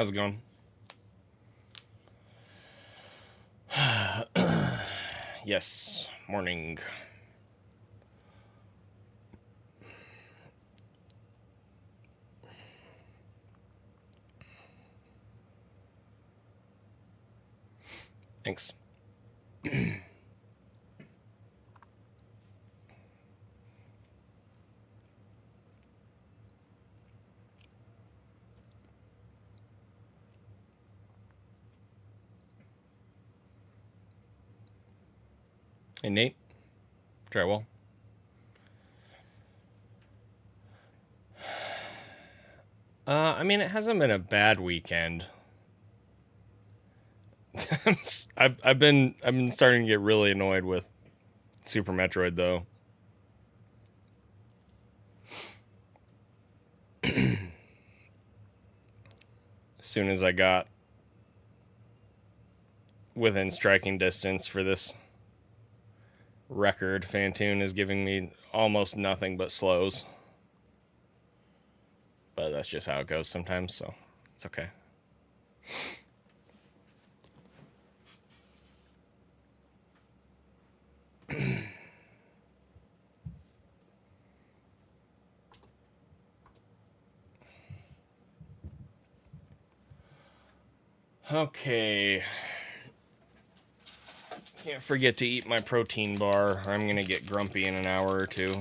How's it going? Yes, morning. Thanks. Hey, Nate. Drywall. I mean, it hasn't been a bad weekend. I've been starting to get really annoyed with Super Metroid though. As soon as I got within striking distance for this record, Phantoon is giving me almost nothing but slows. But that's just how it goes sometimes, so it's okay. Okay. Can't forget to eat my protein bar, or I'm gonna get grumpy in an hour or two.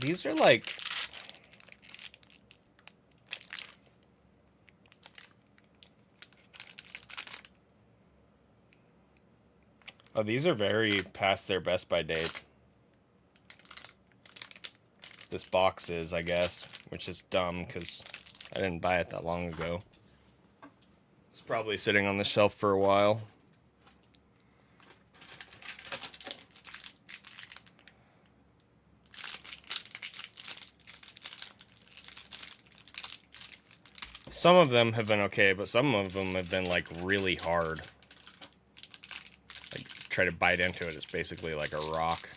These are like... Oh, these are very past their best by date. This box is, I guess, which is dumb because I didn't buy it that long ago. It's probably sitting on the shelf for a while. Some of them have been okay, but some of them have been like really hard. Like try to bite into it, it's basically like a rock.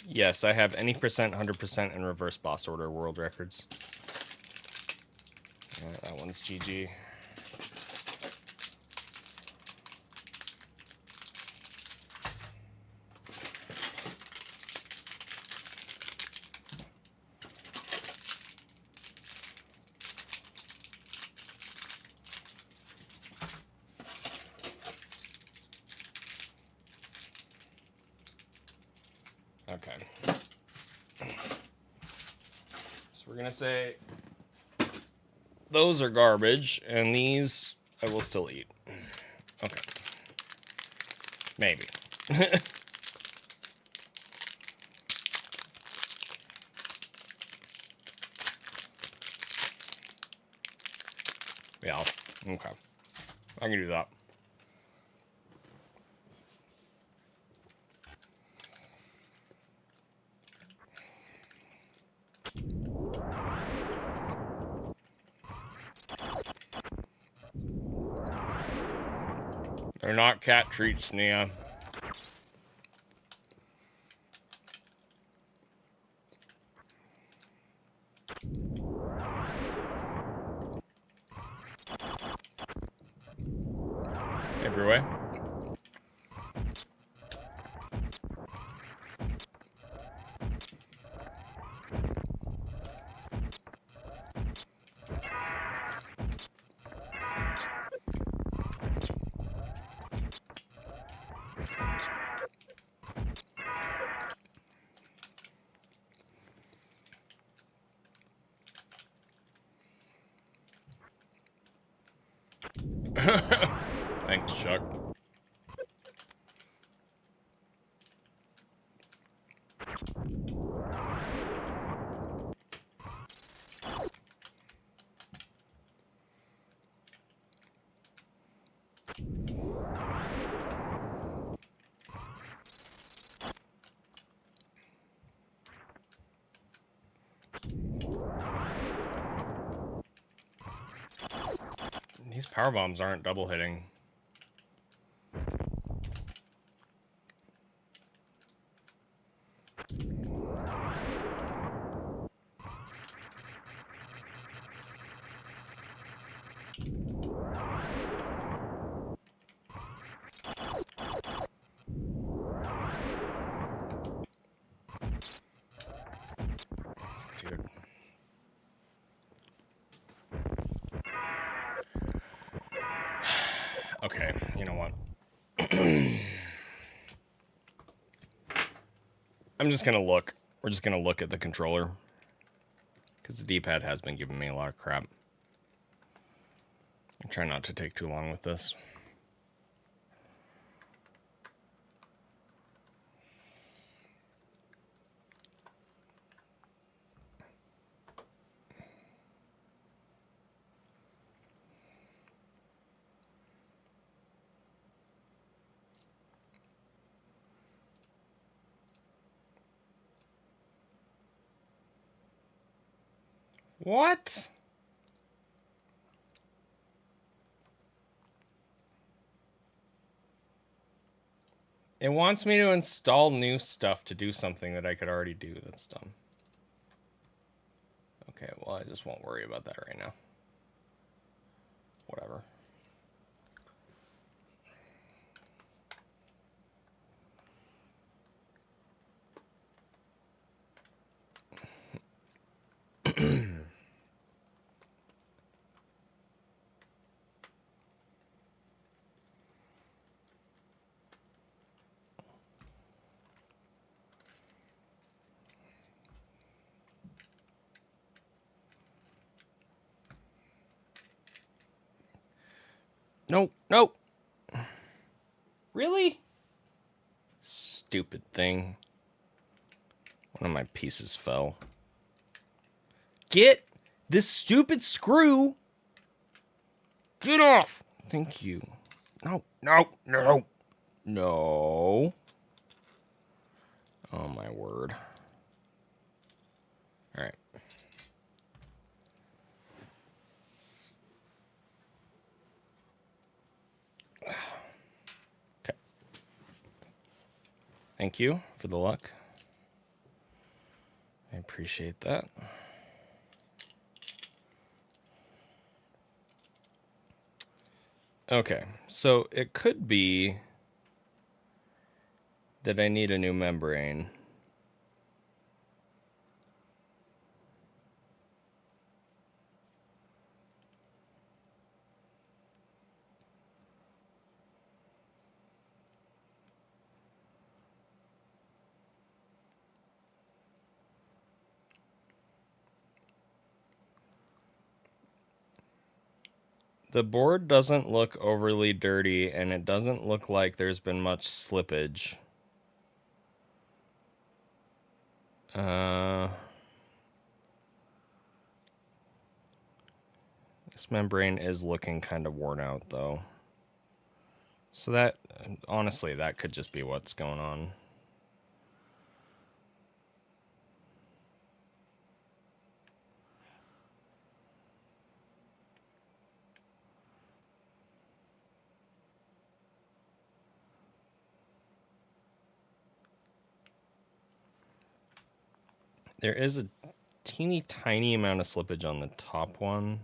Yes, I have any percent, 100% in reverse boss order world records. That one's GG. Okay. So we're gonna say those are garbage, and these I will still eat. Okay. Maybe. Yeah, okay. I can do that. They're not cat treats, Nia. Everywhere. Thanks, Chuck. These power bombs aren't double hitting. Okay, you know what? I'm just gonna look. We're just gonna look at the controller. Because the D-pad has been giving me a lot of crap. I'll try not to take too long with this. What? It wants me to install new stuff to do something that I could already do. That's dumb. Okay, well, I just won't worry about that right now. Whatever. Nope, nope. Really? Stupid thing. One of my pieces fell. Get this stupid screw. Get off. Thank you. No, no, no. No. Oh, my word. All right. Okay. Thank you for the luck. I appreciate that. Okay, so it could be that I need a new membrane. The board doesn't look overly dirty, and it doesn't look like there's been much slippage. This membrane is looking kind of worn out, though. So that, honestly, that could just be what's going on. There is a teeny tiny amount of slippage on the top one.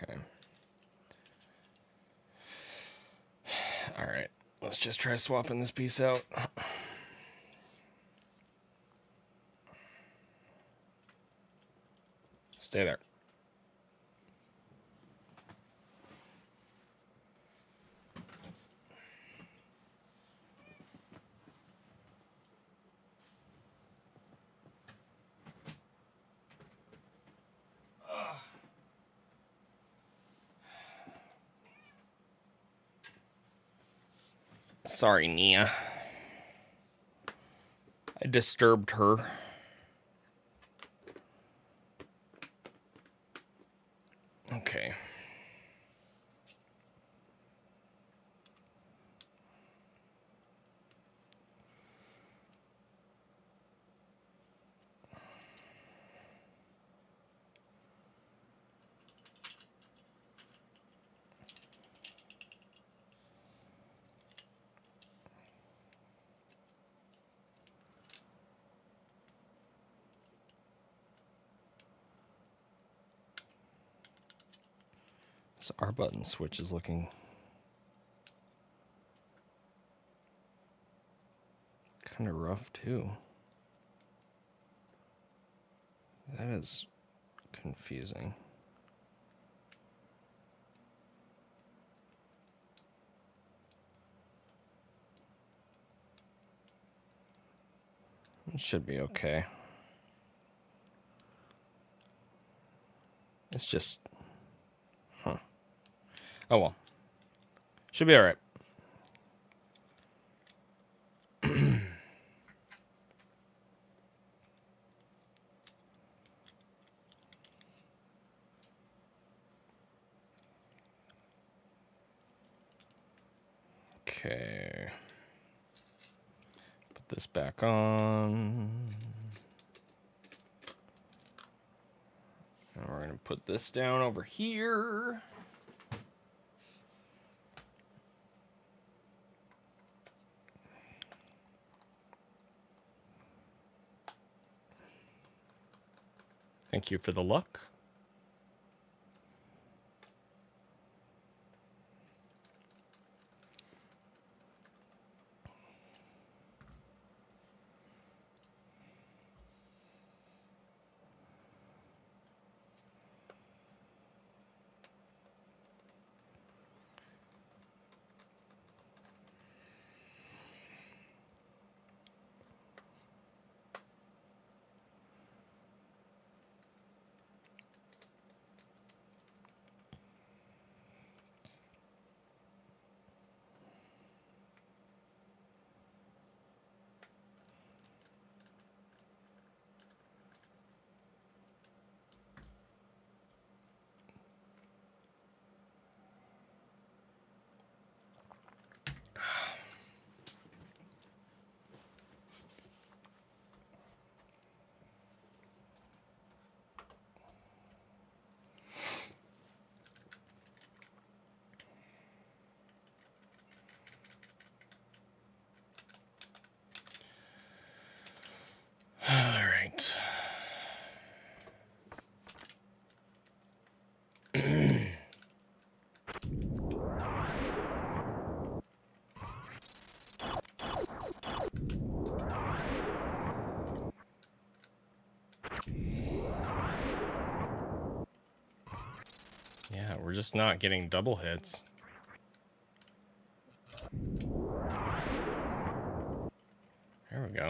Okay. All right. Let's just try swapping this piece out. Stay there. Sorry, Nia. I disturbed her. Okay. This R button switch is looking kind of rough too. That is confusing. It should be okay. It's just, huh. Oh well. Should be all right. Okay. Put this back on. And we're going to put this down over here. Thank you for the luck. All right. Yeah, we're just not getting double hits. There we go.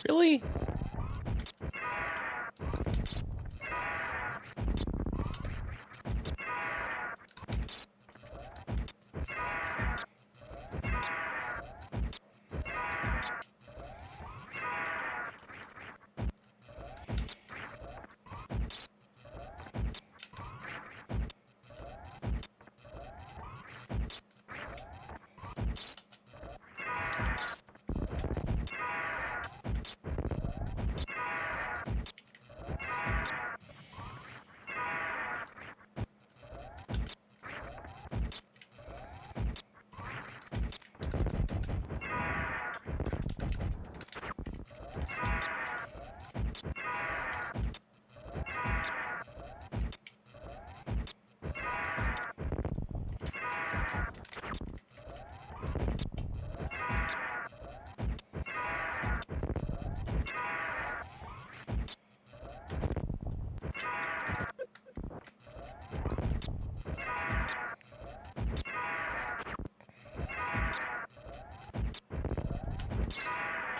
Really?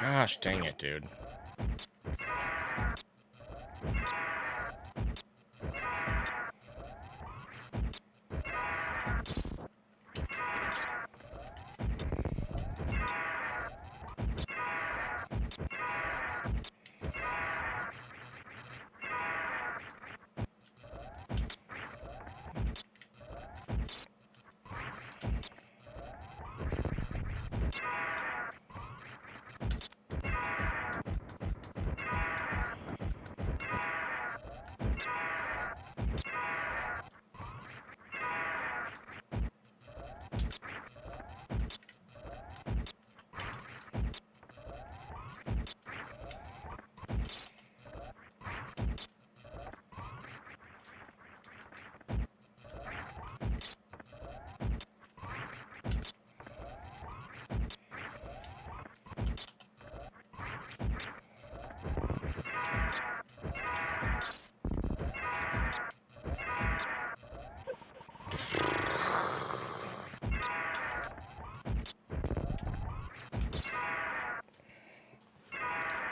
Gosh dang it, dude.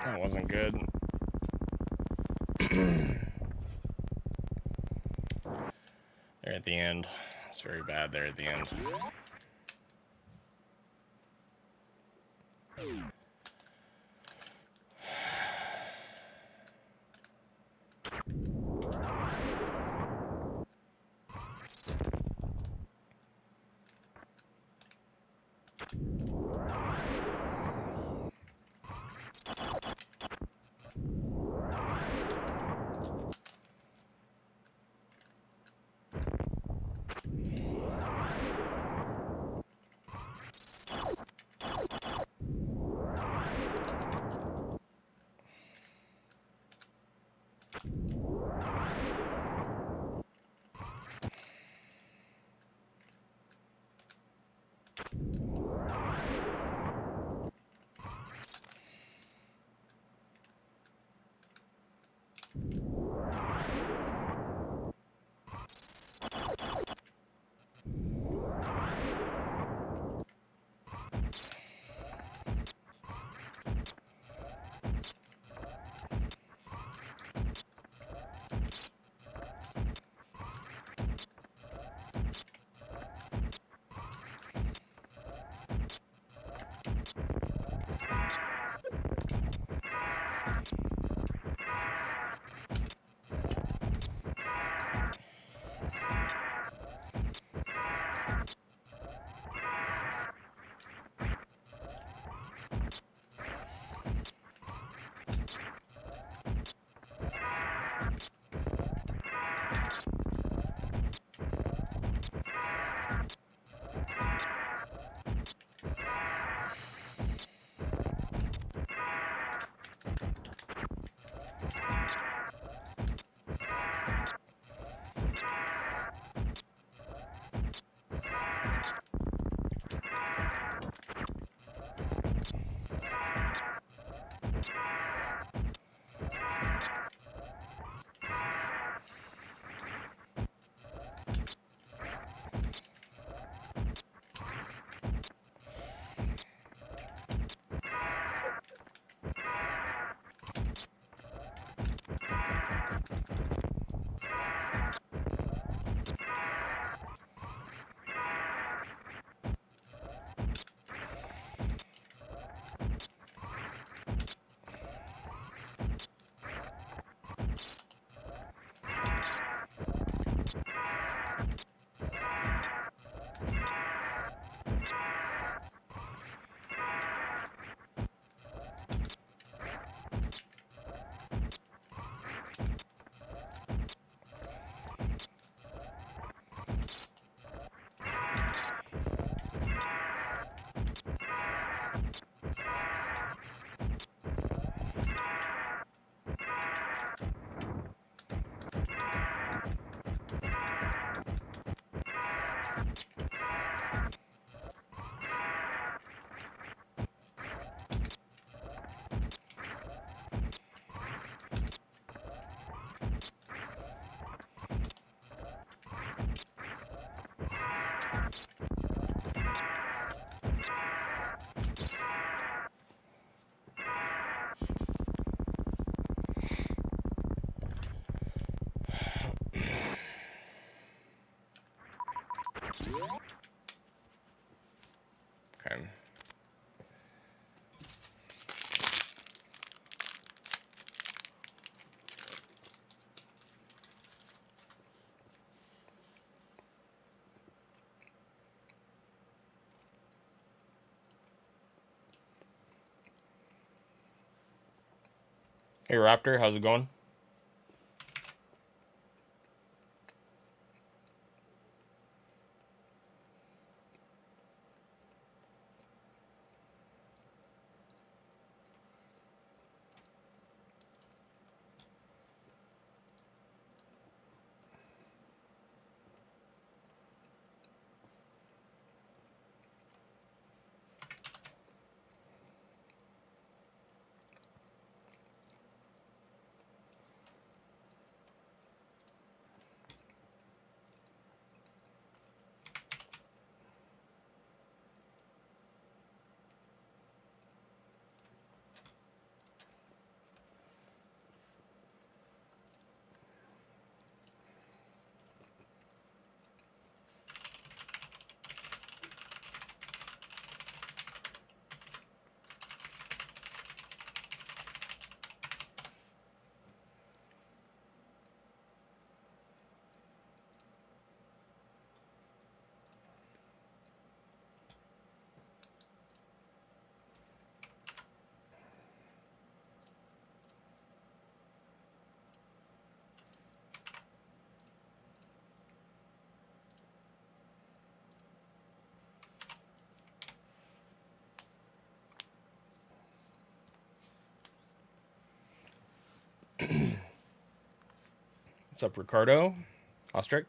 That wasn't good. There at the end. It's very bad there at the end. Okay. Hey Raptor, how's it going? What's up, Ricardo? Ostrich?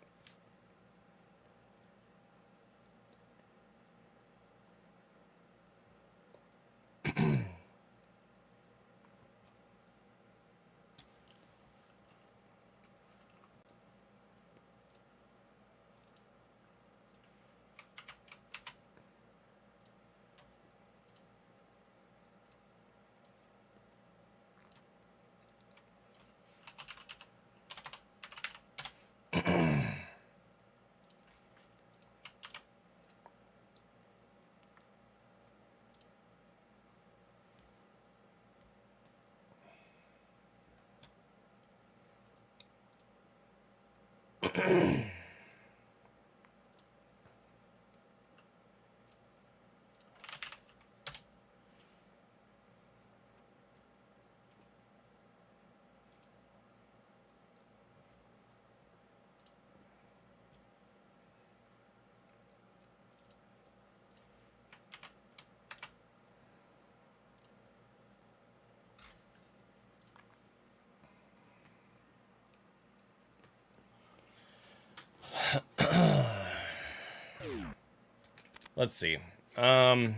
Let's see. Yeah,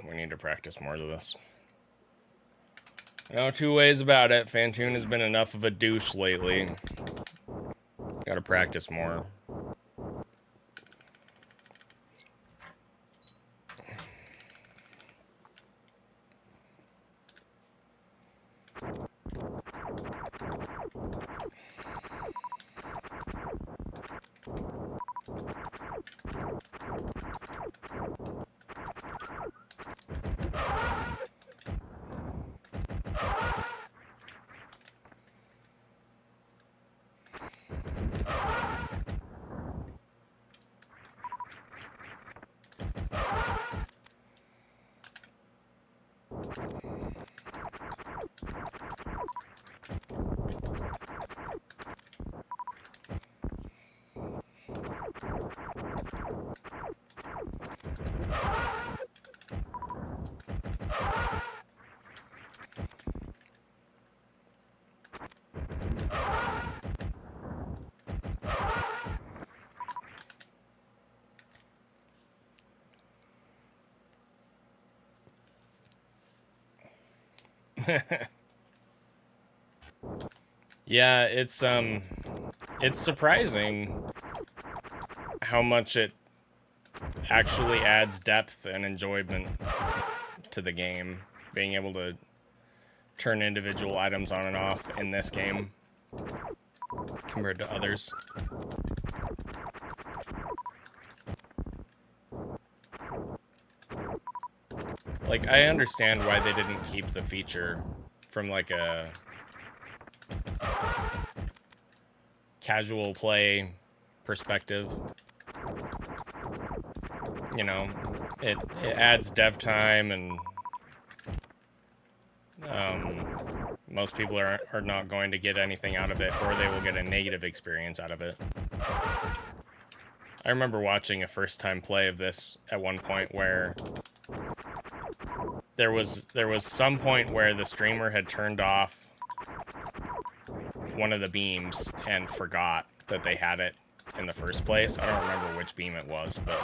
we need to practice more of this. No two ways about it. Phantoon has been enough of a douche lately. Gotta practice more. Yeah, it's surprising how much it actually adds depth and enjoyment to the game, being able to turn individual items on and off in this game compared to others. Like, I understand why they didn't keep the feature from like a casual play perspective. You know, it adds dev time, and most people are not going to get anything out of it, or they will get a negative experience out of it. I remember watching a first time play of this at one point where there was some point where the streamer had turned off one of the beams and forgot that they had it in the first place. I don't remember which beam it was, but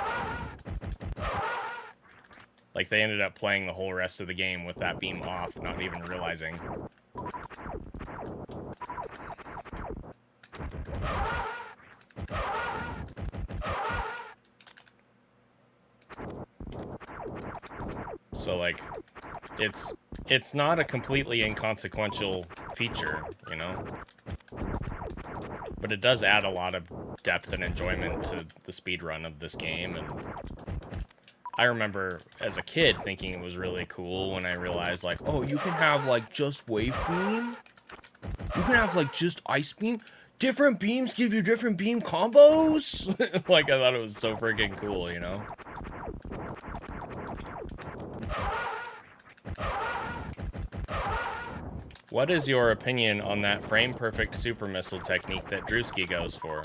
like they ended up playing the whole rest of the game with that beam off, not even realizing. So like, it's not a completely inconsequential feature, you know? But it does add a lot of depth and enjoyment to the speedrun of this game, and I remember as a kid thinking it was really cool when I realized, like, oh, you can have, like, just wave beam? You can have, like, just ice beam? Different beams give you different beam combos? Like, I thought it was so freaking cool, you know? What is your opinion on that frame-perfect super missile technique that Drewski goes for?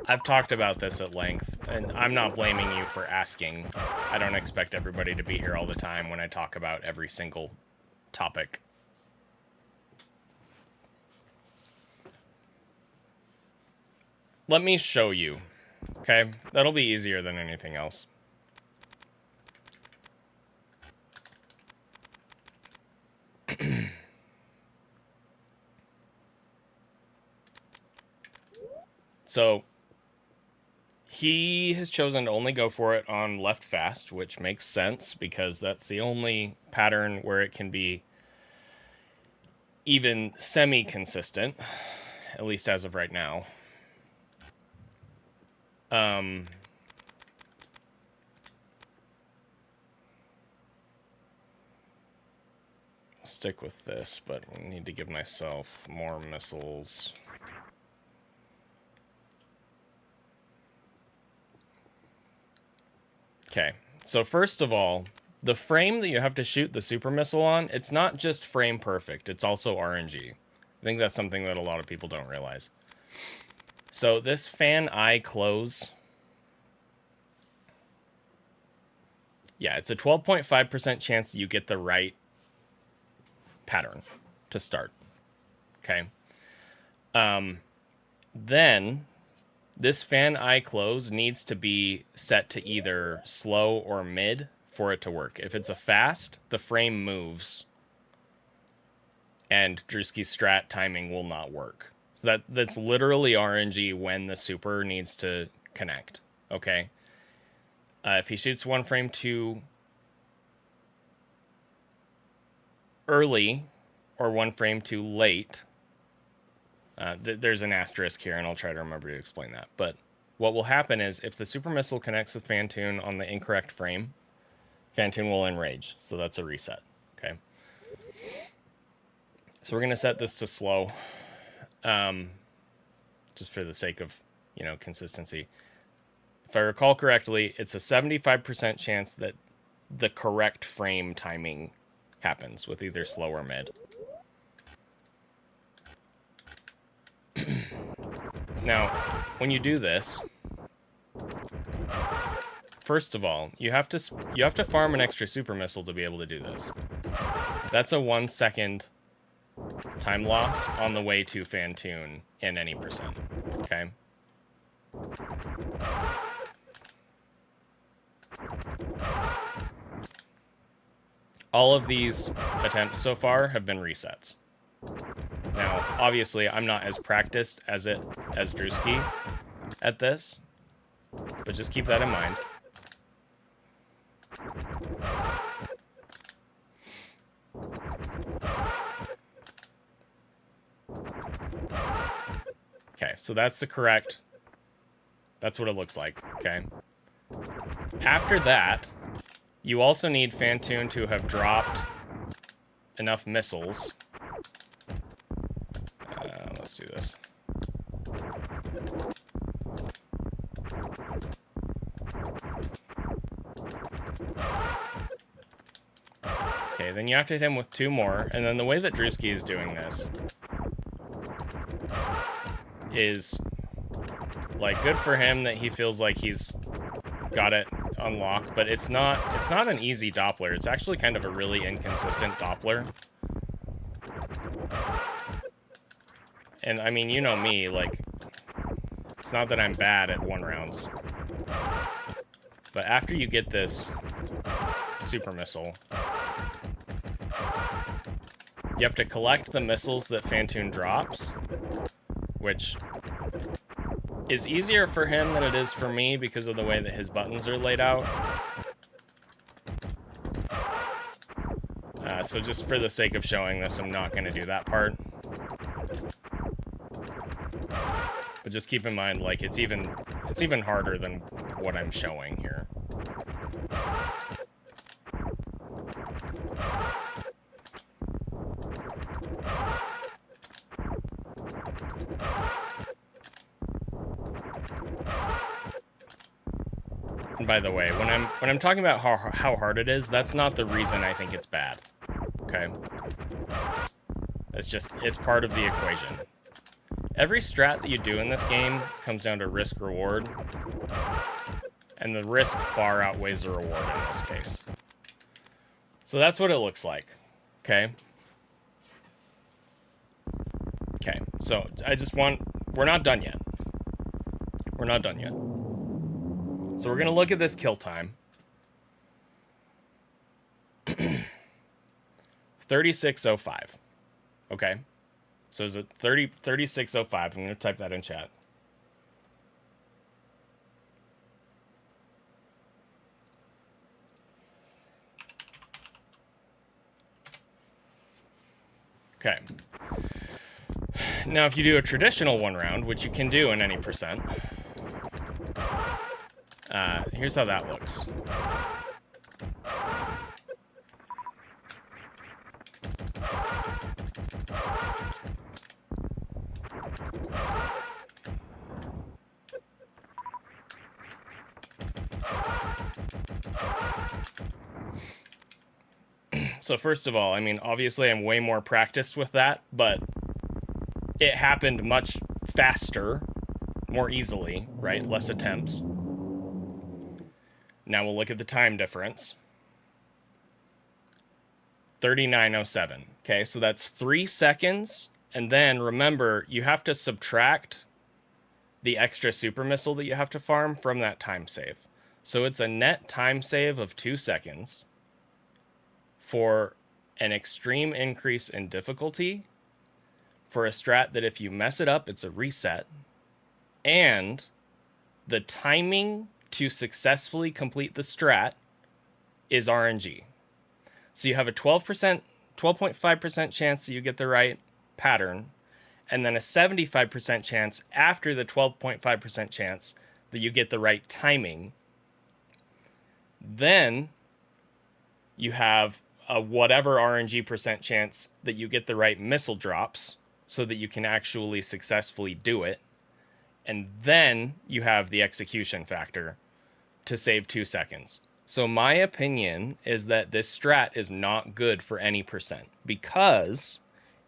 I've talked about this at length, and I'm not blaming you for asking. I don't expect everybody to be here all the time when I talk about every single topic. Let me show you, okay? That'll be easier than anything else. So, he has chosen to only go for it on left fast, which makes sense because that's the only pattern where it can be even semi-consistent, at least as of right now. Stick with this, but we need to give myself more missiles. Okay, so first of all, the frame that you have to shoot the super missile on, it's not just frame perfect, it's also RNG. I think that's something that a lot of people don't realize. So this fan eye close, yeah, it's a 12.5% chance that you get the right pattern to start. Okay. Then this fan eye close needs to be set to either slow or mid for it to work. If it's a fast, the frame moves and Drewski's strat timing will not work. So that's literally RNG when the super needs to connect. Okay. If he shoots one frame too early or one frame too late, there's an asterisk here, and I'll try to remember to explain that. But what will happen is if the super missile connects with Phantoon on the incorrect frame, Phantoon will enrage. So that's a reset. Okay. So we're going to set this to slow, just for the sake of, consistency. If I recall correctly, it's a 75% chance that the correct frame timing happens with either slow or mid. Now, when you do this, first of all, you have to farm an extra super missile to be able to do this. That's a 1 second time loss on the way to Phantoon in any percent. Okay. All of these attempts so far have been resets. Now, obviously, I'm not as practiced as Drewski at this, but just keep that in mind. Okay, so that's what it looks like, okay? After that, you also need Phantoon to have dropped enough missiles. Let's do this. Okay, then you have to hit him with 2 more, and then the way that Drewski is doing this is, like, good for him that he feels like he's got it unlocked, but it's not an easy Doppler. It's actually kind of a really inconsistent Doppler. And I mean, you know me, like, it's not that I'm bad at 1 rounds. But after you get this super missile, you have to collect the missiles that Phantoon drops, which is easier for him than it is for me because of the way that his buttons are laid out. So just for the sake of showing this, I'm not going to do that part. But just keep in mind, like, it's even harder than what I'm showing here. And by the way, when I'm talking about how hard it is, that's not the reason I think it's bad. Okay? It's part of the equation. Every strat that you do in this game comes down to risk reward, and the risk far outweighs the reward in this case. So that's what it looks like. Okay. Okay, so we're not done yet. We're not done yet. So we're gonna look at this kill time. 36:05. Okay. So is it 36:05? I'm gonna type that in chat. Okay. Now, if you do a traditional one round, which you can do in any percent, here's how that looks. So first of all, I mean, obviously I'm way more practiced with that, but it happened much faster, more easily, right? Less attempts. Now we'll look at the time difference. 39:07. Okay, so that's 3 seconds. And then remember, you have to subtract the extra super missile that you have to farm from that time save. So it's a net time save of 2 seconds for an extreme increase in difficulty, for a strat that if you mess it up, it's a reset, and the timing to successfully complete the strat is RNG. So you have a 12.5% chance that you get the right pattern, and then a 75% chance after the 12.5% chance that you get the right timing. Then you have a whatever RNG percent chance that you get the right missile drops so that you can actually successfully do it. And then you have the execution factor to save 2 seconds. So my opinion is that this strat is not good for any percent because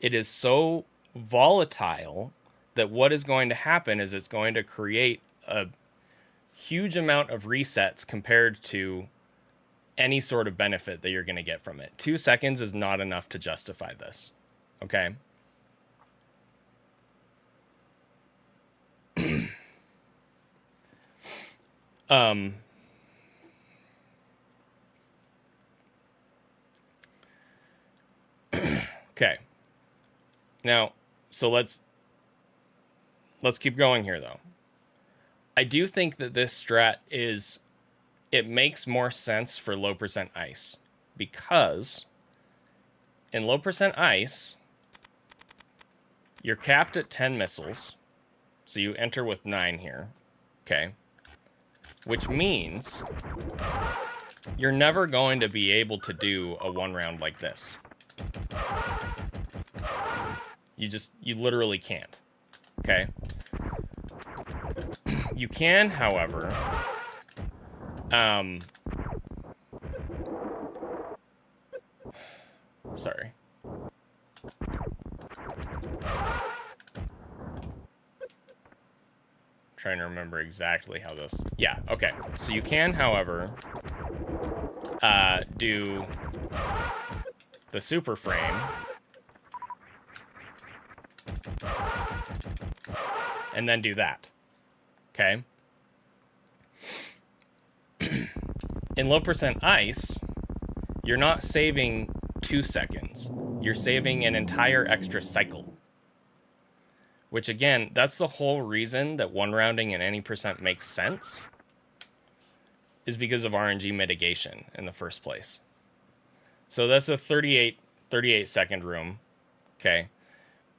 it is so volatile that what is going to happen is it's going to create a huge amount of resets compared to any sort of benefit that you're going to get from it. 2 seconds is not enough to justify this. Okay? Okay. Now, so let's keep going here though. I do think that this strat it makes more sense for low percent ice because in low percent ice, you're capped at 10 missiles. So you enter with 9 here. Okay. Which means you're never going to be able to do a one round like this. You literally can't. Okay. You can, however, sorry. Trying to remember exactly how this. Yeah, okay. So you can, however, do the super frame and then do that. Okay. In low percent ice, you're not saving 2 seconds. You're saving an entire extra cycle. Which again, that's the whole reason that one rounding in any percent makes sense, is because of RNG mitigation in the first place. So that's a 38 second room. Okay.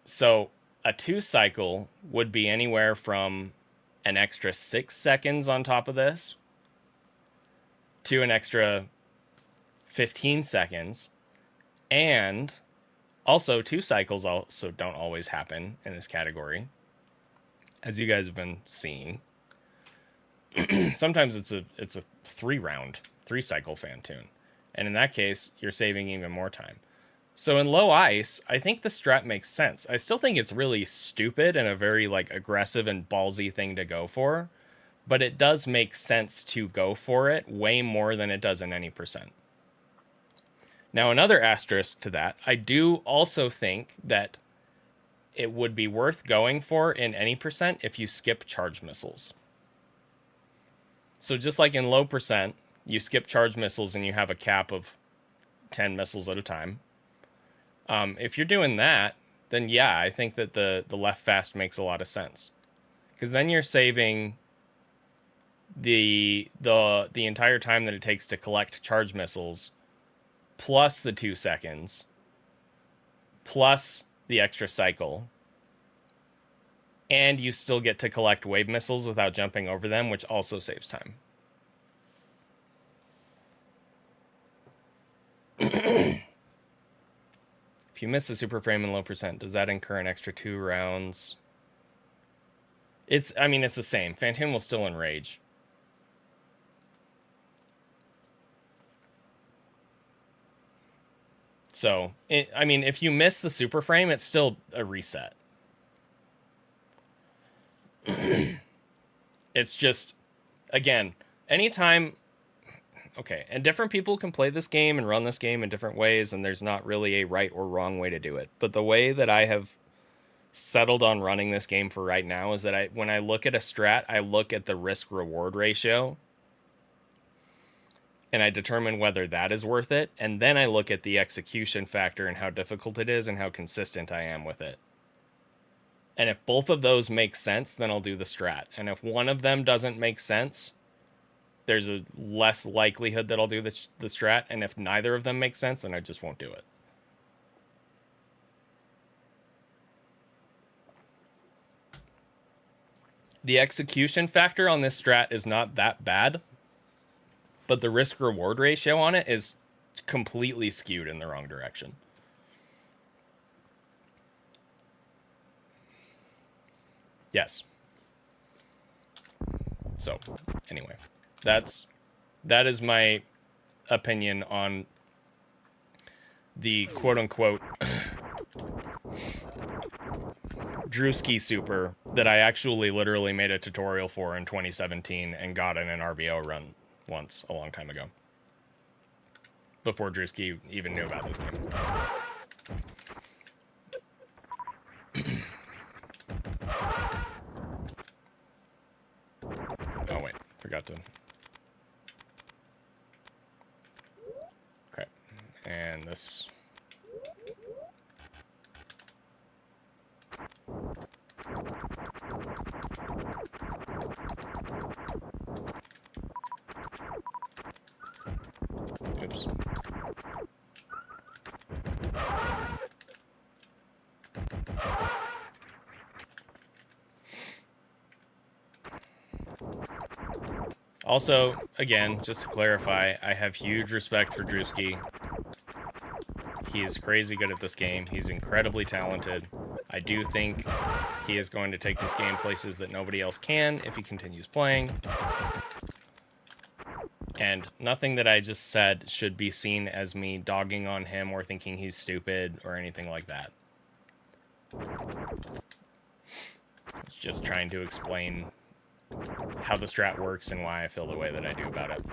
So a 2 cycle would be anywhere from an extra 6 seconds on top of this to an extra 15 seconds. And also 2 cycles also don't always happen in this category, as you guys have been seeing. Sometimes it's a 3 cycle Phantoon. And in that case, you're saving even more time. So in low ice, I think the strat makes sense. I still think it's really stupid and a very like aggressive and ballsy thing to go for, but it does make sense to go for it way more than it does in any percent. Now, another asterisk to that, I do also think that it would be worth going for in any percent if you skip charge missiles. So just like in low percent, you skip charge missiles and you have a cap of 10 missiles at a time. If you're doing that, then yeah, I think that the left fast makes a lot of sense. Because then you're saving the entire time that it takes to collect charge missiles, plus the 2 seconds, plus the extra cycle. And you still get to collect wave missiles without jumping over them, which also saves time. If you miss a super frame in low percent, does that incur an extra 2 rounds? It's the same. Phantoon will still enrage. So, if you miss the super frame, it's still a reset. It's just, again, anytime... Okay, and different people can play this game and run this game in different ways, and there's not really a right or wrong way to do it. But the way that I have settled on running this game for right now is that when I look at a strat, I look at the risk-reward ratio, and I determine whether that is worth it, and then I look at the execution factor and how difficult it is and how consistent I am with it. And if both of those make sense, then I'll do the strat. And if one of them doesn't make sense, there's a less likelihood that I'll do the strat, and if neither of them makes sense, then I just won't do it. The execution factor on this strat is not that bad, but the risk-reward ratio on it is completely skewed in the wrong direction. Yes. So, anyway. That is my opinion on the quote-unquote Drewski Super that I actually literally made a tutorial for in 2017 and got in an RBO run once a long time ago. Before Drewski even knew about this game. Oh wait, forgot to... Okay, and this... Oops. Also, again, just to clarify, I have huge respect for Drewski. He is crazy good at this game. He's incredibly talented. I do think he is going to take this game places that nobody else can if he continues playing. And nothing that I just said should be seen as me dogging on him or thinking he's stupid or anything like that. It's just trying to explain how the strat works and why I feel the way that I do about it.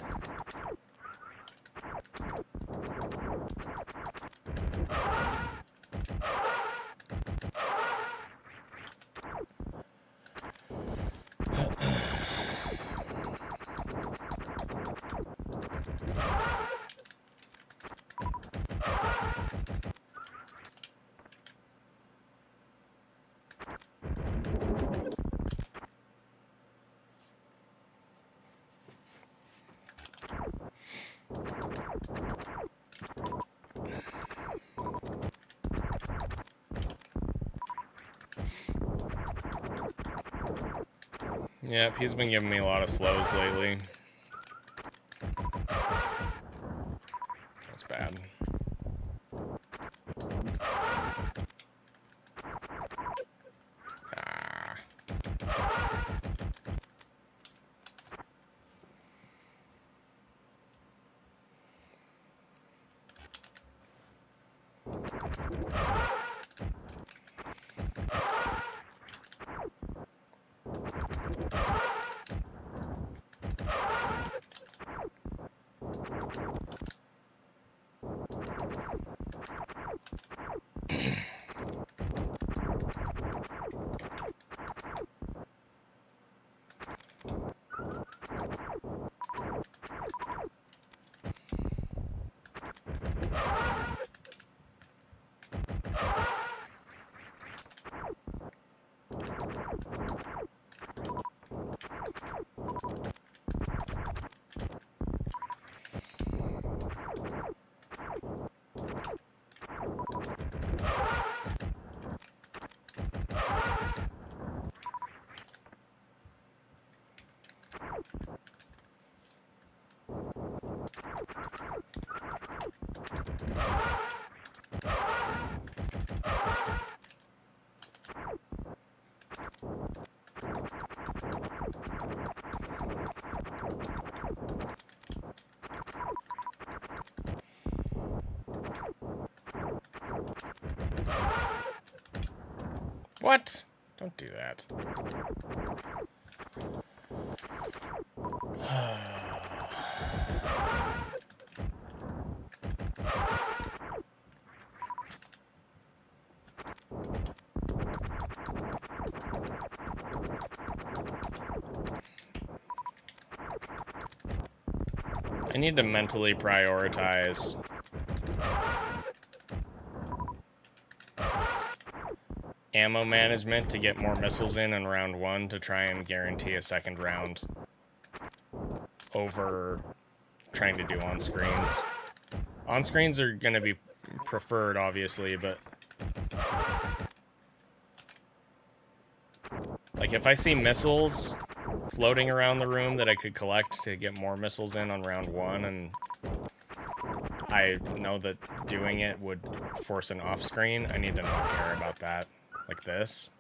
Yep, he's been giving me a lot of slows lately. That's bad. Ah. What? Don't do that. I need to mentally prioritize ammo management to get more missiles in round 1 to try and guarantee a second round over trying to do on-screens. On-screens are going to be preferred, obviously, but like if I see missiles floating around the room that I could collect to get more missiles in on round 1, and I know that doing it would force an off-screen, I need to not care about that. Like this.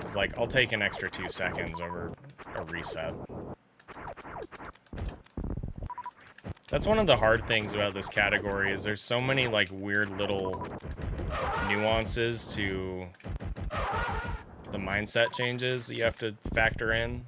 It's like, I'll take an extra 2 seconds over a reset. That's one of the hard things about this category, is there's so many like weird little nuances to the mindset changes that you have to factor in.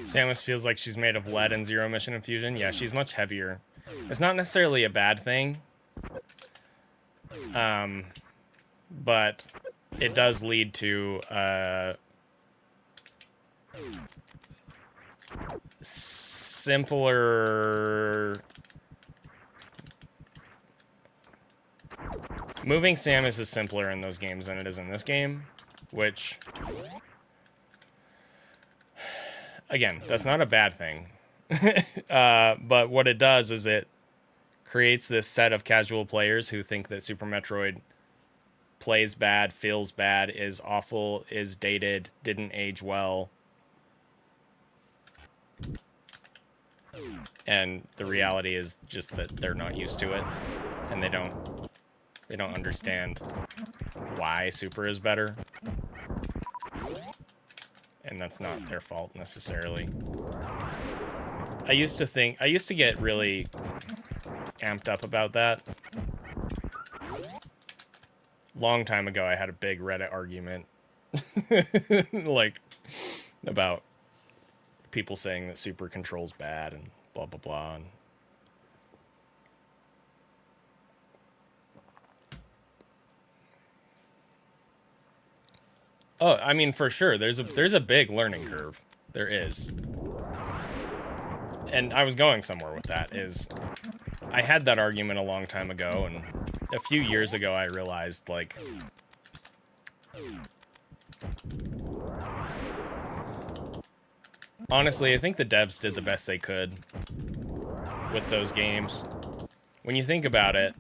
Samus feels like she's made of lead in Zero Mission Infusion. Yeah, she's much heavier. It's not necessarily a bad thing, but it does lead to simpler... Moving Samus is simpler in those games than it is in this game, which... Again, that's not a bad thing. But what it does is it creates this set of casual players who think that Super Metroid plays bad, feels bad, is awful, is dated, didn't age well. And the reality is just that they're not used to it, and they don't understand why Super is better. And that's not their fault necessarily. I used to get really amped up about that. Long time ago, I had a big Reddit argument, like, about people saying that Super Control's bad and blah, blah, blah. And oh, I mean, for sure, there's a big learning curve. There is. And I was going somewhere with that, is I had that argument a long time ago, and a few years ago I realized, like, honestly, I think the devs did the best they could with those games. When you think about it,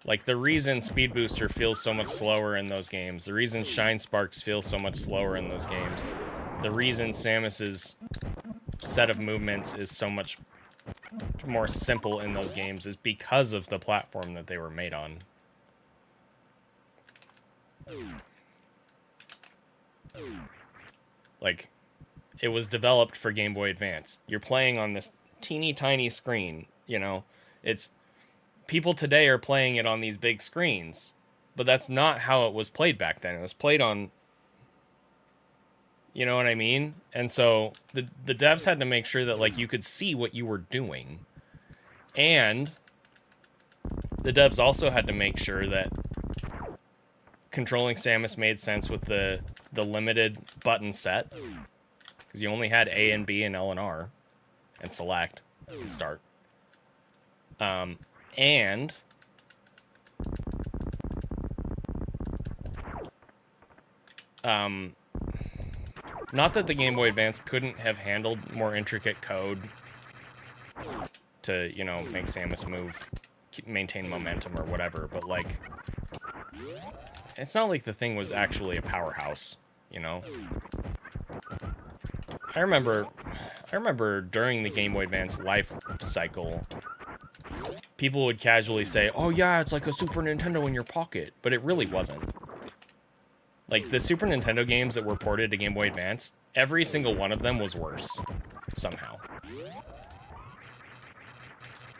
like, the reason Speed Booster feels so much slower in those games, the reason Shine Sparks feels so much slower in those games, the reason Samus's set of movements is so much more simple in those games is because of the platform that they were made on. Like, it was developed for Game Boy Advance. You're playing on this teeny tiny screen, you know? It's people today are playing it on these big screens, but that's not how it was played back then. It was played on, you know what I mean? And so the devs had to make sure that, like, you could see what you were doing. And the devs also had to make sure that controlling Samus made sense with the limited button set, because you only had A and B and L and R and select and start. And not that the Game Boy Advance couldn't have handled more intricate code to, you know, make Samus move, maintain momentum or whatever, but, like, it's not like the thing was actually a powerhouse, you know? I remember during the Game Boy Advance life cycle, people would casually say, oh yeah, it's like a Super Nintendo in your pocket, but it really wasn't. Like, the Super Nintendo games that were ported to Game Boy Advance, every single one of them was worse, somehow.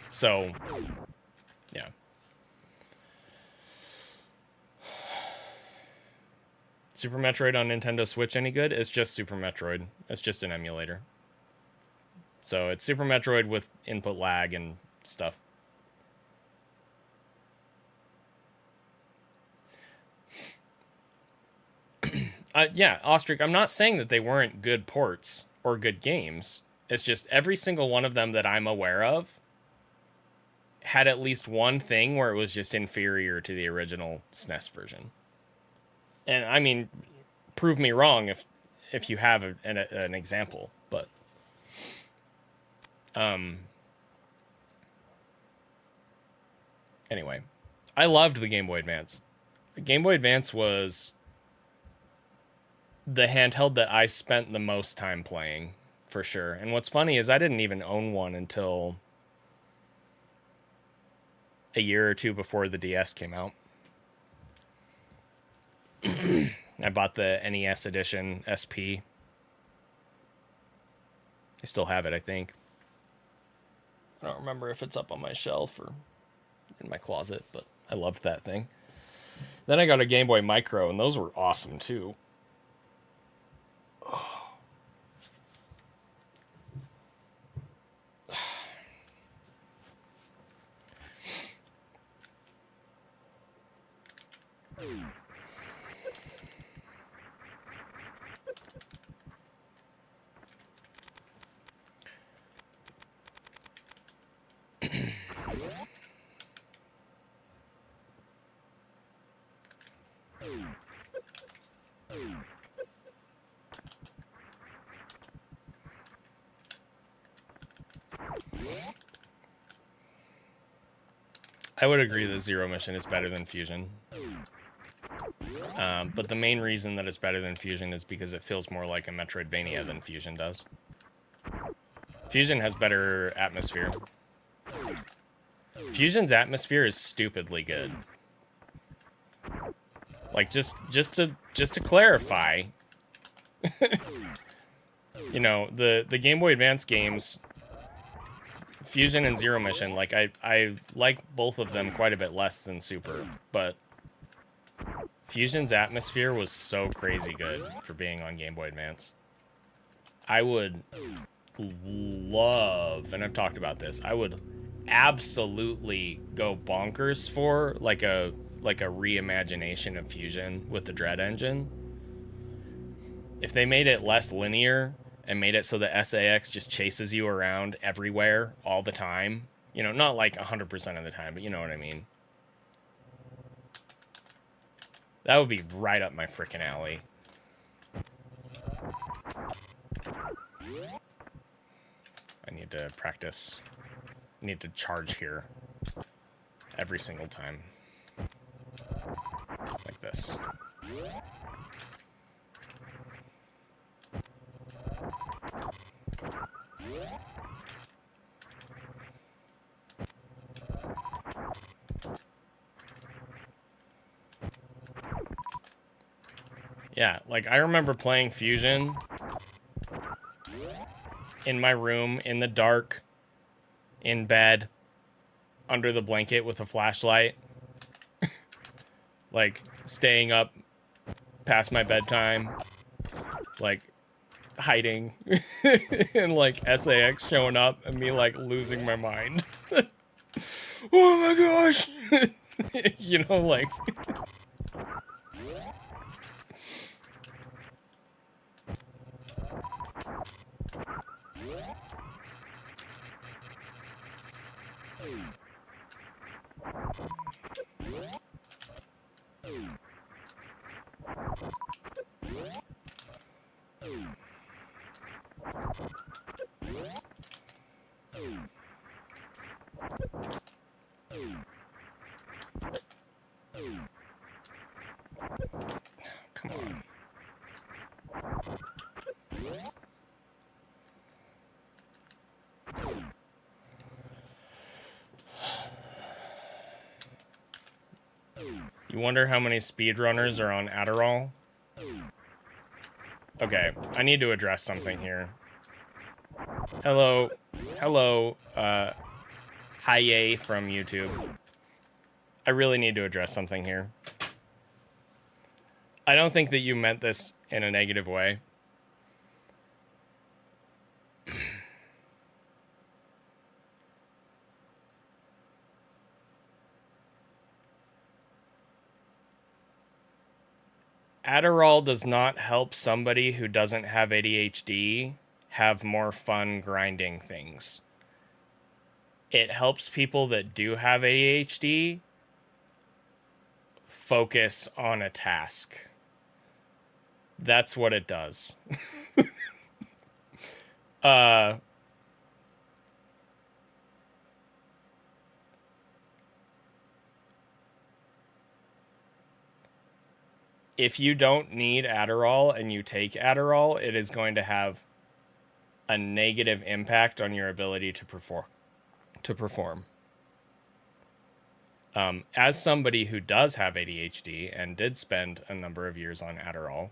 So, yeah. Super Metroid on Nintendo Switch any good? It's just Super Metroid. It's just an emulator. So it's Super Metroid with input lag and stuff. Yeah, Ostrich, I'm not saying that they weren't good ports or good games. It's just every single one of them that I'm aware of had at least one thing where it was just inferior to the original SNES version. And I mean, prove me wrong if you have an example, but anyway, I loved the Game Boy Advance. The Game Boy Advance was the handheld that I spent the most time playing, for sure. And what's funny is I didn't even own one until a year or two before the DS came out. I bought the NES edition SP. I still have it, I think. I don't remember if it's up on my shelf or in my closet, but I loved that thing. Then I got a Game Boy Micro, and those were awesome, too. Oh. I would agree that Zero Mission is better than Fusion. But the main reason that it's better than Fusion is because it feels more like a Metroidvania than Fusion does. Fusion has better atmosphere. Fusion's atmosphere is stupidly good. Like, just to clarify, you know, the Game Boy Advance games, Fusion and Zero Mission, like, I like both of them quite a bit less than Super, but Fusion's atmosphere was so crazy good for being on Game Boy Advance. I would love, and I've talked about this, I would absolutely go bonkers for like a reimagination of Fusion with the Dread engine. If they made it less linear and made it so the SAX just chases you around everywhere all the time, you know, not like 100% of the time, but you know what I mean. That would be right up my frickin' alley. I need to practice. I need to charge here every single time. Like this. Yeah, like I remember playing Fusion in my room, in the dark, in bed, under the blanket with a flashlight. Like, staying up past my bedtime. Like, hiding. And, like, SAX showing up and me, like, losing my mind. Oh my gosh! You know, like... Come on. You wonder how many speedrunners are on Adderall? Okay, I need to address something here. Hello, Hiye from YouTube. I really need to address something here. I don't think that you meant this in a negative way. Adderall does not help somebody who doesn't have ADHD have more fun grinding things. It helps people that do have ADHD focus on a task. That's what it does. If you don't need Adderall and you take Adderall, it is going to have a negative impact on your ability to perform. As somebody who does have ADHD and did spend a number of years on Adderall,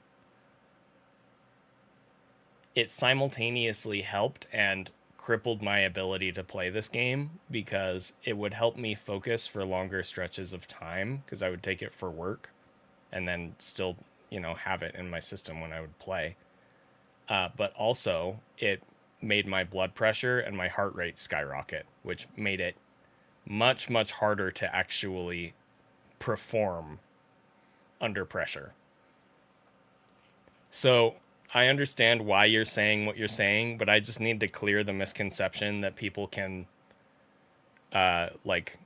it simultaneously helped and crippled my ability to play this game because it would help me focus for longer stretches of time because I would take it for work and then still, you know, have it in my system when I would play. But also, it made my blood pressure and my heart rate skyrocket, which made it much, much harder to actually perform under pressure. So I understand why you're saying what you're saying, but I just need to clear the misconception that people can, like,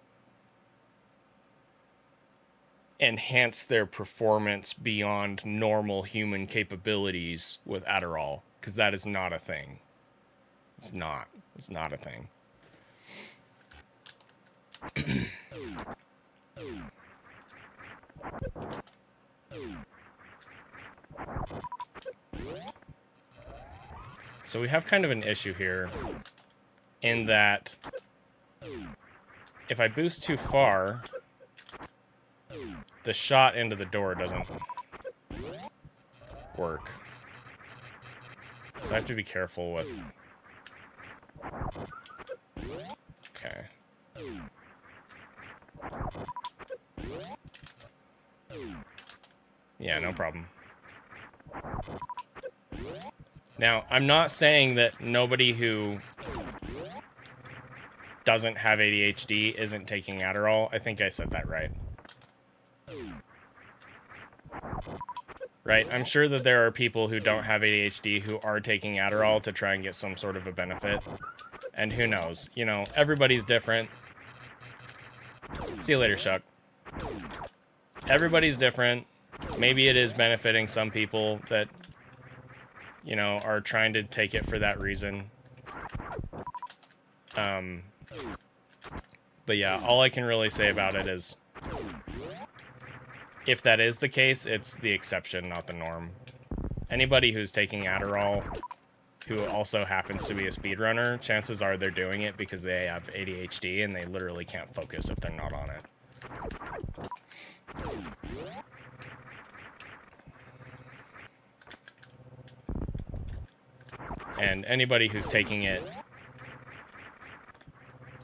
enhance their performance beyond normal human capabilities with Adderall, because that is not a thing. It's not a thing. So we have kind of an issue here. in that if I boost too far, the shot into the door doesn't work. So I have to be careful with... Okay. Yeah, no problem. Now, I'm not saying that nobody who doesn't have ADHD isn't taking Adderall. I think I said that right. Right? I'm sure that there are people who don't have ADHD who are taking Adderall to try and get some sort of a benefit. And who knows? You know, everybody's different. See you later, Shuck. Everybody's different. Maybe it is benefiting some people that, you know, are trying to take it for that reason. But yeah, all I can really say about it is, if that is the case, it's the exception, not the norm. Anybody who's taking Adderall, who also happens to be a speedrunner, chances are they're doing it because they have ADHD and they literally can't focus if they're not on it. And anybody who's taking it,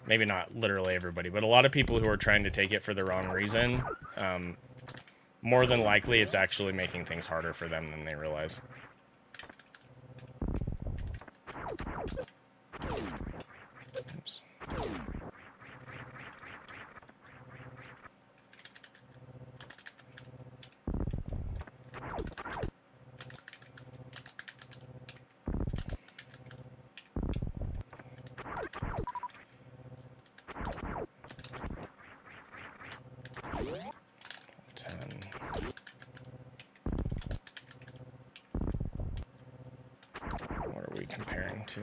maybe not literally everybody, but a lot of people who are trying to take it for the wrong reason, more than likely it's actually making things harder for them than they realize. Oops. Comparing to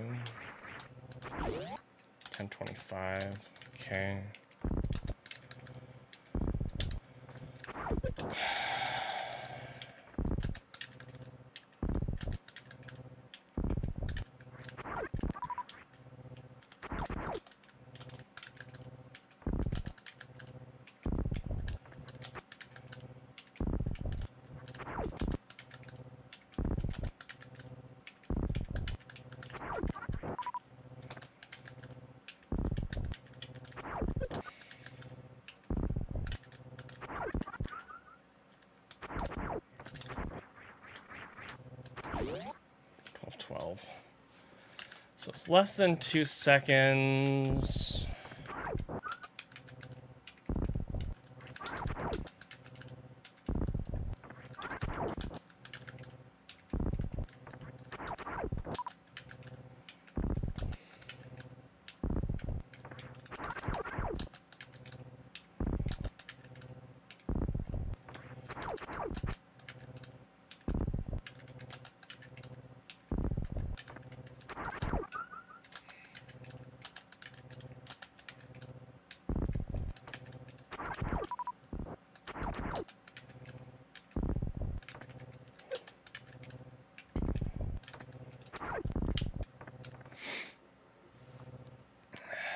1025. Okay. So it's less than 2 seconds.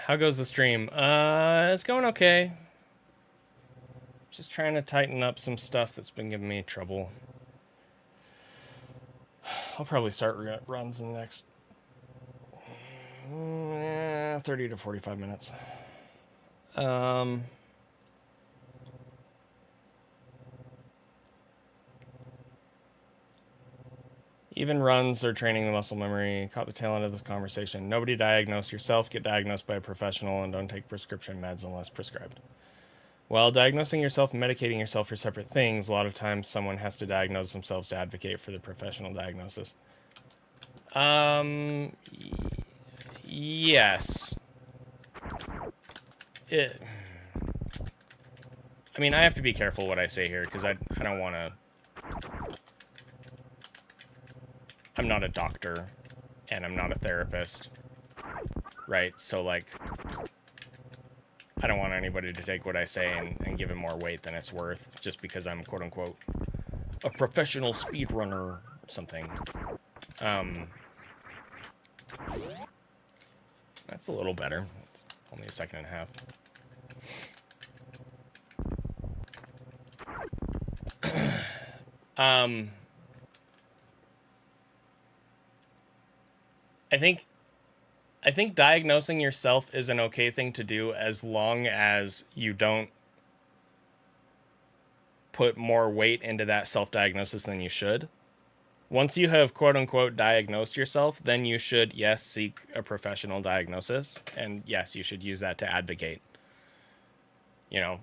How goes the stream? It's going okay. Just trying to tighten up some stuff that's been giving me trouble. I'll probably start runs in the next 30 to 45 minutes. Even runs are training the muscle memory. Caught the tail end of this conversation. Nobody diagnose yourself. Get diagnosed by a professional and don't take prescription meds unless prescribed. While diagnosing yourself and medicating yourself are separate things, a lot of times someone has to diagnose themselves to advocate for the professional diagnosis. Yes. I mean, I have to be careful what I say here because I don't want to... I'm not a doctor, and I'm not a therapist, right? So, like, I don't want anybody to take what I say and give it more weight than it's worth, just because I'm, quote-unquote, a professional speedrunner or something. That's a little better. It's only a second and a half. I think diagnosing yourself is an okay thing to do as long as you don't put more weight into that self-diagnosis than you should. Once you have quote-unquote diagnosed yourself, then you should, yes, seek a professional diagnosis. And yes, you should use that to advocate. You know,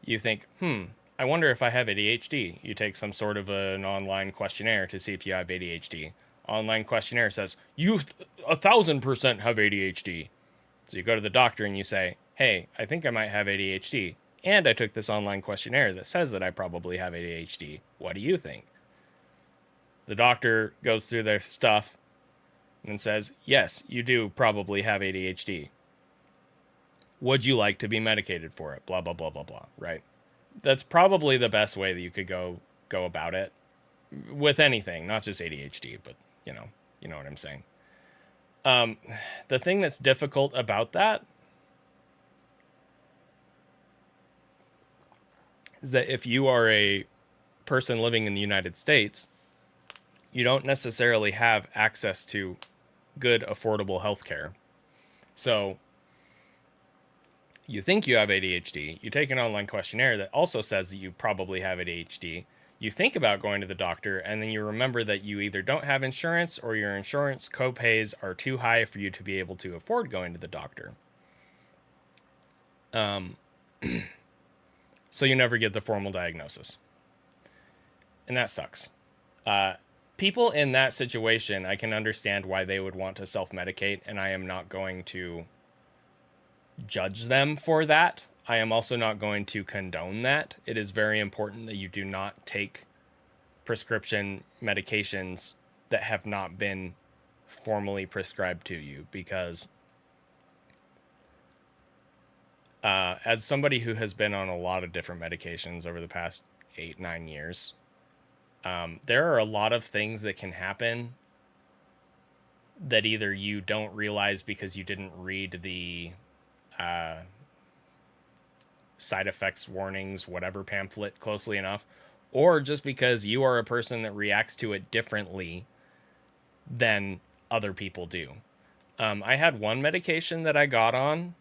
you think, I wonder if I have ADHD. You take some sort of an online questionnaire to see if you have ADHD. Online questionnaire says, you 1,000% have ADHD. So you go to the doctor and you say, hey, I think I might have ADHD. And I took this online questionnaire that says that I probably have ADHD. What do you think? The doctor goes through their stuff and says, yes, you do probably have ADHD. Would you like to be medicated for it? Blah, blah, blah, blah, blah, right? That's probably the best way that you could go about it with anything, not just ADHD, but you know what I'm saying. The thing that's difficult about that is that if you are a person living in the United States, you don't necessarily have access to good, affordable healthcare. So you think you have ADHD, you take an online questionnaire that also says that you probably have ADHD, you think about going to the doctor, and then you remember that you either don't have insurance or your insurance copays are too high for you to be able to afford going to the doctor. So you never get the formal diagnosis. And that sucks. People in that situation, I can understand why they would want to self-medicate, and I am not going to judge them for that. I am also not going to condone that. It is very important that you do not take prescription medications that have not been formally prescribed to you, because as somebody who has been on a lot of different medications over the past 8-9 years, there are a lot of things that can happen that either you don't realize because you didn't read the side effects warnings, whatever pamphlet closely enough, or just because you are a person that reacts to it differently than other people do. I had one medication that I got on.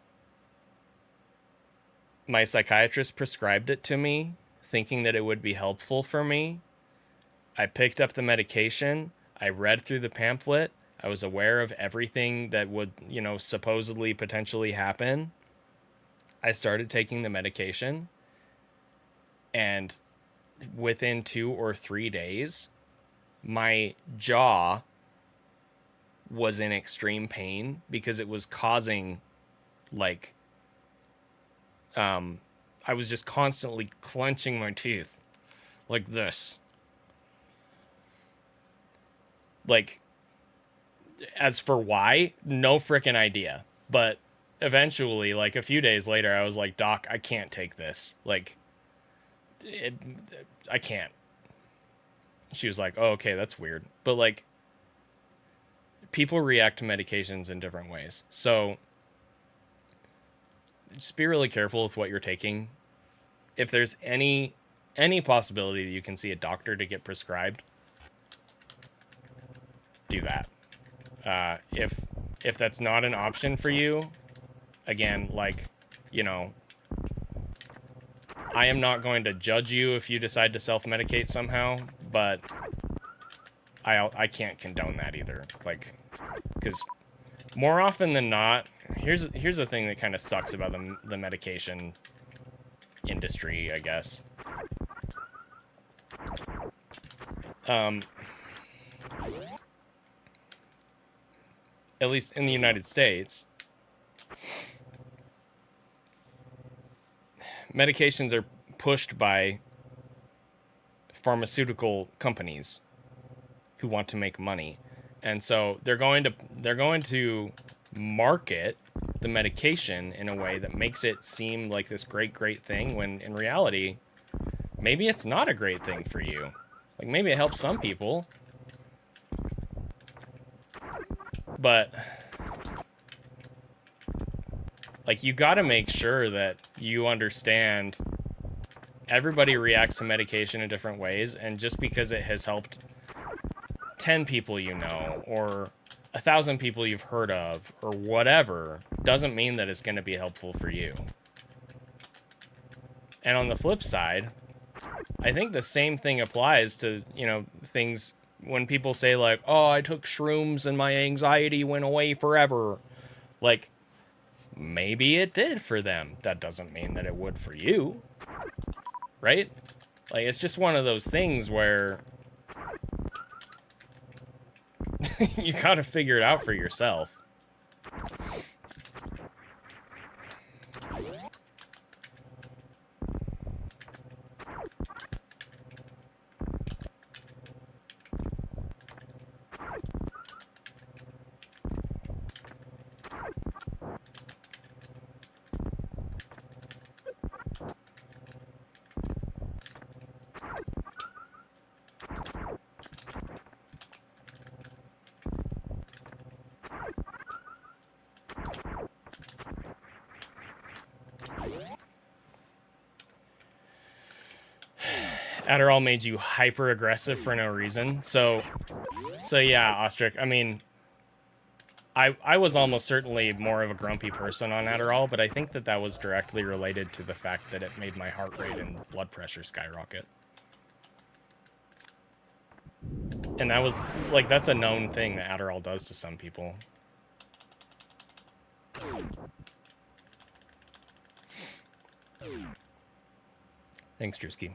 My psychiatrist prescribed it to me, thinking that it would be helpful for me. I picked up the medication. I read through the pamphlet. I was aware of everything that would, supposedly potentially happen. I started taking the medication, and within 2 or 3 days, my jaw was in extreme pain because it was causing, I was just constantly clenching my teeth like this. As for why, no freaking idea. But eventually, a few days later, I was like, Doc, I can't take this. I can't. She was like, oh, okay, that's weird. But, people react to medications in different ways. So just be really careful with what you're taking. If there's any possibility that you can see a doctor to get prescribed, do that. If that's not an option for you, again, I am not going to judge you if you decide to self-medicate somehow, but I can't condone that either. Because more often than not, here's the thing that kind of sucks about the medication industry, I guess. At least in the United States, medications are pushed by pharmaceutical companies who want to make money. And so they're going to market the medication in a way that makes it seem like this great thing, when in reality, maybe it's not a great thing for you. Maybe it helps some people, but Like, you gotta make sure that you understand everybody reacts to medication in different ways, and just because it has helped 10 people you know, or 1,000 people you've heard of, or whatever, doesn't mean that it's gonna be helpful for you. And on the flip side, I think the same thing applies to, you know, things when people say, like, oh, I took shrooms and my anxiety went away forever. Like, maybe it did for them. That doesn't mean that it would for you. Right? Like, it's just one of those things where you gotta figure it out for yourself. Adderall made you hyper aggressive for no reason. So yeah, Ostrich, I mean, I was almost certainly more of a grumpy person on Adderall, but I think that that was directly related to the fact that it made my heart rate and blood pressure skyrocket. And that was, like, that's a known thing that Adderall does to some people. Thanks, Drewski.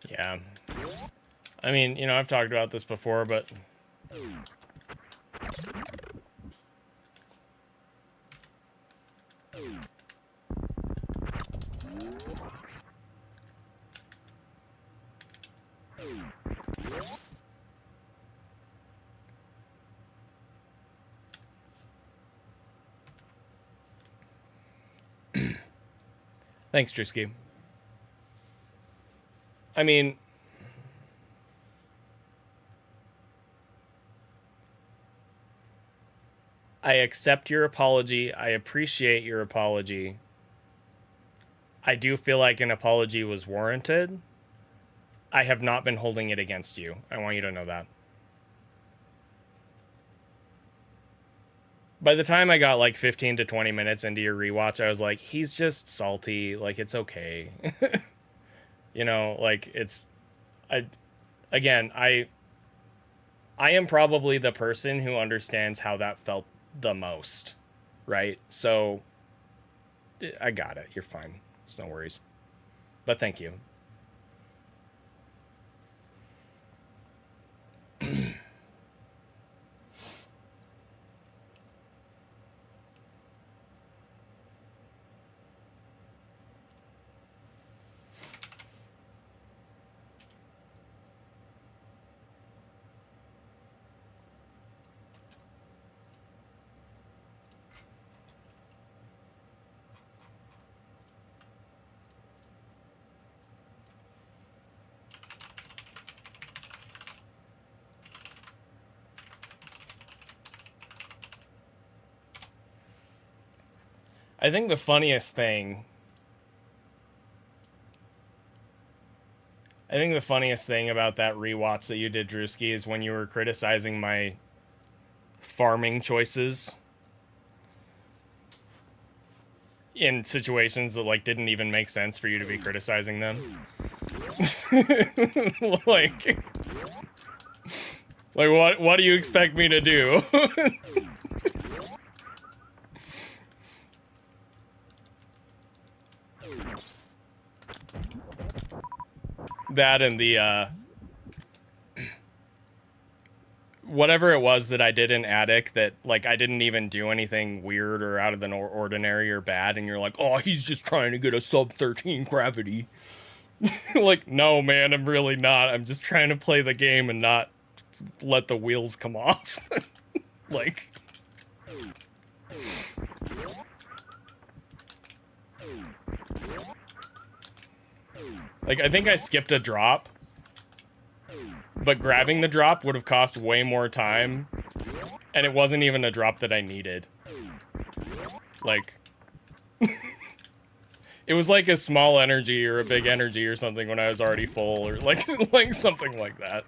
Yeah. I mean, you know, I've talked about this before, but thanks, Drewski. I mean, I accept your apology. I appreciate your apology. I do feel like an apology was warranted. I have not been holding it against you. I want you to know that. By the time I got like 15 to 20 minutes into your rewatch, I was like, he's just salty. Like, it's okay. You know, like, it's... I am probably the person who understands how that felt the most, right? So, I got it. You're fine. It's no worries. But thank you. I think the funniest thing about that rewatch that you did, Drewski, is when you were criticizing my farming choices in situations that, like, didn't even make sense for you to be criticizing them. Like, Like, what do you expect me to do? That and the, whatever it was that I did in Attic that, like, I didn't even do anything weird or out of the ordinary or bad, and you're like, oh, he's just trying to get a sub-13 gravity. Like, no, man, I'm really not. I'm just trying to play the game and not let the wheels come off. Like... Like, I think I skipped a drop, but grabbing the drop would have cost way more time, and it wasn't even a drop that I needed. Like, it was like a small energy or a big energy or something when I was already full, or like, like something like that.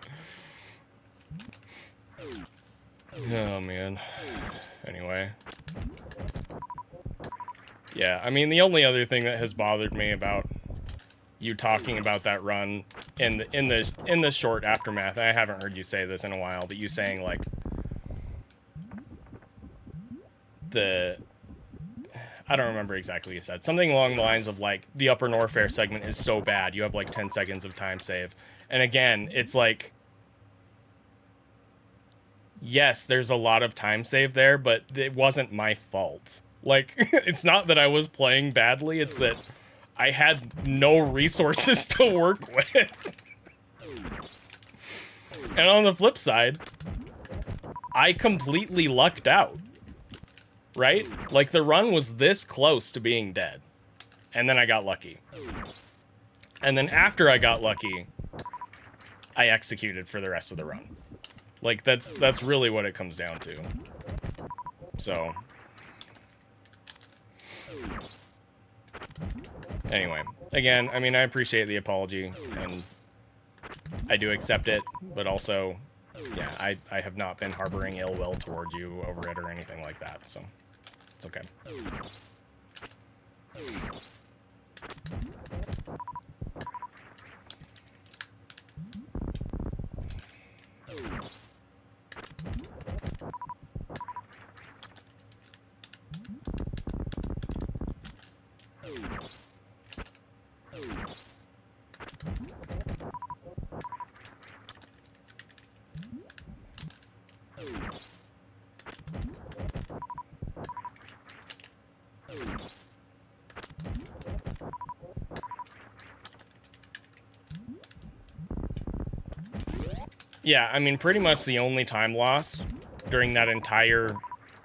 Oh, man. Anyway. Yeah, I mean, the only other thing that has bothered me about you talking about that run in the short aftermath, I haven't heard you say this in a while, but you saying, like, I don't remember exactly what you said. Something along the lines of, like, the Upper Norfair segment is so bad, you have, like, 10 seconds of time save. And again, it's like, yes, there's a lot of time save there, but it wasn't my fault. Like, it's not that I was playing badly, it's that I had no resources to work with. And on the flip side, I completely lucked out. Right? Like, the run was this close to being dead. And then I got lucky. And then after I got lucky, I executed for the rest of the run. Like, that's really what it comes down to. So... Anyway, again, I mean, I appreciate the apology, and I do accept it, but also, yeah, I have not been harboring ill will towards you over it or anything like that, so it's okay. Yeah, I mean, pretty much the only time loss during that entire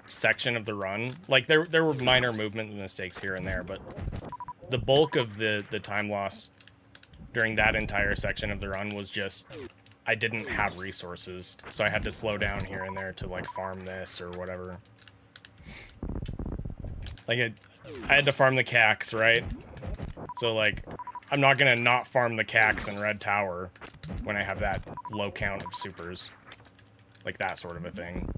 section of the run, like, there were minor movement mistakes here and there, but the bulk of the time loss during that entire section of the run was just, I didn't have resources, so I had to slow down here and there to, like, farm this or whatever. Like, I had to farm the cax, right? So, like, I'm not gonna not farm the cax in Red Tower when I have that low count of supers. Like, that sort of a thing.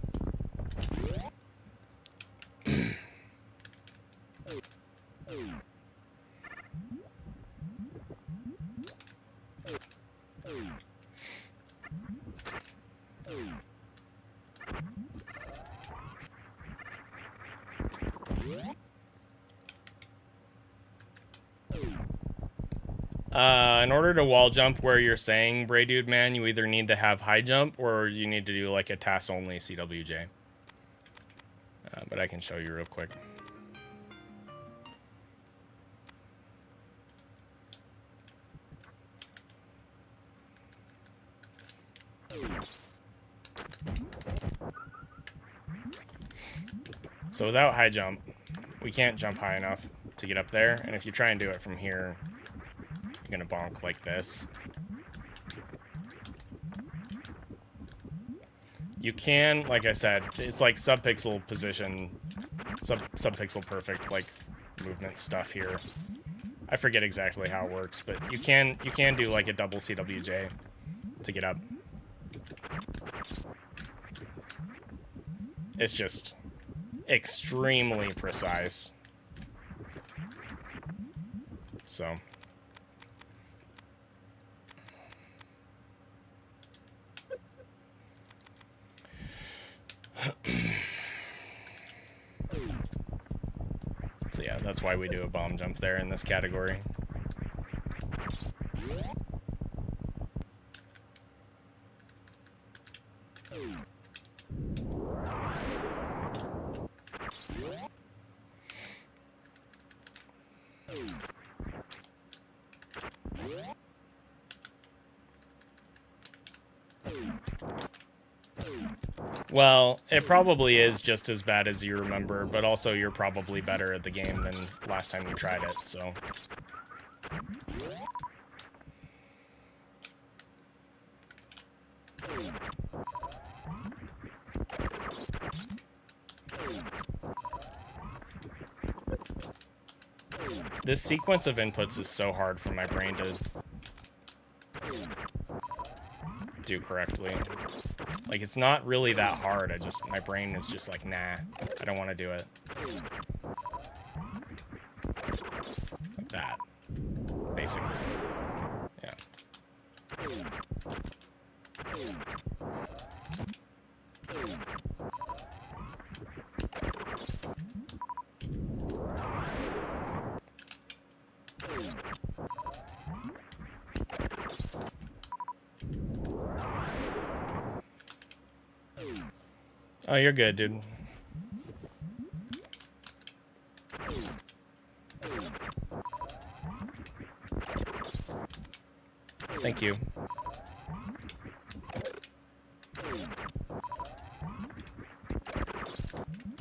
In order to wall jump where you're saying, Bray Dude Man, you either need to have high jump or you need to do like a TAS only CWJ. But I can show you real quick. So without high jump, we can't jump high enough to get up there. And if you try and do it from here, you're gonna bonk like this. You can, like I said, it's like subpixel position, subpixel perfect, like, movement stuff here. I forget exactly how it works, but you can do like a double CWJ to get up. It's just extremely precise. So. That's why we do a bomb jump there in this category. Well, it probably is just as bad as you remember, but also you're probably better at the game than last time you tried it, so... This sequence of inputs is so hard for my brain to do correctly. Like, it's not really that hard, my brain is just like, nah, I don't want to do it. Like that, basically. Yeah. Oh, you're good, dude. Thank you.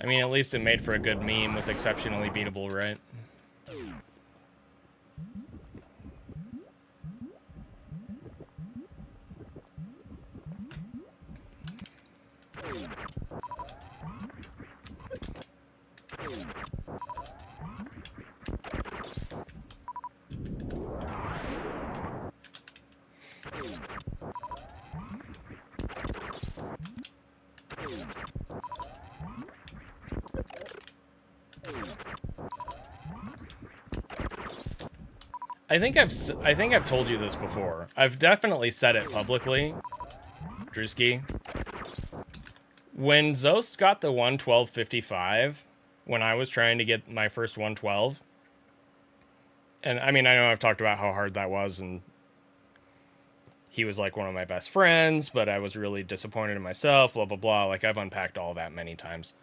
I mean, at least it made for a good meme with exceptionally beatable, right? I think I've told you this before. I've definitely said it publicly, Drewski. When Zost got the 112.55, when I was trying to get my first 112, and I mean, I know I've talked about how hard that was, and he was like one of my best friends, but I was really disappointed in myself, blah, blah, blah. Like, I've unpacked all that many times.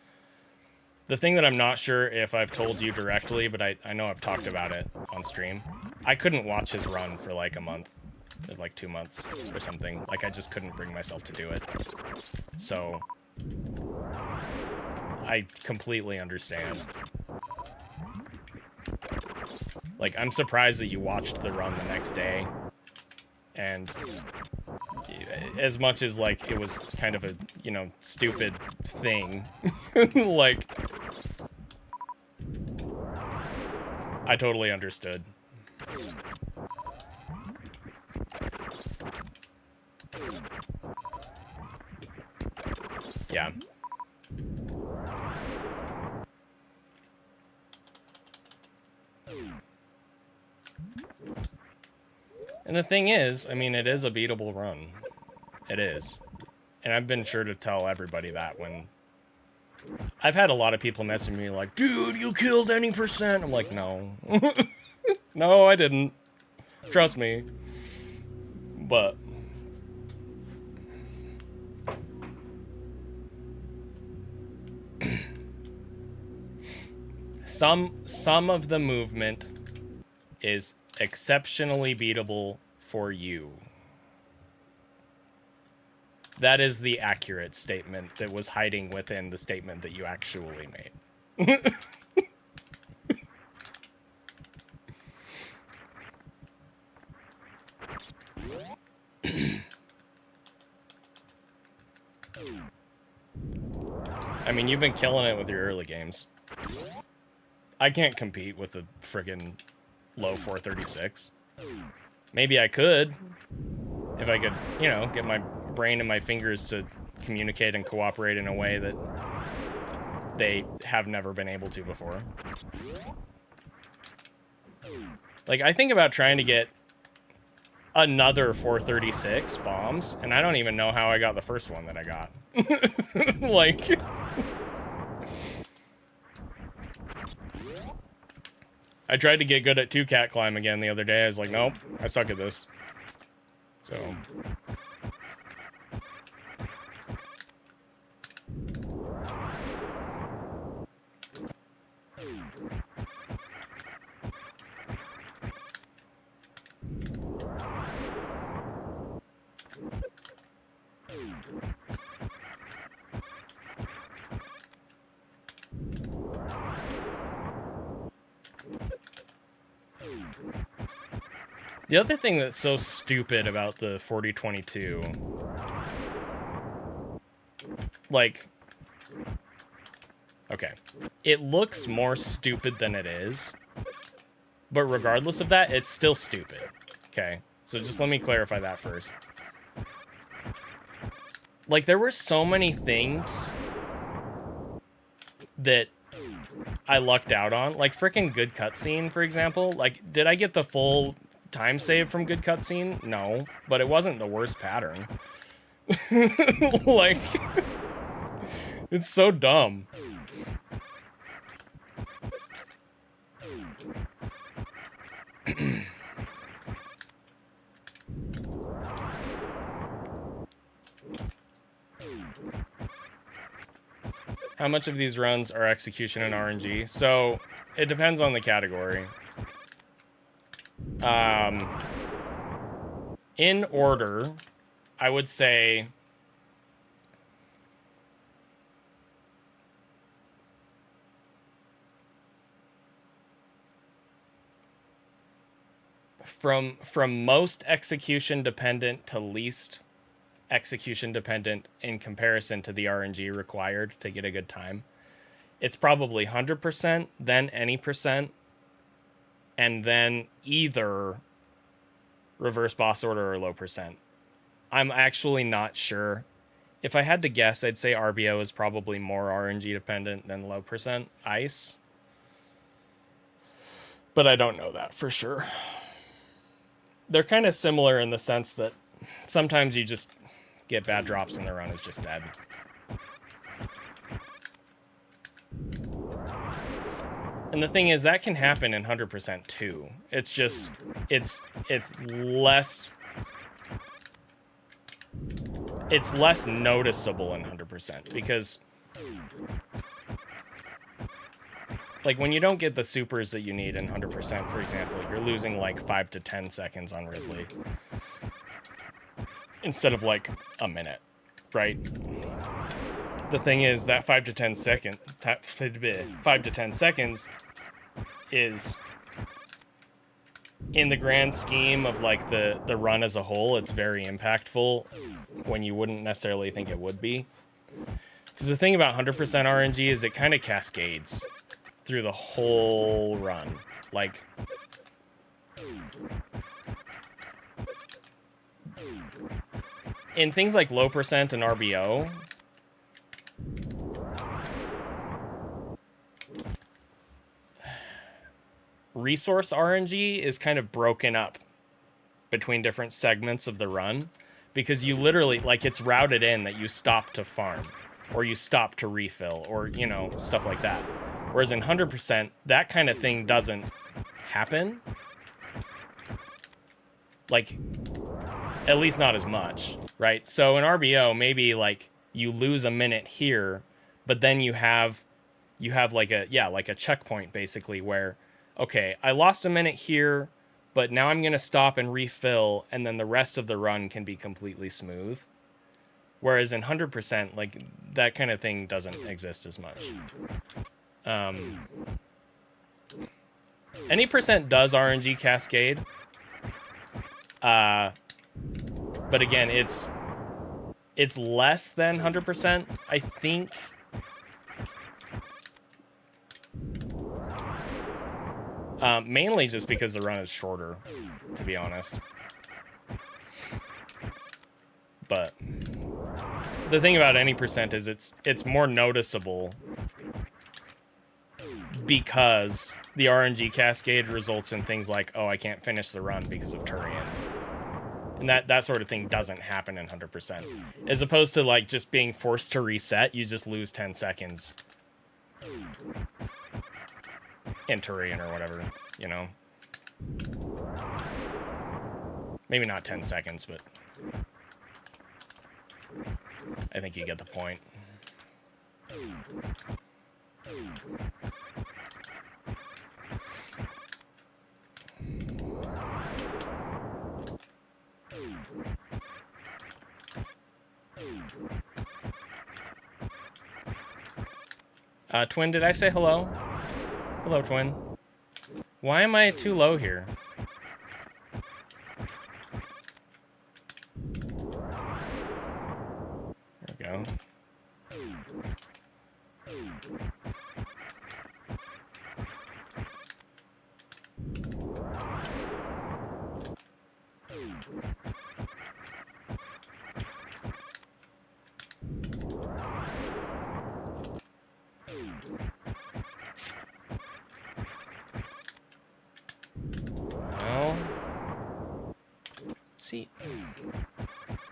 The thing that I'm not sure if I've told you directly, but I know I've talked about it on stream. I couldn't watch his run for like a month, like 2 months or something. Like, I just couldn't bring myself to do it. So, I completely understand. Like, I'm surprised that you watched the run the next day. And as much as, like, it was kind of a, you know, stupid thing, like, I totally understood. Yeah. And the thing is, I mean, it is a beatable run. It is. And I've been sure to tell everybody that when... I've had a lot of people messaging me like, dude, you killed any percent. I'm like, no. No, I didn't. Trust me. But... some of the movement is exceptionally beatable for you. That is the accurate statement that was hiding within the statement that you actually made. I mean, you've been killing it with your early games. I can't compete with the friggin' low 436. Maybe I could. If I could, you know, get my brain and my fingers to communicate and cooperate in a way that they have never been able to before. Like, I think about trying to get another 436 bombs, and I don't even know how I got the first one that I got. Like... I tried to get good at 2-cat climb again the other day. I was like, nope, I suck at this. So... The other thing that's so stupid about the 4022, like, okay, it looks more stupid than it is, but regardless of that, it's still stupid, okay? So just let me clarify that first. Like, there were so many things that I lucked out on, like freaking good cutscene, for example. Like, did I get the full time save from good cutscene? No, but it wasn't the worst pattern. Like, it's so dumb. How much of these runs are execution and RNG? So, it depends on the category. In order, I would say... From most execution dependent to least execution dependent in comparison to the RNG required to get a good time, it's probably 100%, then any percent, and then either reverse boss order or low percent. I'm actually not sure. If I had to guess, I'd say RBO is probably more RNG dependent than low percent ice, but I don't know that for sure. They're kind of similar in the sense that sometimes you just get bad drops and the run is just dead. And the thing is, that can happen in 100% too. It's just, it's less noticeable in 100% because, like, when you don't get the supers that you need in 100%, for example, you're losing like 5 to 10 seconds on Ridley instead of like a minute, right? The thing is that 5 to 10 seconds is, in the grand scheme of like the run as a whole, it's very impactful when you wouldn't necessarily think it would be. Because the thing about 100% RNG is it kind of cascades through the whole run. Like, in things like low percent and RBO, resource RNG is kind of broken up between different segments of the run because you literally, like, it's routed in that you stop to farm or you stop to refill or, you know, stuff like that. Whereas in 100%, that kind of thing doesn't happen. Like, at least not as much, right? So in RBO, maybe like you lose a minute here, but then you have like a checkpoint basically where, okay, I lost a minute here, but now I'm going to stop and refill, and then the rest of the run can be completely smooth. Whereas in 100%, like, that kind of thing doesn't exist as much. Any percent does RNG cascade. But again, it's less than 100%, I think. Mainly just because the run is shorter, to be honest. But the thing about any percent is it's more noticeable because the RNG cascade results in things like, oh, I can't finish the run because of Turian. And that sort of thing doesn't happen in 100%. As opposed to, like, just being forced to reset, you just lose 10 seconds. in Turian or whatever, you know. Maybe not 10 seconds, but I think you get the point. Twin, did I say hello? Hello, Twin. Why am I too low here? There we go. Well, see,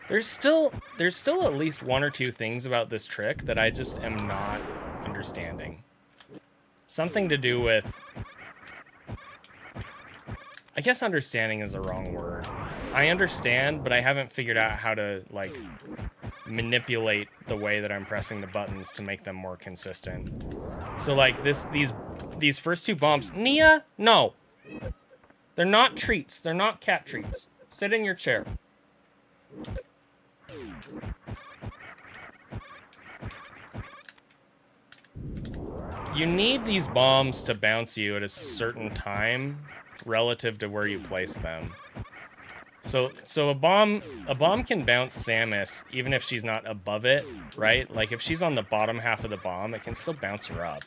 there's still at least one or two things about this trick that I just am not understanding. Something to do with, I guess understanding is the wrong word. I understand, but I haven't figured out how to, like, manipulate the way that I'm pressing the buttons to make them more consistent. So, like, these first two bombs, Nia, no. They're not treats. They're not cat treats. Sit in your chair. You need these bombs to bounce you at a certain time relative to where you place them. So a bomb can bounce Samus even if she's not above it, right? Like if she's on the bottom half of the bomb, it can still bounce her up.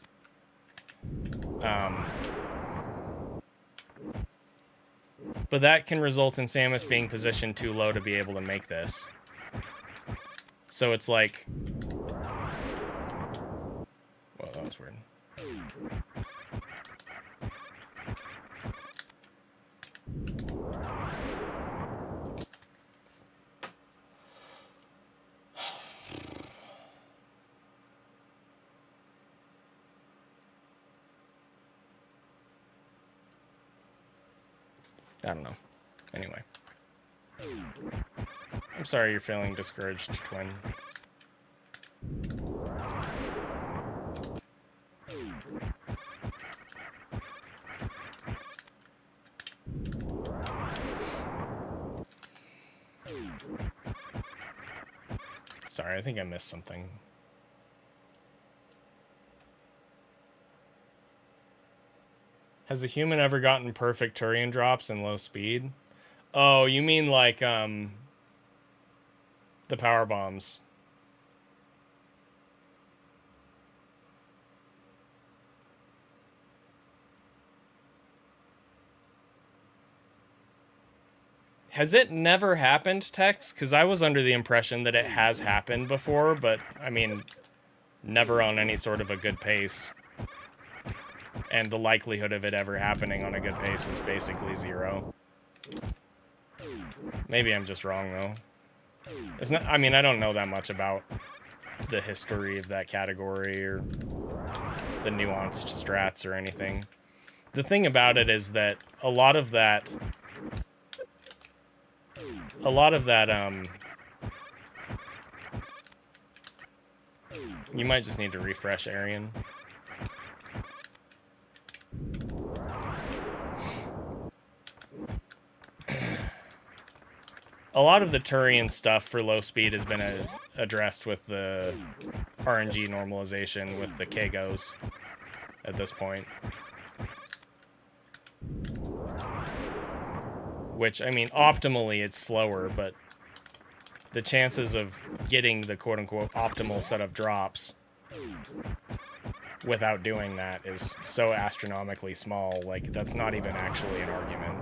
But that can result in Samus being positioned too low to be able to make this. So it's like... Well, that was weird. I don't know. Anyway. I'm sorry you're feeling discouraged, Twin. Sorry, I think I missed something. Has a human ever gotten perfect Turian drops in low speed? Oh, you mean like, the power bombs. Has it never happened, Tex? Because I was under the impression that it has happened before, but, I mean, never on any sort of a good pace. And the likelihood of it ever happening on a good pace is basically 0. Maybe I'm just wrong, though. It's not, I mean, I don't know that much about the history of that category or the nuanced strats or anything. The thing about it is that a lot of that, you might just need to refresh Arian. A lot of the Turian stuff for low speed has been addressed with the RNG normalization with the Kagos at this point. Which, I mean, optimally it's slower, but the chances of getting the quote-unquote optimal set of drops without doing that is so astronomically small, like, that's not even actually an argument.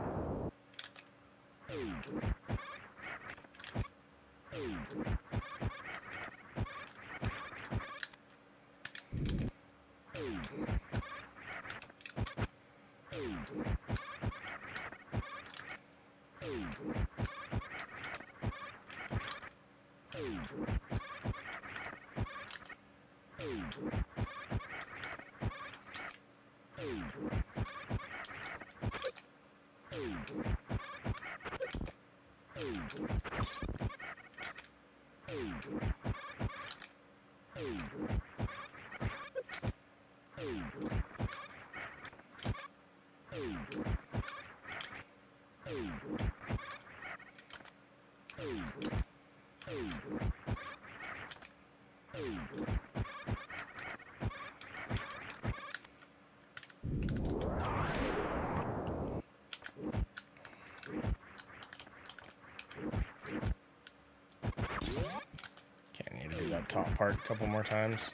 Top part a couple more times.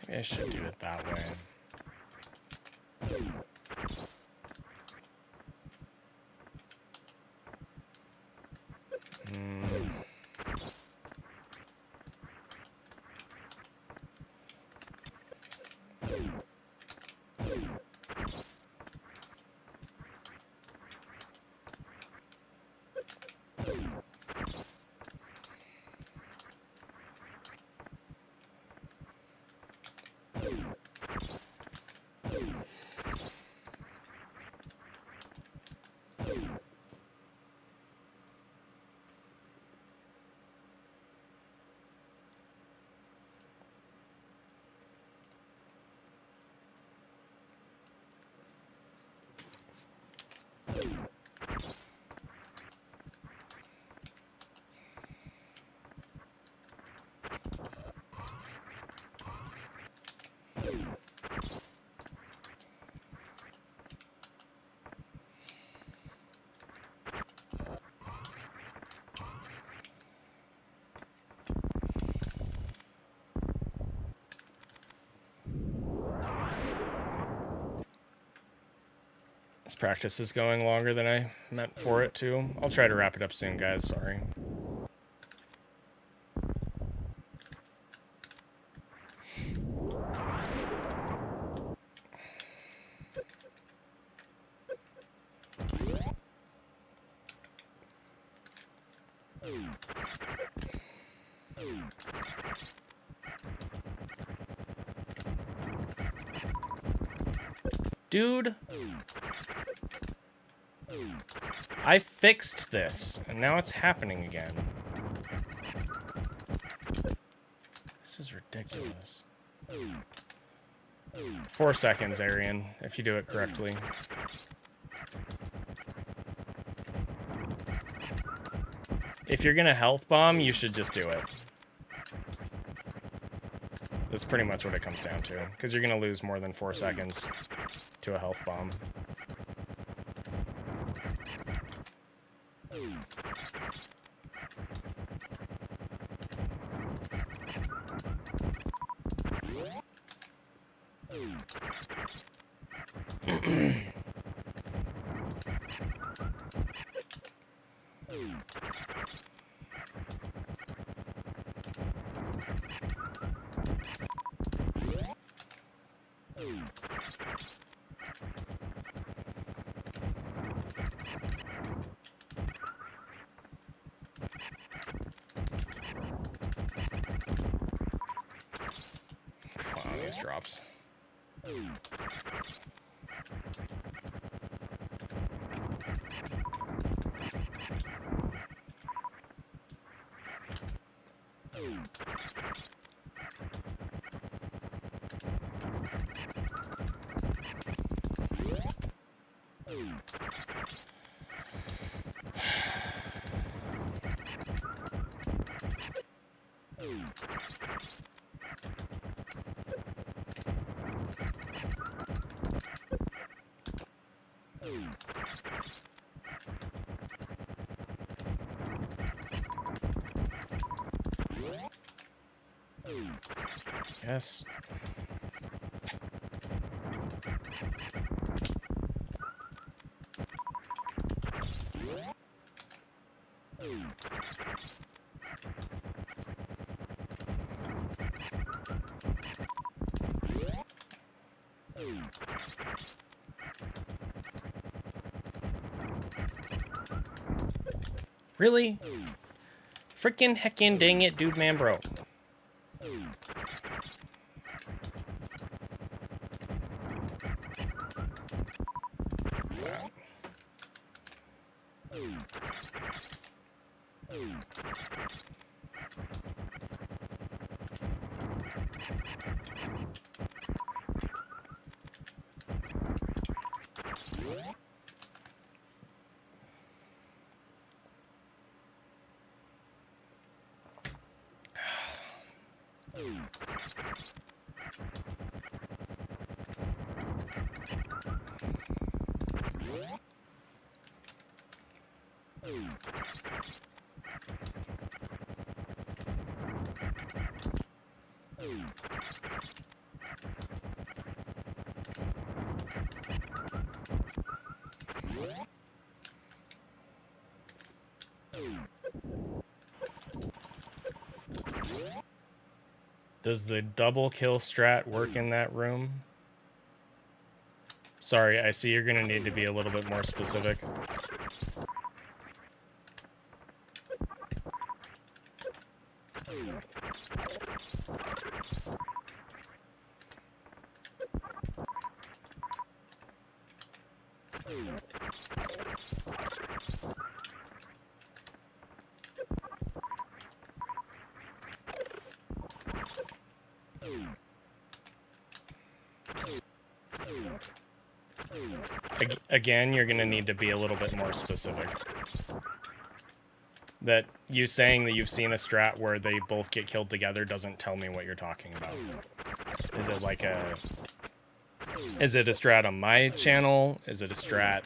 Maybe I should do it that way. This practice is going longer than I meant for it to. I'll try to wrap it up soon, guys. Sorry. Dude, I fixed this, and now it's happening again. This is ridiculous. 4 seconds, Arian, if you do it correctly. If you're gonna health bomb, you should just do it. That's pretty much what it comes down to, because you're gonna lose more than 4 seconds to a health bomb. Drops. Yes. Really? Frickin' heckin' dang it, dude, man, bro. Does the double kill strat work in that room? Sorry, I see you're gonna need to be a little bit more specific. Again, you're going to need to be a little bit more specific. That you saying that you've seen a strat where they both get killed together doesn't tell me what you're talking about. Is it like a... Is it a strat on my channel? Is it a strat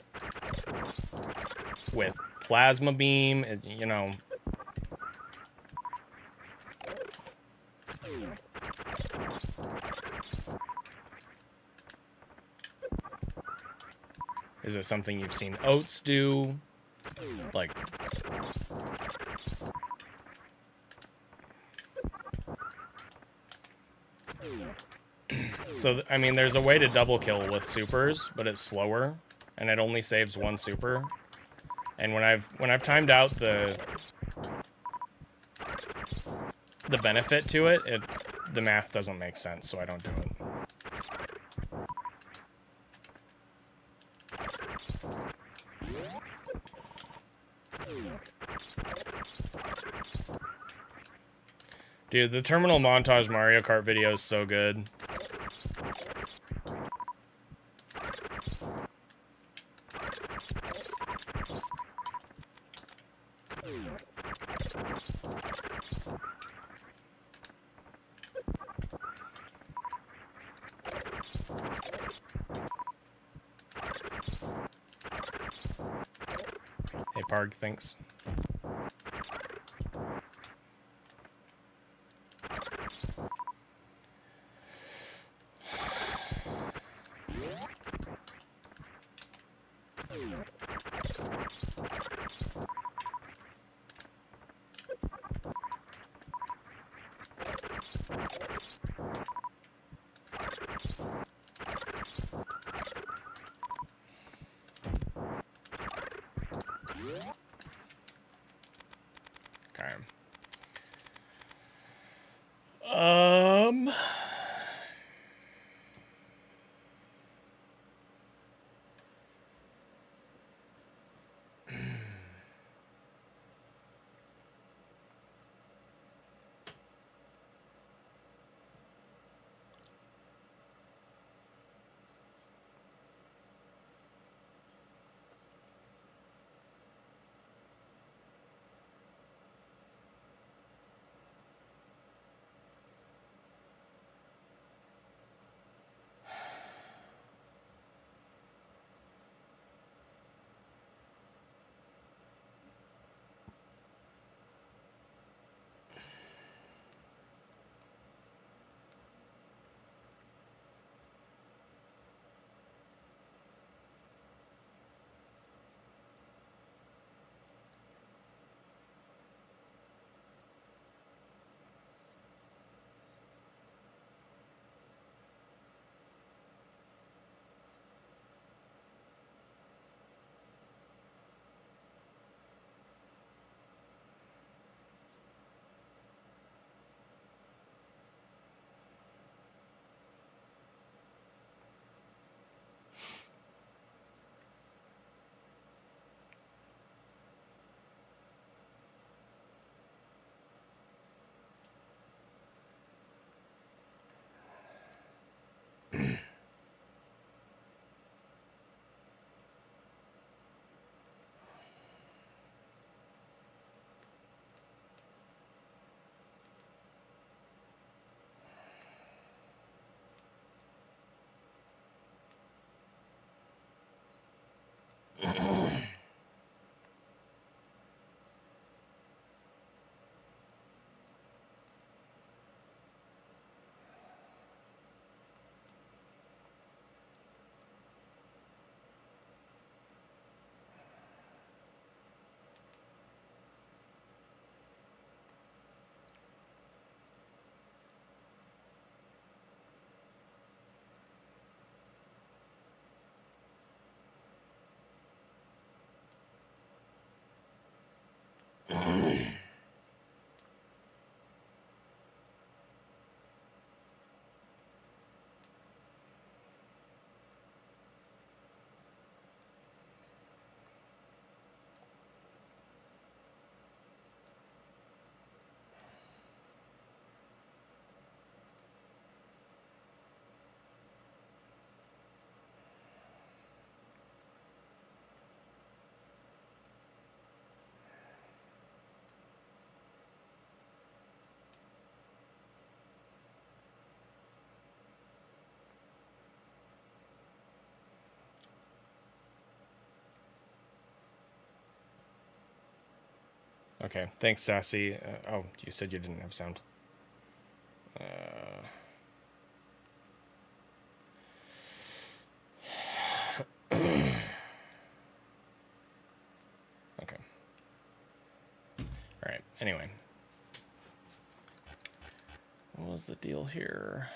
with plasma beam? You know... Is it something you've seen Oats do? Like... So, I mean, there's a way to double kill with supers, but it's slower, and it only saves one super. And when I've timed out the benefit to it, the math doesn't make sense, so I don't do it. Dude, the terminal montage Mario Kart video is so good. Hey, Parg, thanks. Okay, thanks, Sassy. Oh, you said you didn't have sound. Okay. Alright, anyway. What was the deal here?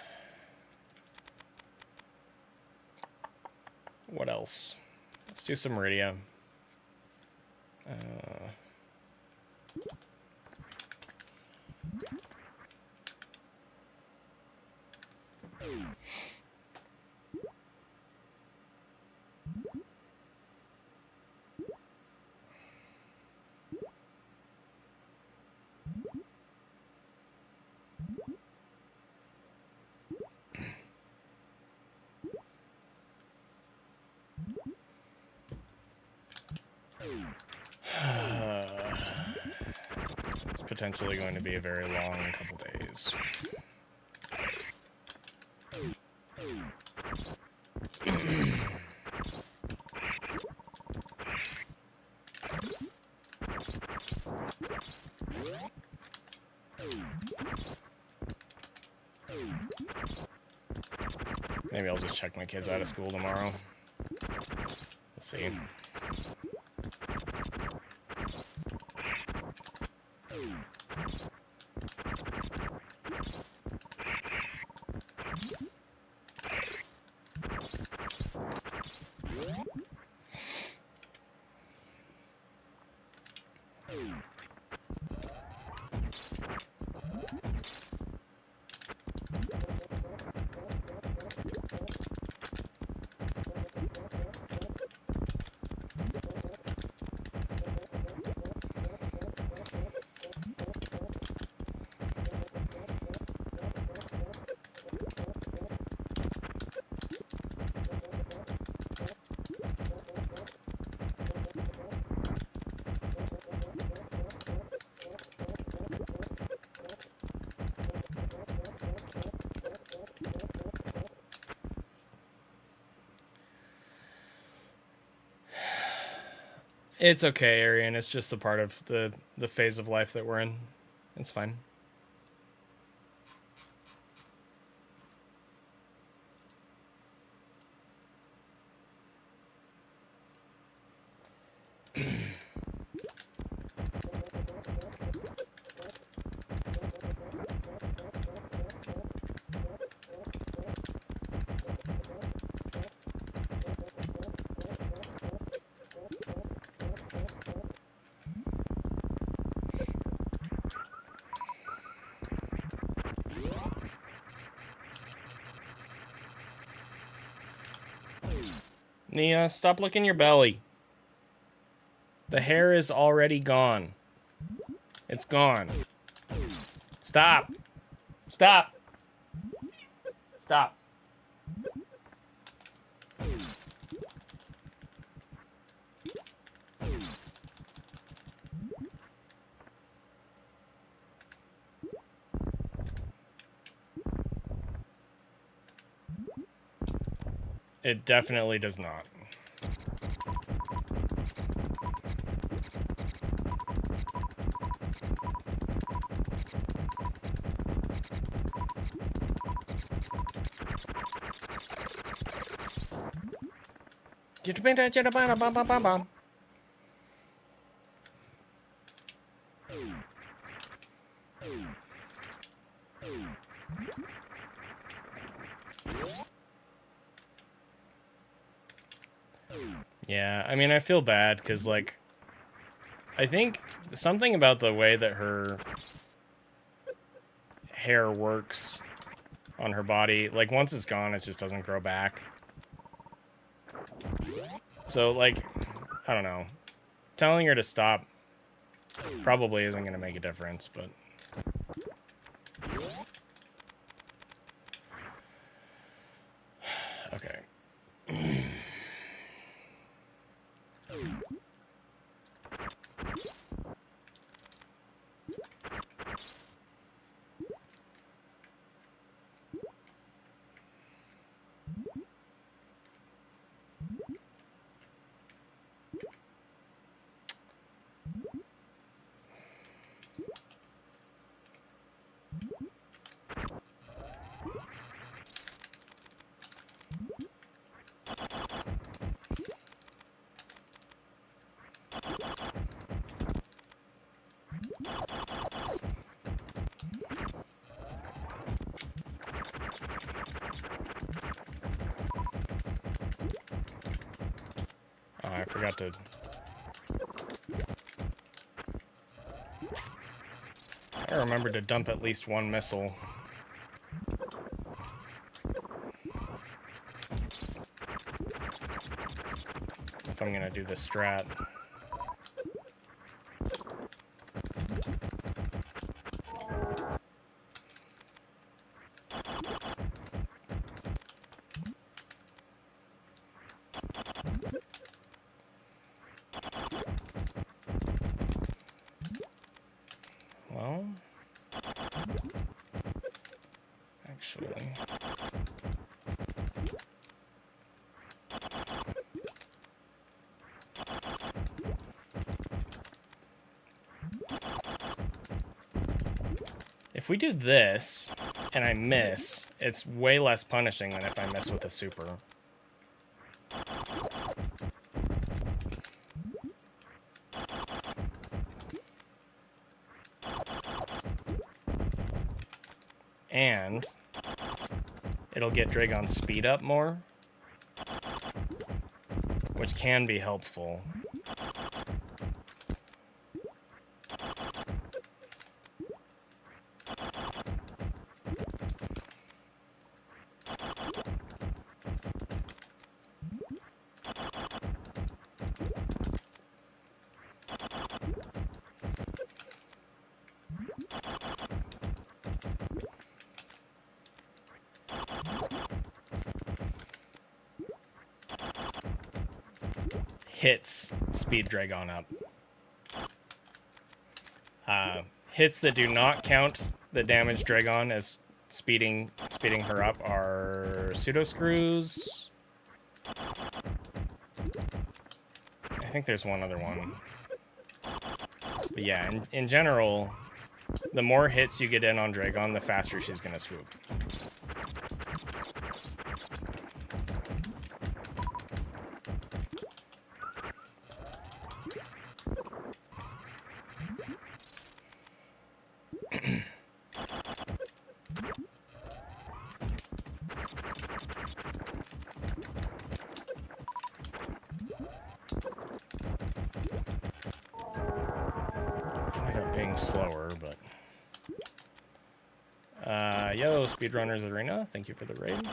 What else? Let's do some radio. It's potentially going to be a very long couple days. Maybe I'll just check my kids out of school tomorrow. We'll see. It's okay, Arian. It's just a part of the phase of life that we're in. It's fine. Nia, stop licking your belly. The hair is already gone. It's gone. Stop. Stop. Stop. It definitely does not. Yeah, I mean, I feel bad because, like, I think something about the way that her hair works on her body, like, once it's gone, it just doesn't grow back. So, like, I don't know. Telling her to stop probably isn't going to make a difference, but... Okay. Oh, I forgot to... I remember to dump at least one missile. If I'm gonna do the strat. Well, actually, if we do this and I miss, it's way less punishing than if I miss with a super. And it'll get Dragon's speed up more, which can be helpful. Hits speed Dragon up. Hits that do not count the damage Dragon as speeding her up are pseudo screws. I think there's one other one. But yeah, in general, the more hits you get in on Dragon, the faster she's gonna swoop. Slower, but yo, Speedrunners Arena, thank you for the raid.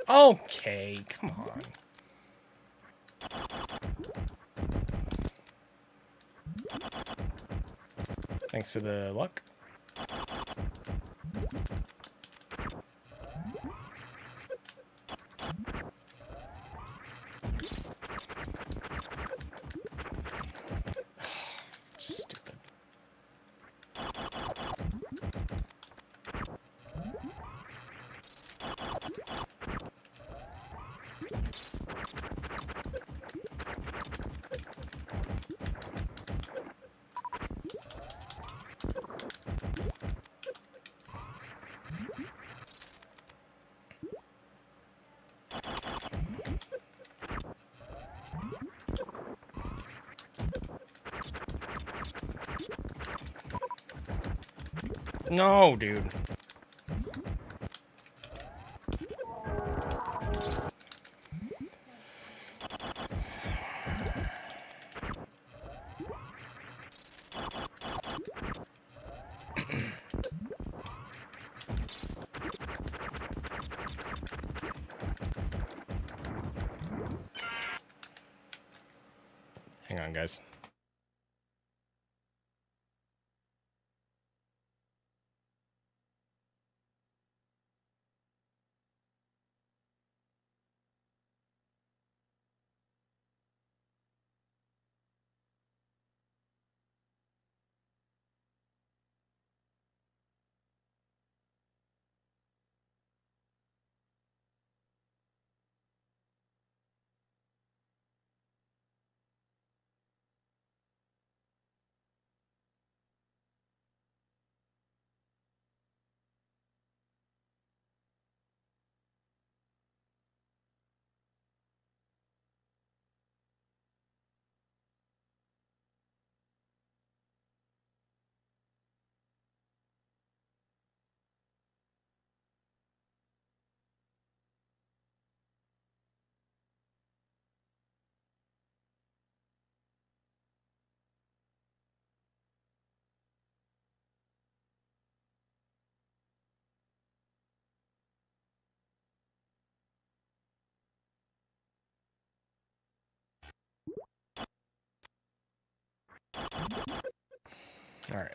Okay, come on. Thanks for the luck. Stupid. No, dude. Hang on, guys. All right.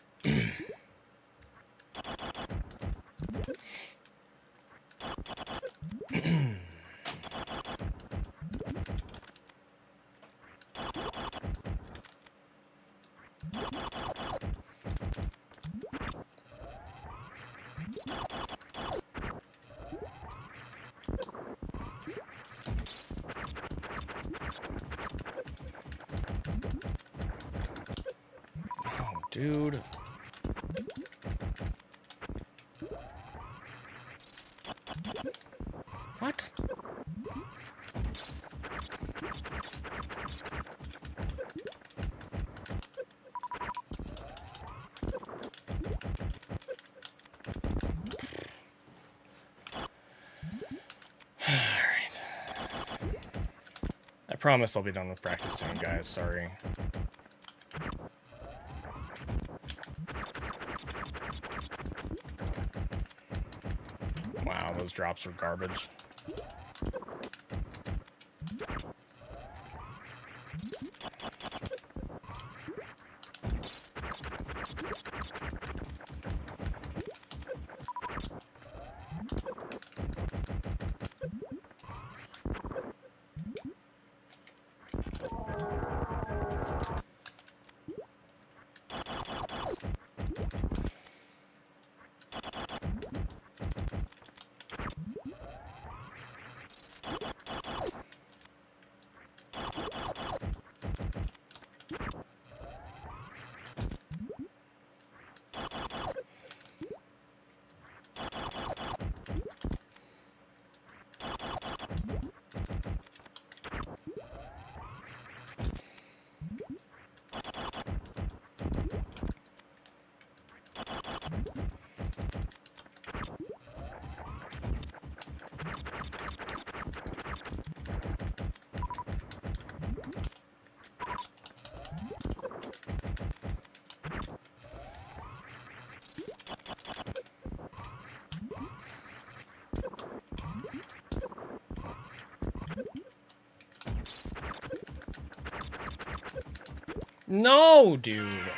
Oh, dude. What? Alright. I promise I'll be done with practice soon, guys. Sorry. Wow, those drops were garbage. No, dude.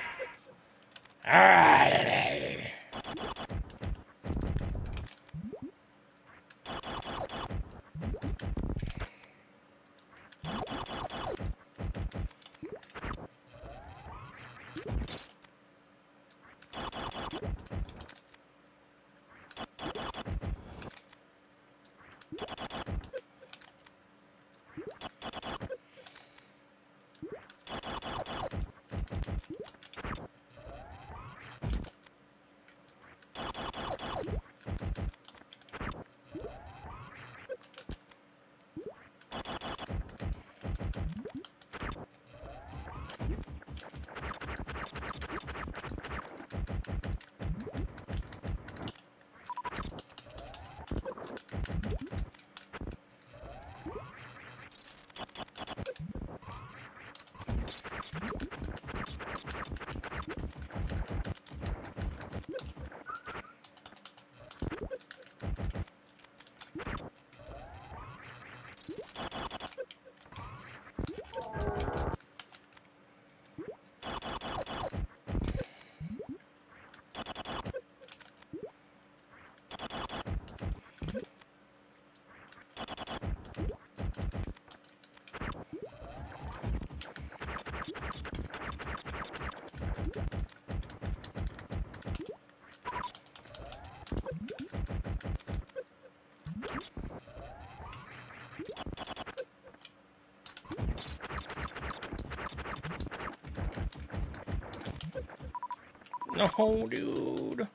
No, dude.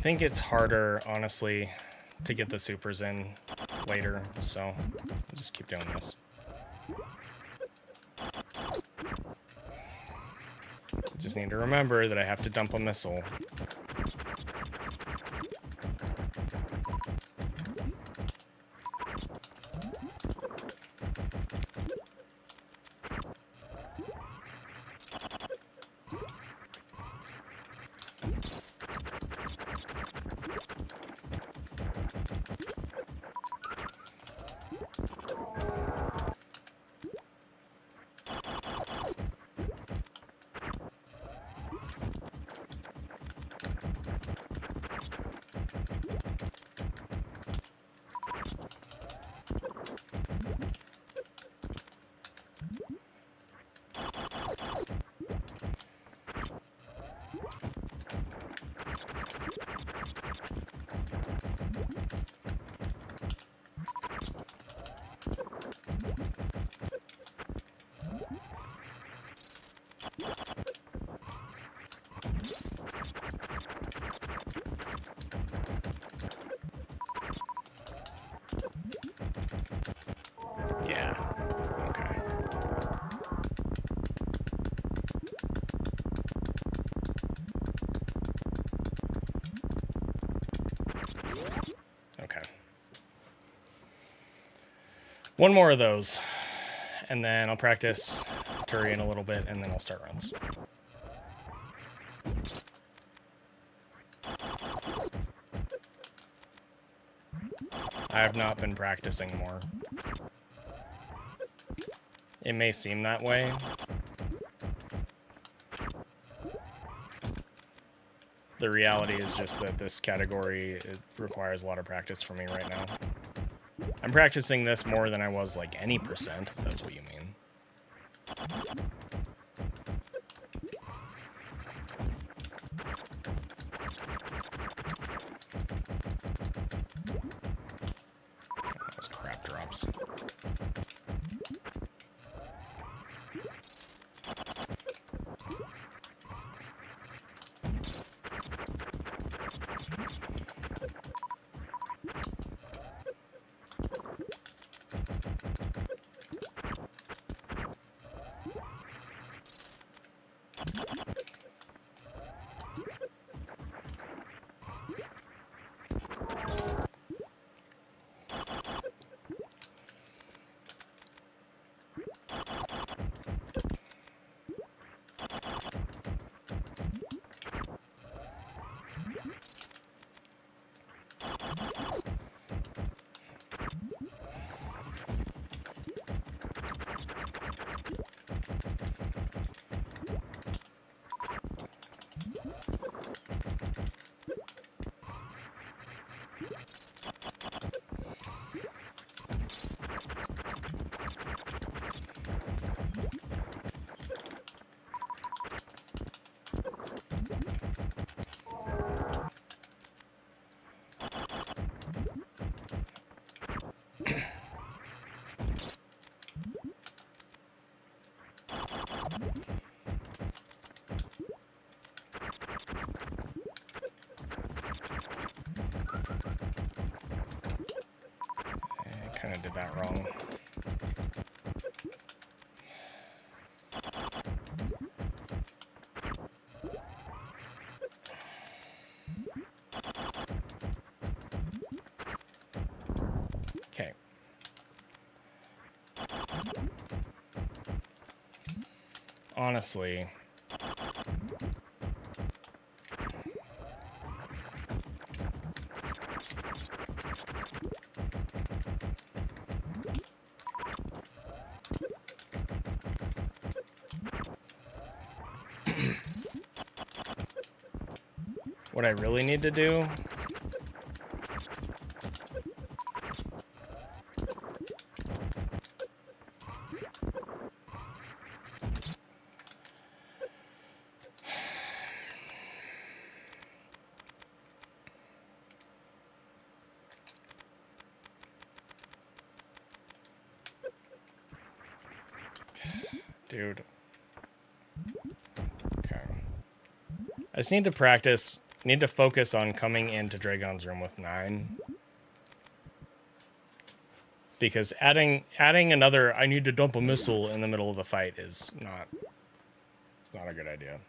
think it's harder, honestly, to get the supers in later, so I'll just keep doing this. Just need to remember that I have to dump a missile. Yeah. Okay. Okay. One more of those, and then I'll practice Turian a little bit, and then I'll start runs. I have not been practicing more. It may seem that way. The reality is just that this category, it requires a lot of practice for me right now. I'm practicing this more than I was like any percent, if that's what you mean. Those crap drops. I kind of did that wrong. Okay. Honestly, what I really need to do dude. Okay. I just need to practice Need to focus on coming into Dragon's room with 9. Because adding another I need to dump a missile in the middle of the fight is not, it's not a good idea.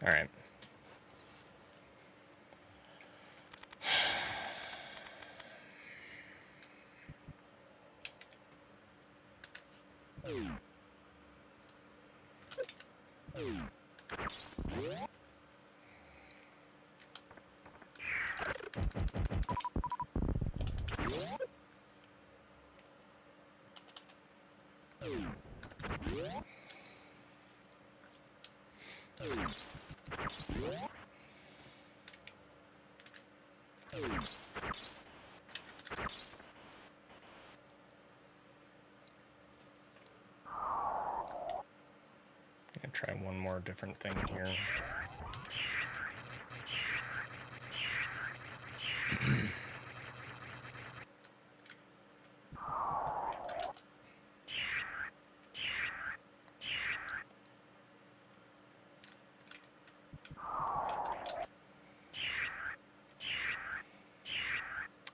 All right. I'm gonna try one more different thing here.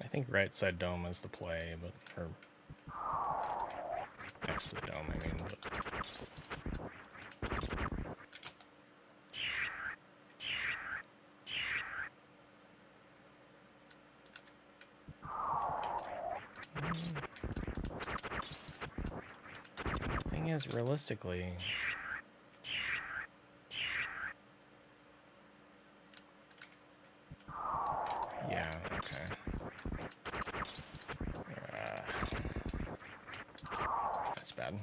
I think right side dome is the play, but or next to the dome, I mean. But. The thing is, realistically. Yeah, okay. That's bad.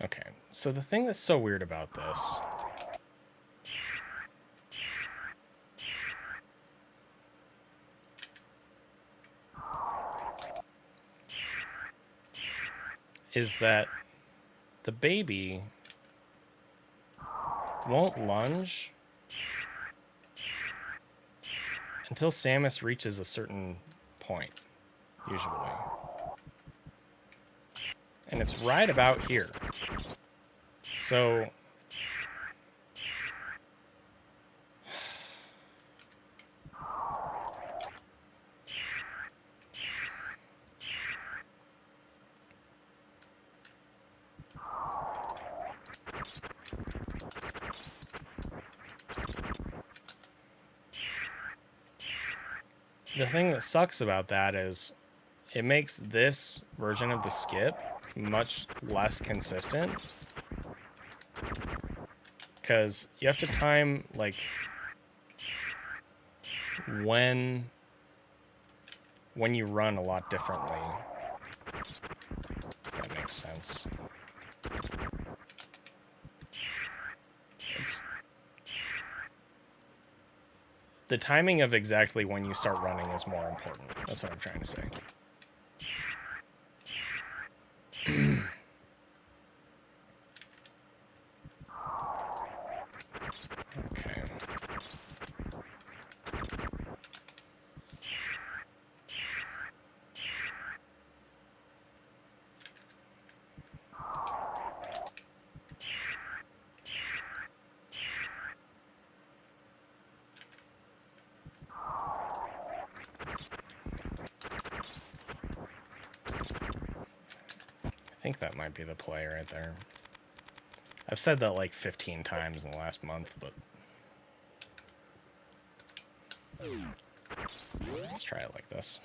Okay, so the thing that's so weird about this is that the baby won't lunge until Samus reaches a certain point, usually. And it's right about here. So... the thing that sucks about that is it makes this version of the skip much less consistent. Because you have to time, like, when you run a lot differently. If that makes sense. The timing of exactly when you start running is more important. That's what I'm trying to say. Okay. I think that might be the play right there. I've said that like 15 times in the last month, but let's try it like this.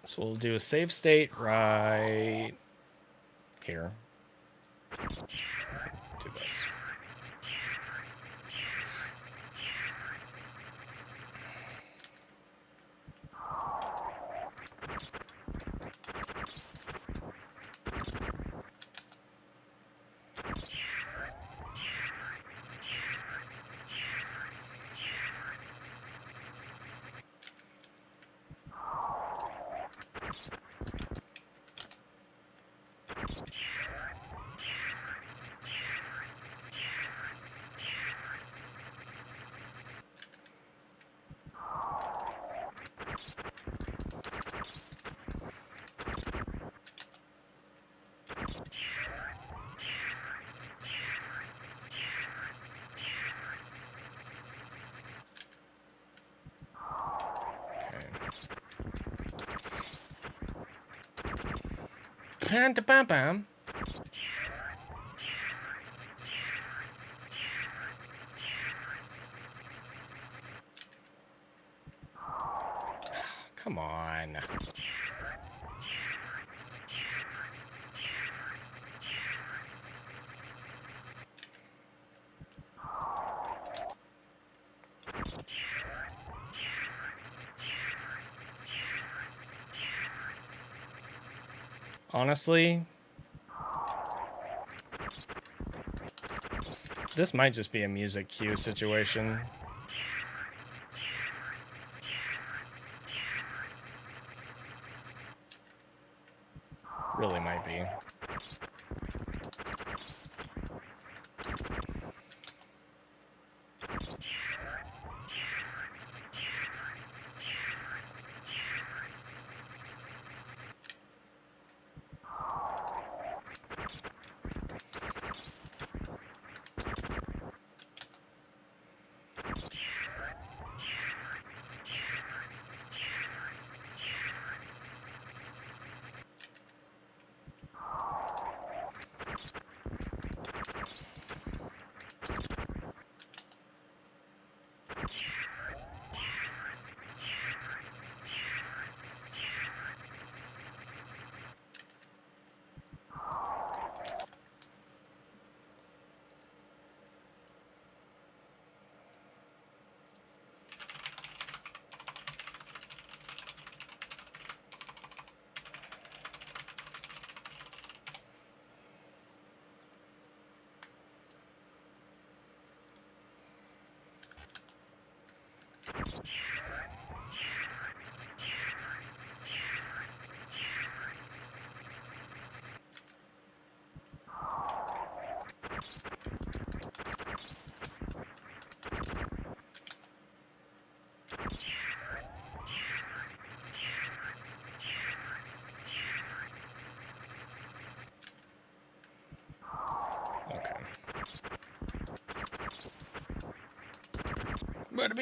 So we'll do a save state right here. Do this. Bam. Come on. Honestly, this might just be a music cue situation. Really might be.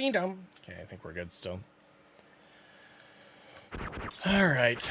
Okay, I think we're good still. All right.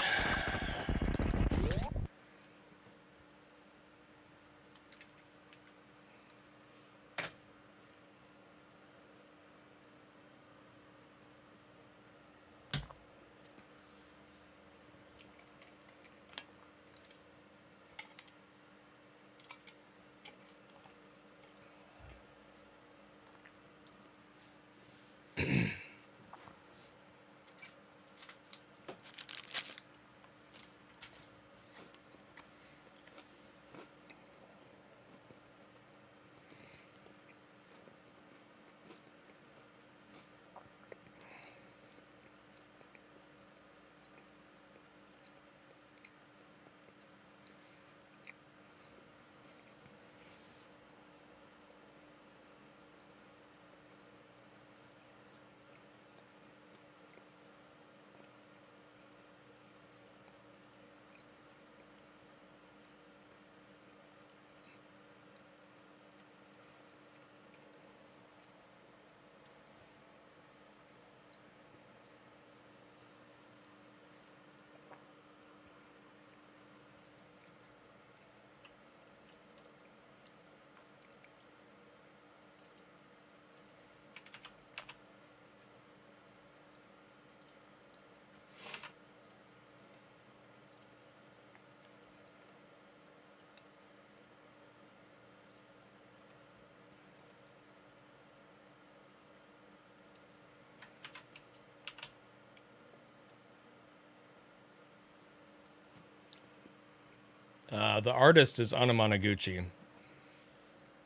The artist is Anamanaguchi.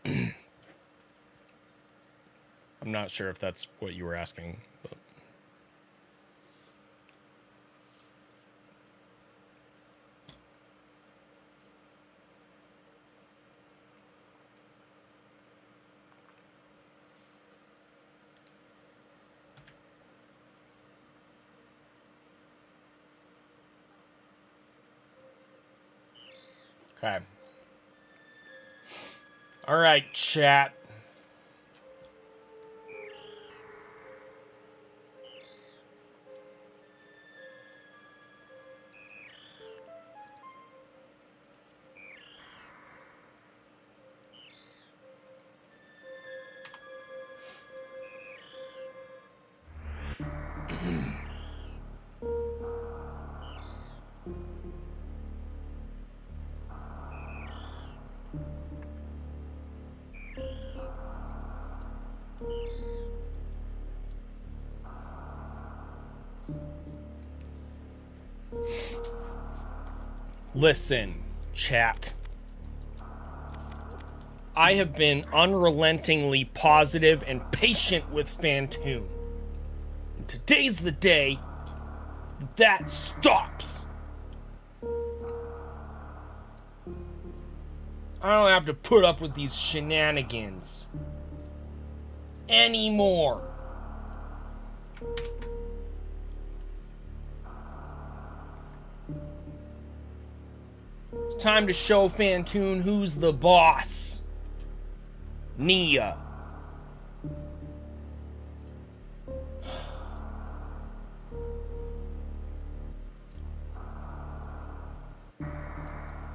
I'm not sure if that's what you were asking, but... Okay. All right, chat. Listen, chat. I have been unrelentingly positive and patient with Phantoon. And today's the day that stops. I don't have to put up with these shenanigans anymore. It's time to show Phantoon who's the boss. Nia.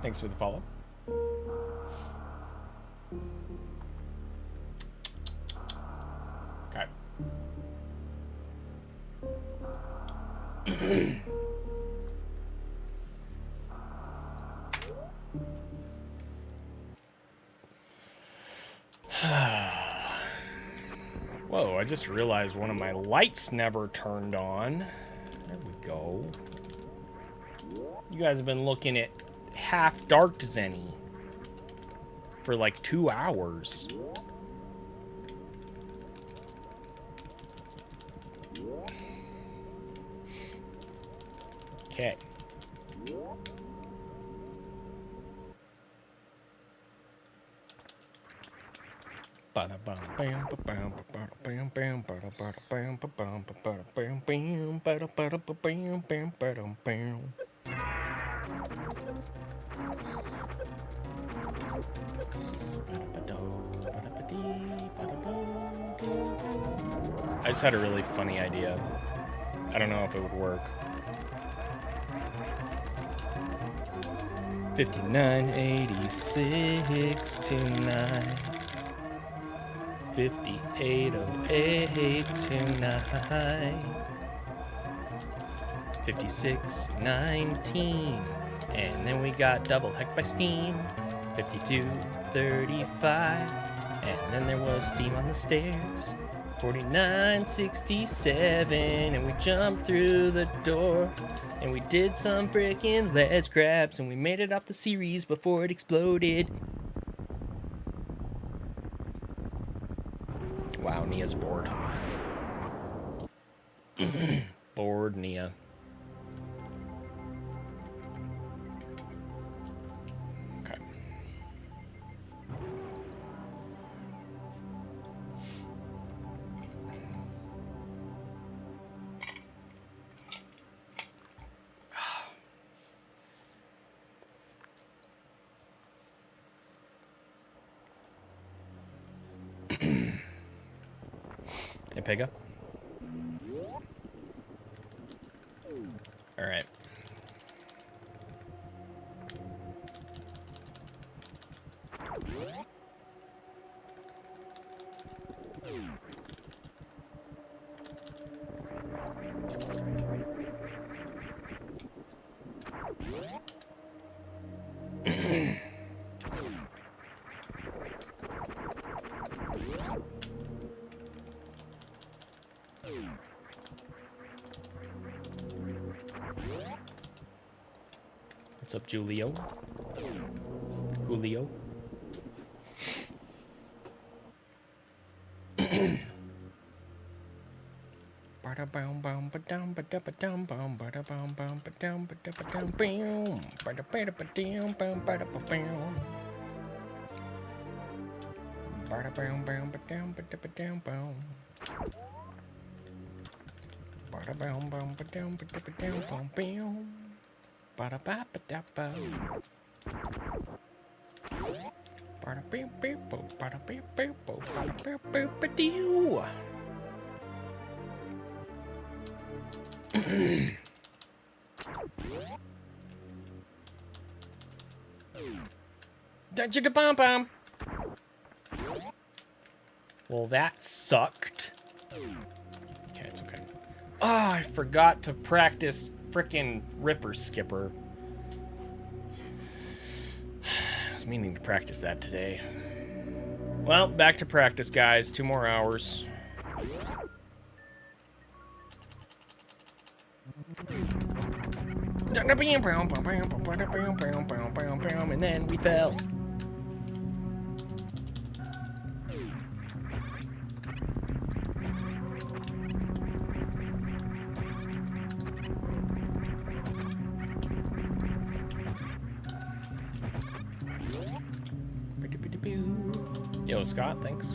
Thanks for the follow. Okay. Whoa, I just realized one of my lights never turned on. There we go. You guys have been looking at half dark Zenny for like 2 hours. Okay. I just had a really funny idea. I don't know if it would work. 5986 tonight. 5808 tonight. 5619. And then we got double heck by steam. 5235. And then there was steam on the stairs. 4967. And we jumped through the door. And we did some frickin' ledge grabs. And we made it off the series before it exploded. Wow, Nia's bored. Bored Nia. Okay. Hey, Pega. All right. What's up, Julio? Julio? Bum. Well, that sucked. Okay, it's okay. Oh, I forgot to practice frickin' Ripper Skipper. I was meaning to practice that today. Well, back to practice, guys. 2 more hours. And then we fell. Yo, Scott, thanks.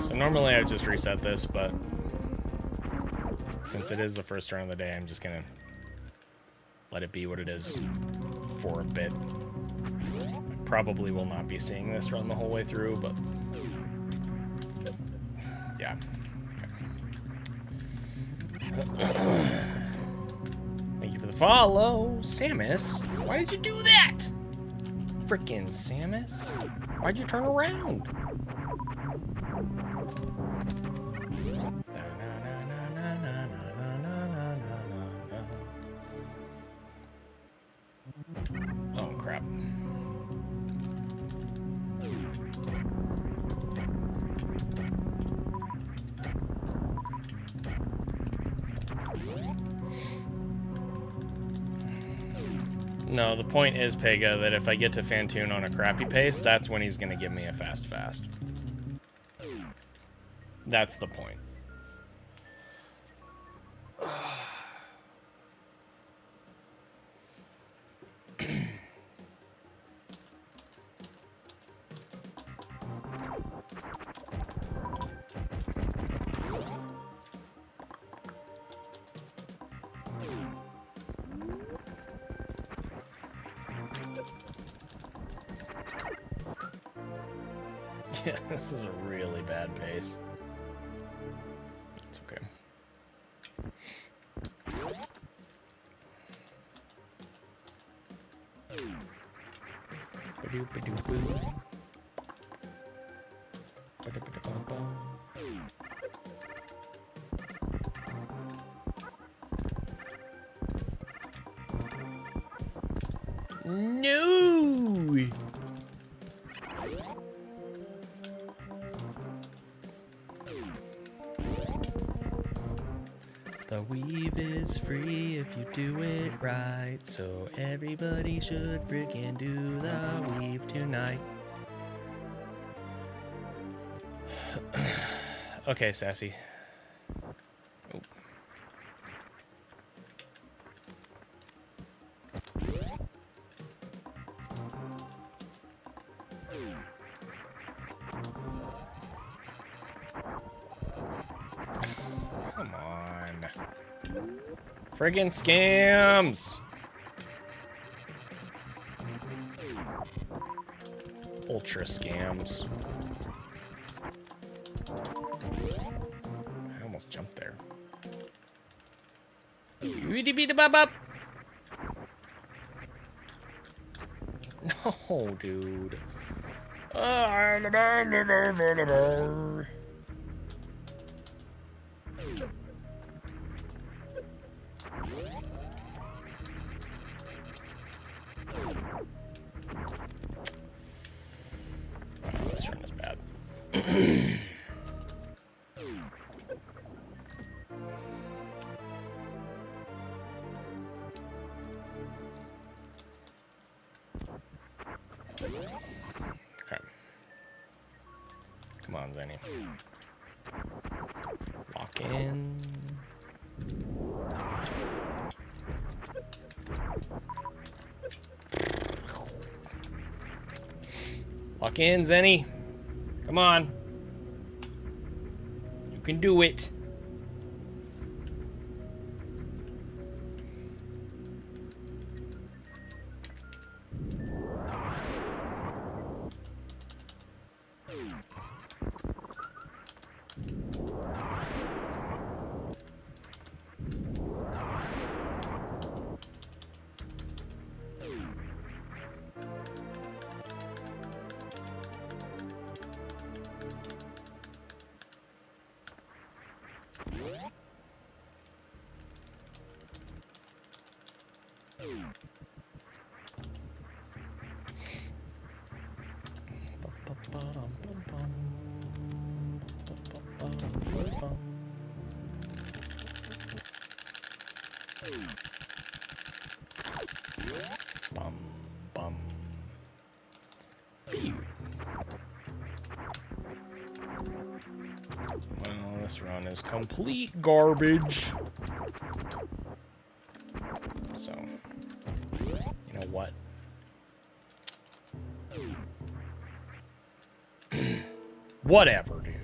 So normally I would just reset this, but since it is the first turn of the day, I'm just gonna let it be what it is for a bit. probably will not be seeing this run the whole way through, but yeah. Okay. Thank you for the follow, Samus. Why did you do that? Frickin' Samus. Why'd you turn around? Oh, crap. No, the point is, Pega, that if I get to Phantoon on a crappy pace, that's when he's going to give me a fast. That's the point. Yeah, this is a really bad pace. It's okay. No! The weave is free if you do it right, so everybody should freaking do the weave tonight. Okay, Sassy. Oh. Come on. Friggin' scams! Ultra scams. I almost jumped there. No, dude. This run is bad. Okay. Come on, Zenny. Lock in. Lock in, Zenny. Come on. You can do it. Bum, bum. Pew. Well, this run is complete garbage. So, you know what? Whatever, dude.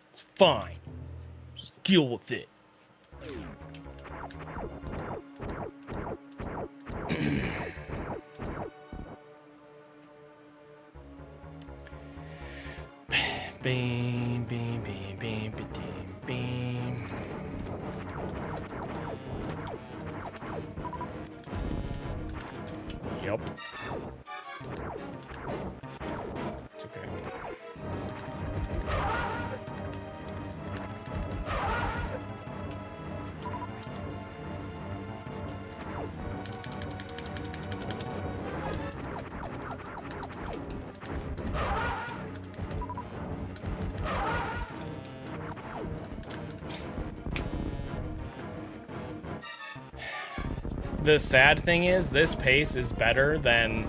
It's fine. Just deal with it. Beam, beam, beam, beam, beam, beam. Yep. It's okay. The sad thing is, this pace is better than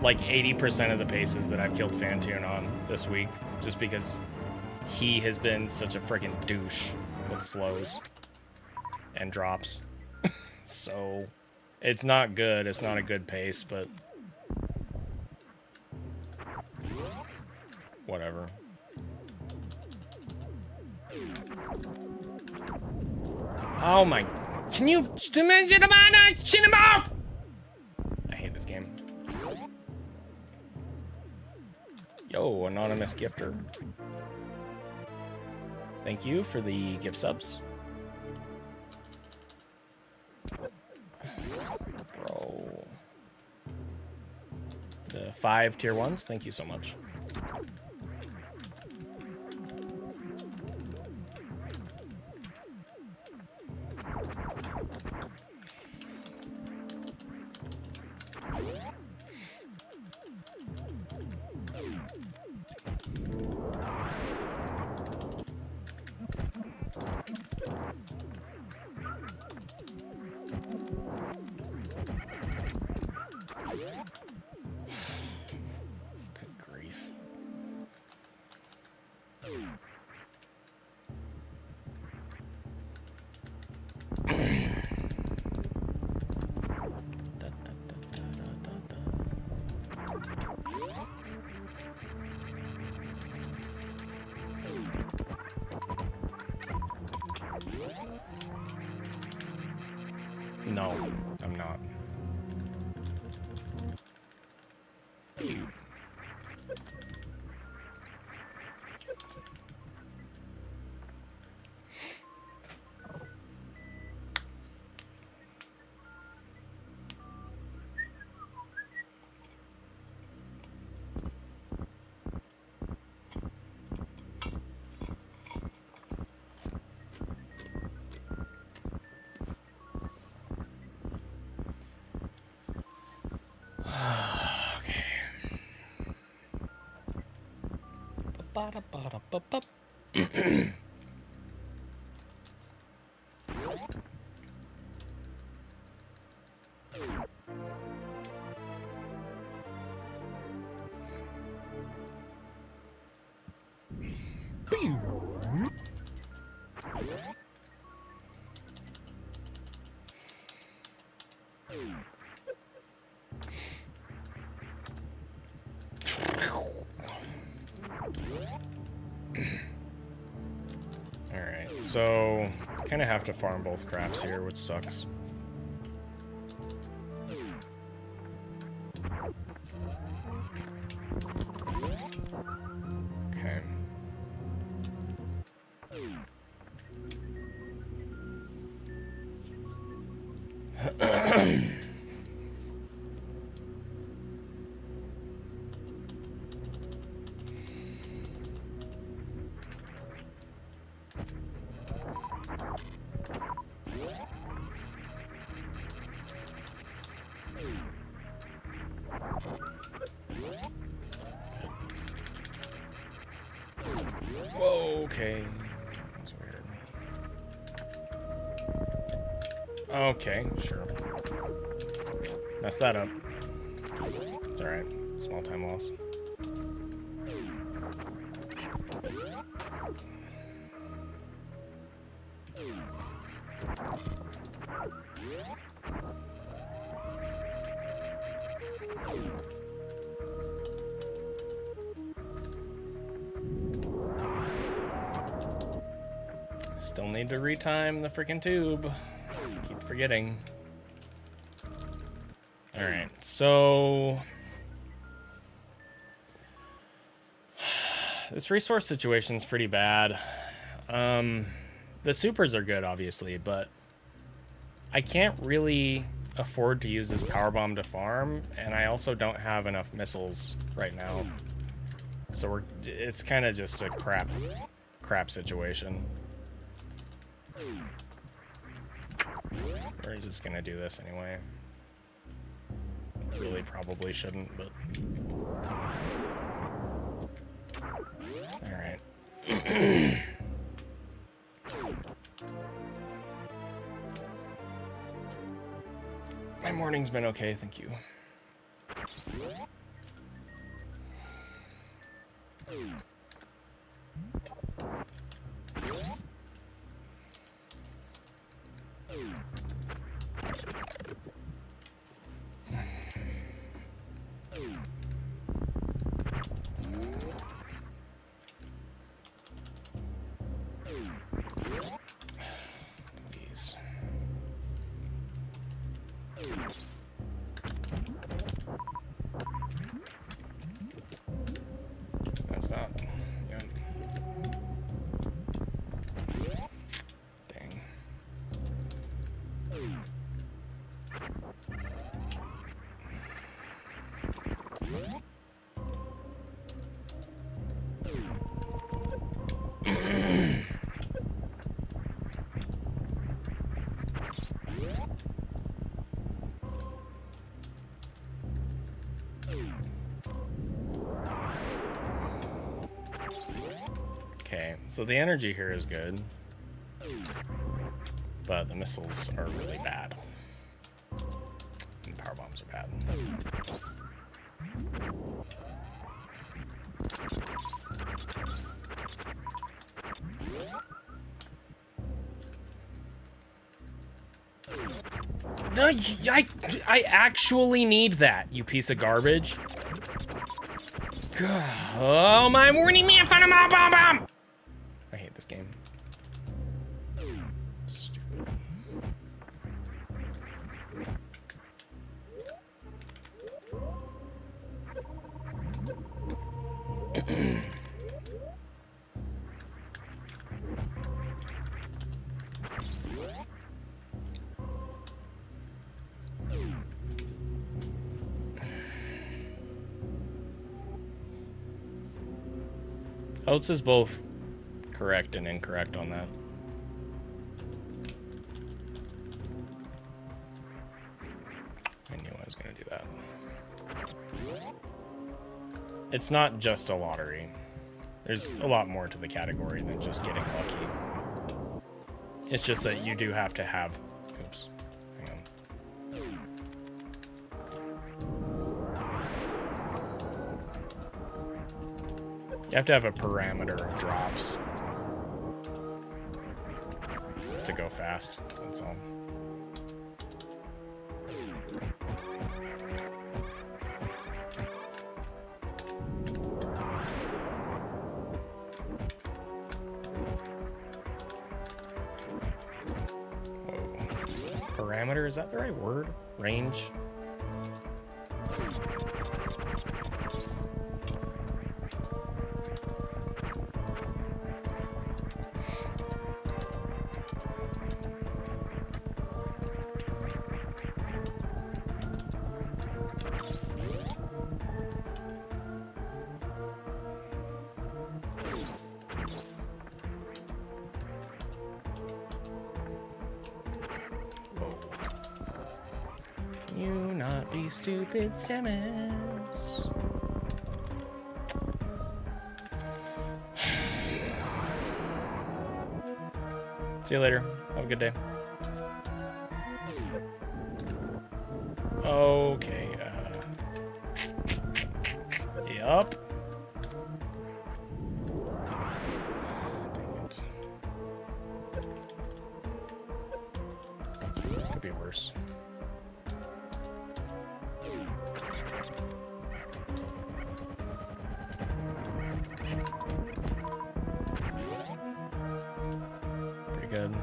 like 80% of the paces that I've killed Phantoon on this week, just because he has been such a freaking douche with slows and drops. So it's not good. It's not a good pace, but whatever. Oh my. Can you. I hate this game. Yo, anonymous gifter. Thank you for the gift subs. Bro. The 5 tier 1s, thank you so much. No, I'm not. Alright, so kind of have to farm both craps here, which sucks. Okay. Whoa, okay. That's weird. Okay, sure. Messed that up. It's alright. Small time loss. Still need to retime the freaking tube. Keep forgetting. Alright, so This resource situation's pretty bad. The supers are good, obviously, but I can't really afford to use this power bomb to farm, and I also don't have enough missiles right now. So it's kind of just a crap situation. We're just gonna do this anyway. Really probably shouldn't, but all right. My morning's been okay, thank you. Please. That's not. Yeah. Dang. Okay, so the energy here is good, but the missiles are really bad. And the power bombs are bad. No, I actually need that, you piece of garbage. God. Oh my morning man, fun of my bomb bomb! I hate this game. Stupid. Oates is both correct and incorrect on that. I knew I was going to do that. It's not just a lottery. There's a lot more to the category than just getting lucky. It's just that you do have to have... Oops. Hang on. You have to have a parameter of drops to go fast, that's all. Whoa. Parameter, is that the right word? Range? You not be stupid, Samus. See you later. Have a good day. Okay. Yup. Dang it. Could be worse. Pretty good.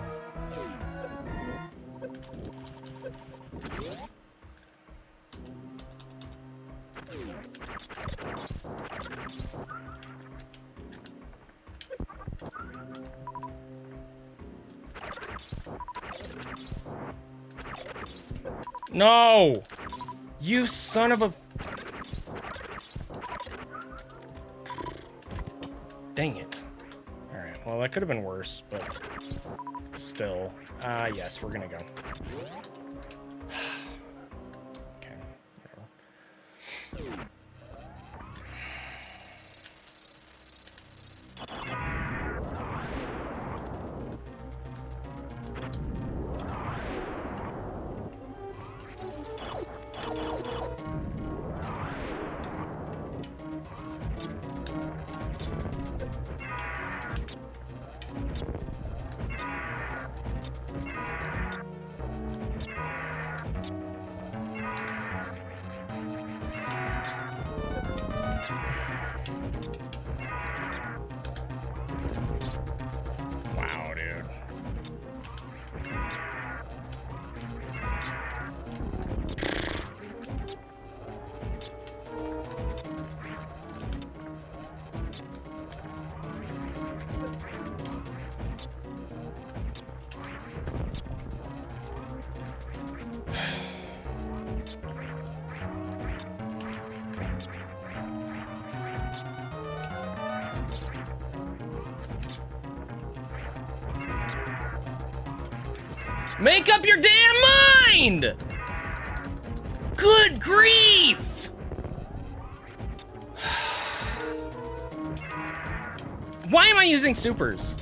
No! You son of a... Dang it. Alright, well, that could have been worse, but still. Yes, we're gonna go. Okay, whatever. Wow, dude. Make up your damn mind! Good grief! Why am I using supers?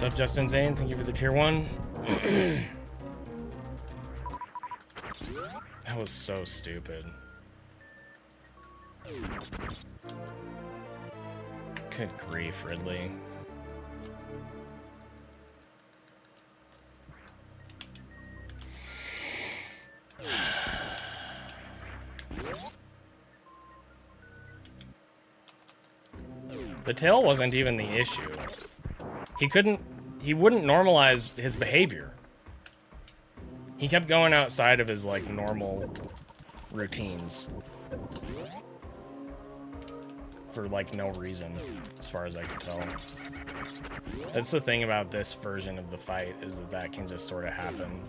What's up, Justin Zane? Thank you for the tier 1. That was so stupid. Good grief, Ridley. The tail wasn't even the issue. He wouldn't normalize his behavior. He kept going outside of his, like, normal routines. For, like, no reason, as far as I could tell. That's the thing about this version of the fight, is that that can just sort of happen.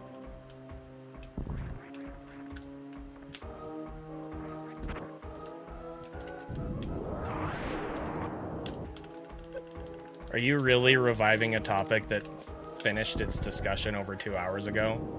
Are you really reviving a topic that finished its discussion over 2 hours ago?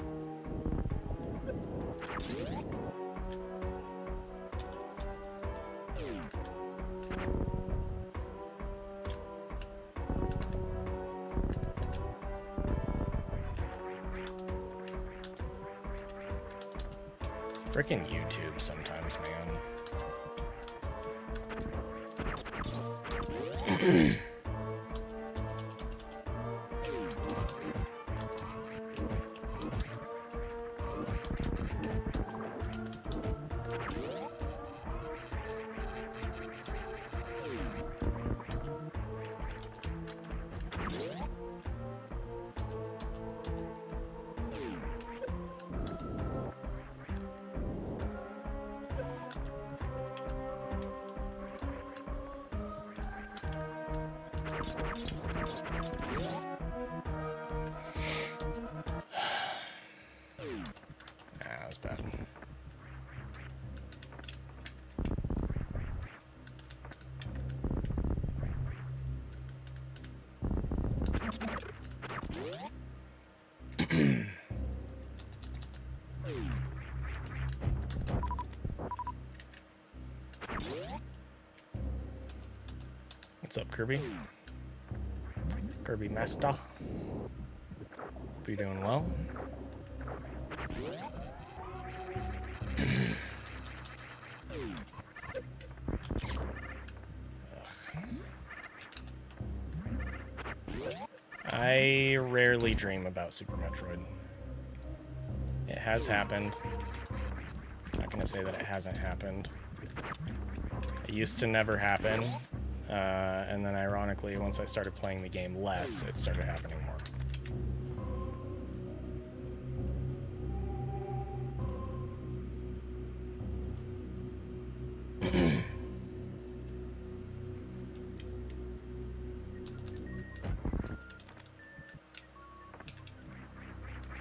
Freaking YouTube sometimes, man. That was bad. What's up, Kirby? Kirby Master. Hope you're doing well. I rarely dream about Super Metroid. It has happened. I'm not gonna say that it hasn't happened. It used to never happen. And then ironically, once I started playing the game less, it started happening more.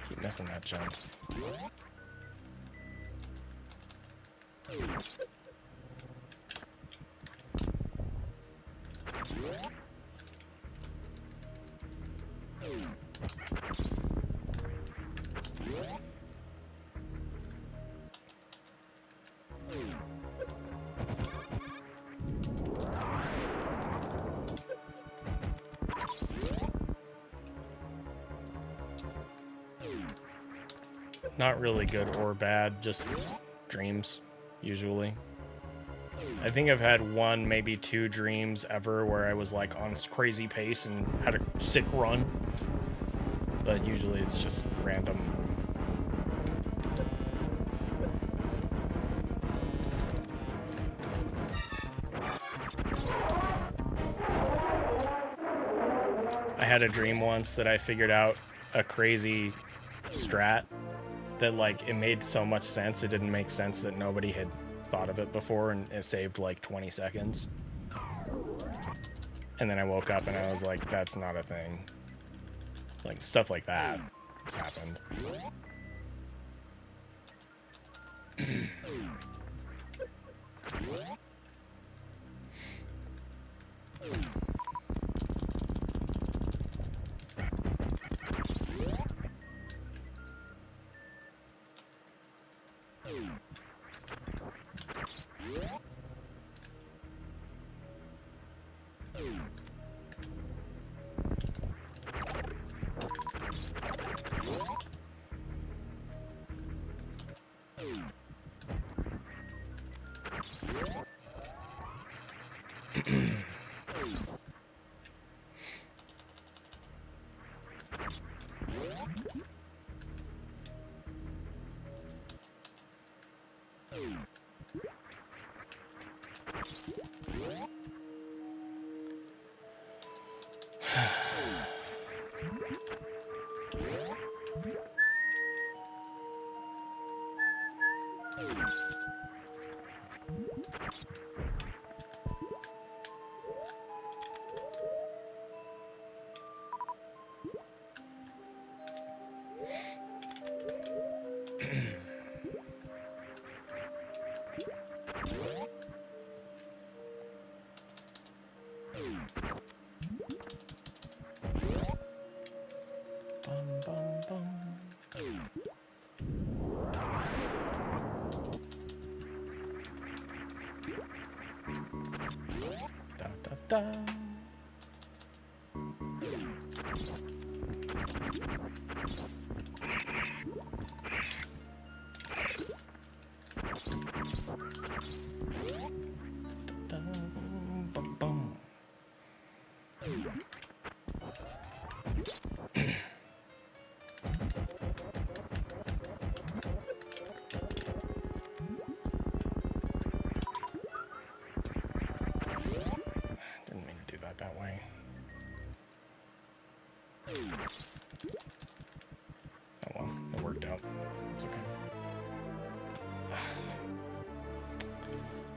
Keep missing that jump. Not really good or bad, just dreams, usually. I think I've had one, maybe two dreams ever where I was like on this crazy pace and had a sick run. But usually it's just random. I had a dream once that I figured out a crazy strat that, like, it made so much sense, it didn't make sense that nobody had thought of it before, and it saved like 20 seconds. And then I woke up and I was like, that's not a thing. Like, stuff like that has happened.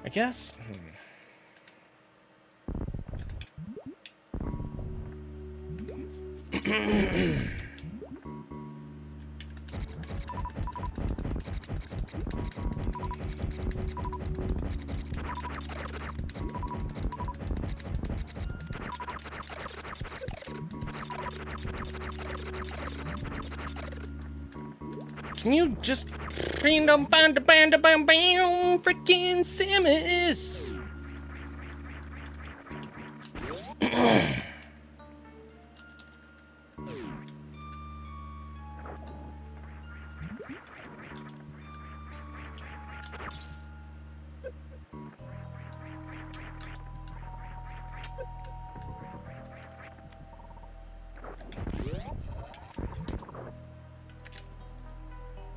I guess. Can you just freaking Samus?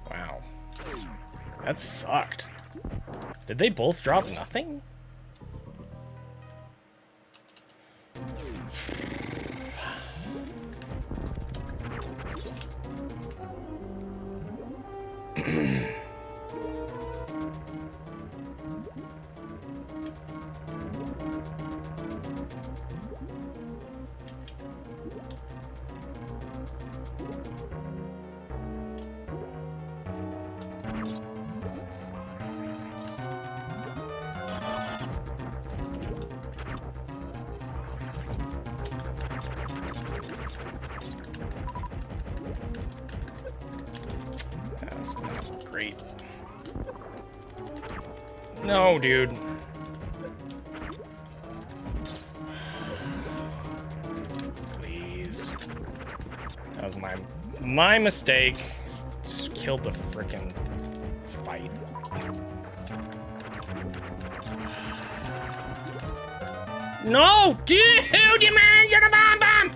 Wow. That sucked. Did they both drop nothing? That's not great. No, dude. Please. That was my mistake. Just killed the frickin' fight. No, dude, you managed to bomb bomb.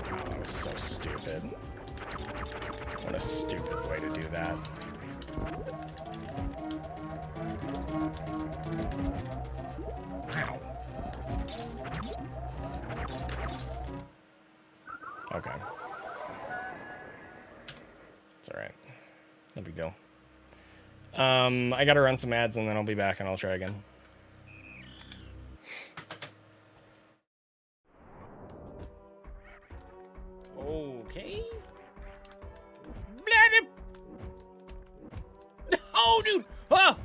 That was so stupid. What a stupid way to do that. Ow. Okay. It's all right. No big deal. I gotta run some ads and then I'll be back and I'll try again. Okay. Oh, dude! Ah!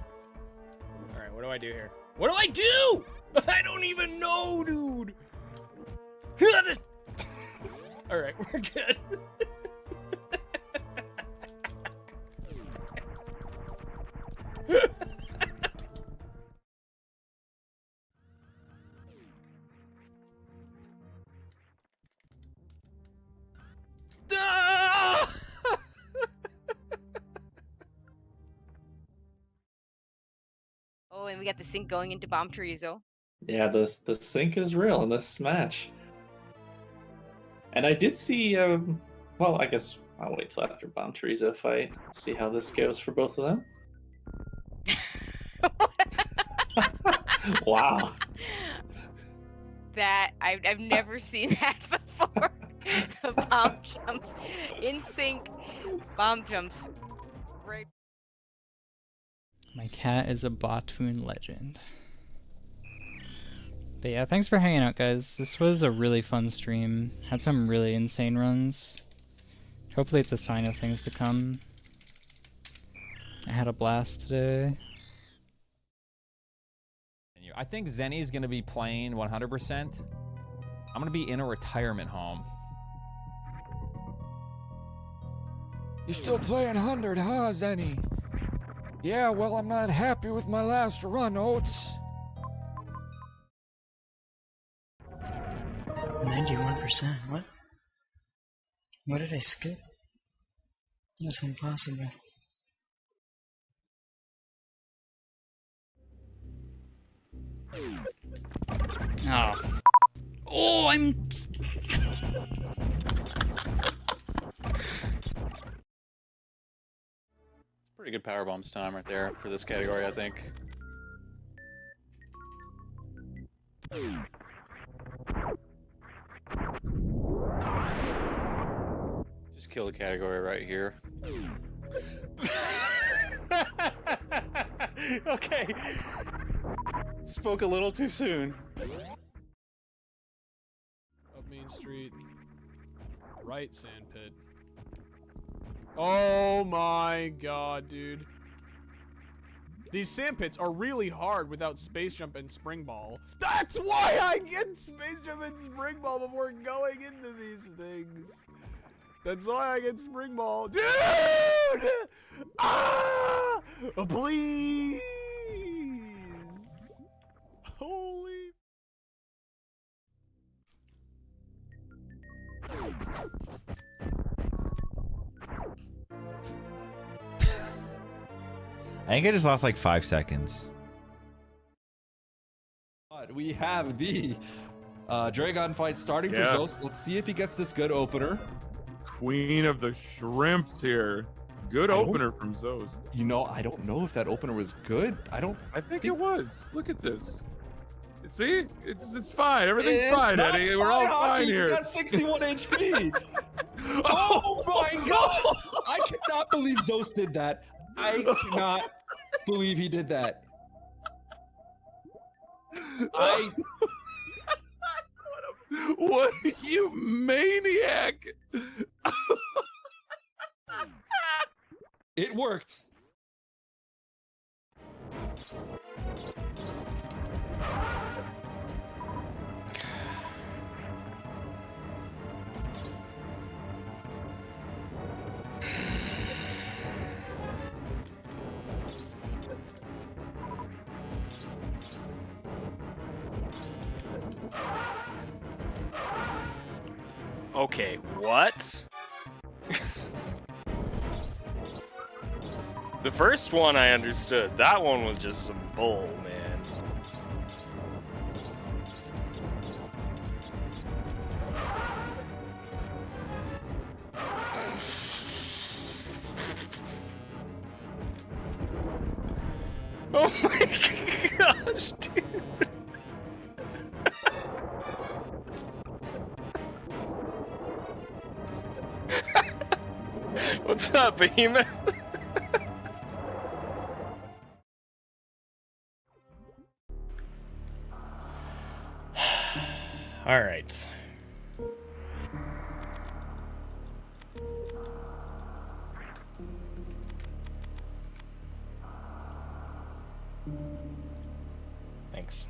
Alright, what do I do here? What do I do? I don't even know, dude! Alright, we're good. Oh, and we got the sync going into Bomb Chorizo. Yeah, the sync is real in this match. And I did see, well, I guess I'll wait till after Bomb Chorizo fight, see how this goes for both of them. Wow. That I've never seen that before. The bomb jumps in sync, bomb jumps right. My cat is a Phantoon legend. But yeah, thanks for hanging out, guys. This was a really fun stream. Had some really insane runs. Hopefully it's a sign of things to come. I had a blast today. I think Zenny's going to be playing 100%. I'm going to be in a retirement home. You're still playing 100, huh, Zenny? Yeah, well, I'm not happy with my last run, Oats. 91%, what? What did I skip? That's impossible. Oh, oh, I'm... Pretty good power bombs time right there for this category, I think. Just kill the category right here. Okay. Spoke a little too soon. Up Main Street. Right sand pit. Oh my god, dude. These sand pits are really hard without space jump and spring ball. That's why I get space jump and spring ball before going into these things. That's why I get spring ball. Dude! Ah! Please! Holy... I think I just lost like 5 seconds. We have the Dragon fight starting for Zost. Let's see if he gets this good opener. Queen of the Shrimps here. Good opener from Zost. You know, I don't know if that opener was good. I think it was. Look at this. See? It's fine. Everything's fine, Eddie. We're all fine here. He's got 61 HP. Oh my god! I cannot believe Zost did that. I cannot believe he did that. What you maniac! It worked. Okay, what? The first one I understood. That one was just some bull, man. Oh my gosh, dude. What's up, Behemoth? All right. Thanks.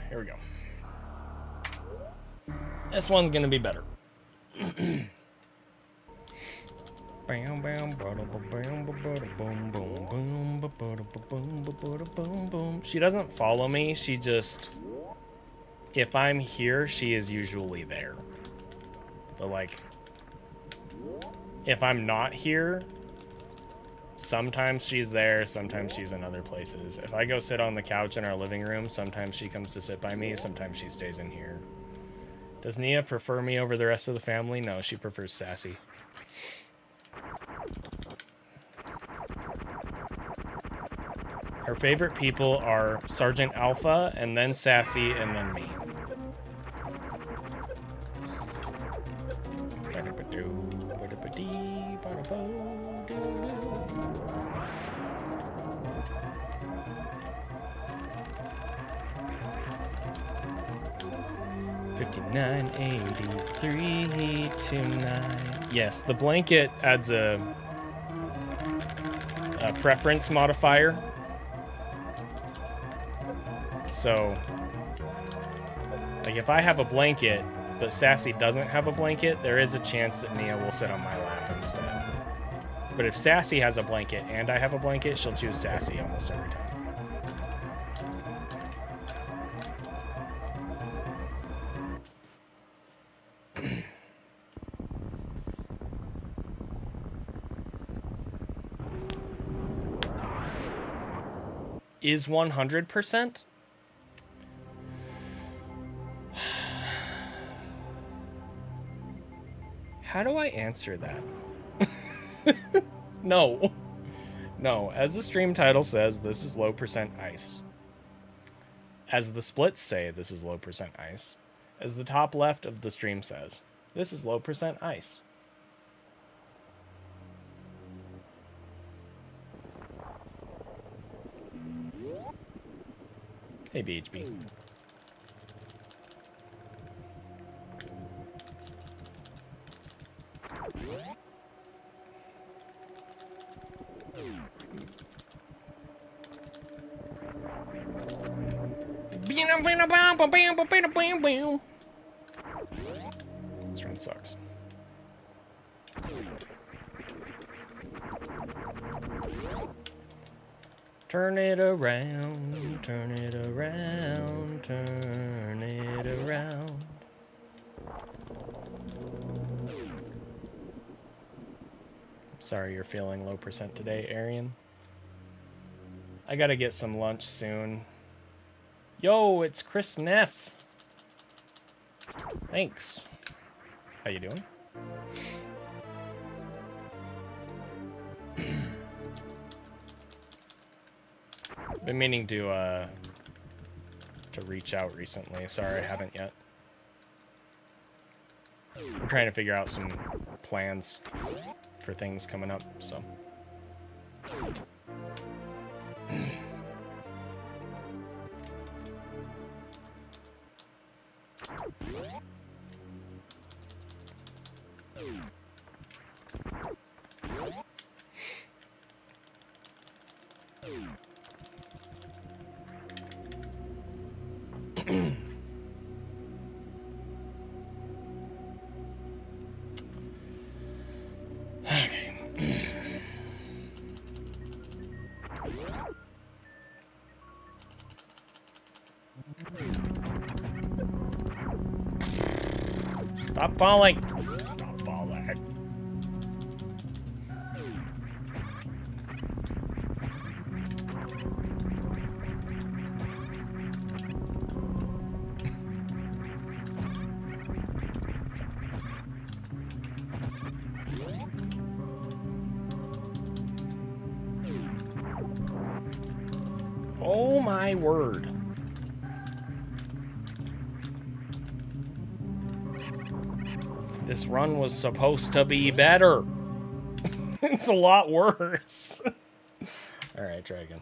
Here we go. This one's gonna be better. She doesn't follow me, she just... If I'm here, she is usually there. But like... If I'm not here... Sometimes she's there, sometimes she's in other places. If I go sit on the couch in our living room, sometimes she comes to sit by me, sometimes she stays in here. Does Nia prefer me over the rest of the family? No, she prefers Sassy. Her favorite people are Sergeant Alpha, and then Sassy, and then me. 5983 tonight. Yes, the blanket adds a preference modifier. So, like if I have a blanket, but Sassy doesn't have a blanket, there is a chance that Nia will sit on my lap instead. But if Sassy has a blanket and I have a blanket, she'll choose Sassy almost every time. Is 100%? How do I answer that? No. No, as the stream title says, this is low percent ice. As the splits say, this is low percent ice. As the top left of the stream says, this is low percent ice. Hey, BHB. This run sucks. Turn it around, turn it around, turn it around. Sorry you're feeling low percent today, Arian. I gotta get some lunch soon. Yo, it's Chris Neff. Thanks. How you doing? Been meaning to reach out recently. Sorry, I haven't yet. We're trying to figure out some plans for things coming up, so. Stop falling! Stop falling. Oh my word. This run was supposed to be better. It's a lot worse. Alright, try again.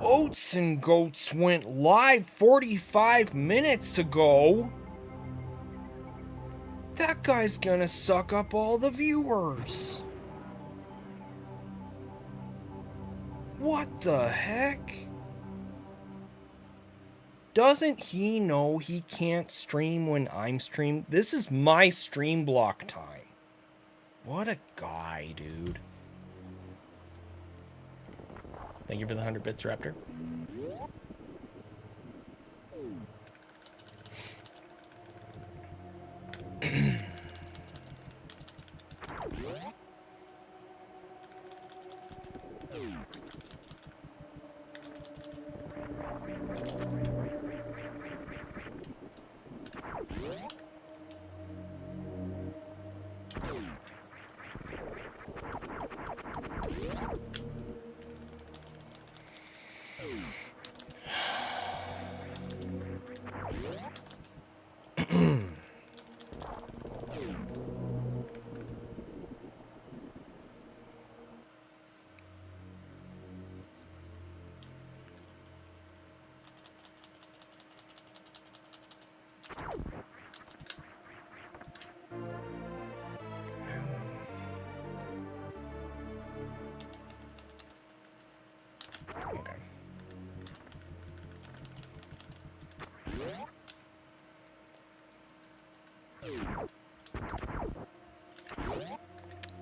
Oats and Goats went live 45 minutes ago. That guy's gonna suck up all the viewers. What the heck? Doesn't he know he can't stream when I'm streamed? This is my stream block time. What a guy, dude. Thank you for the 100 bits, Raptor.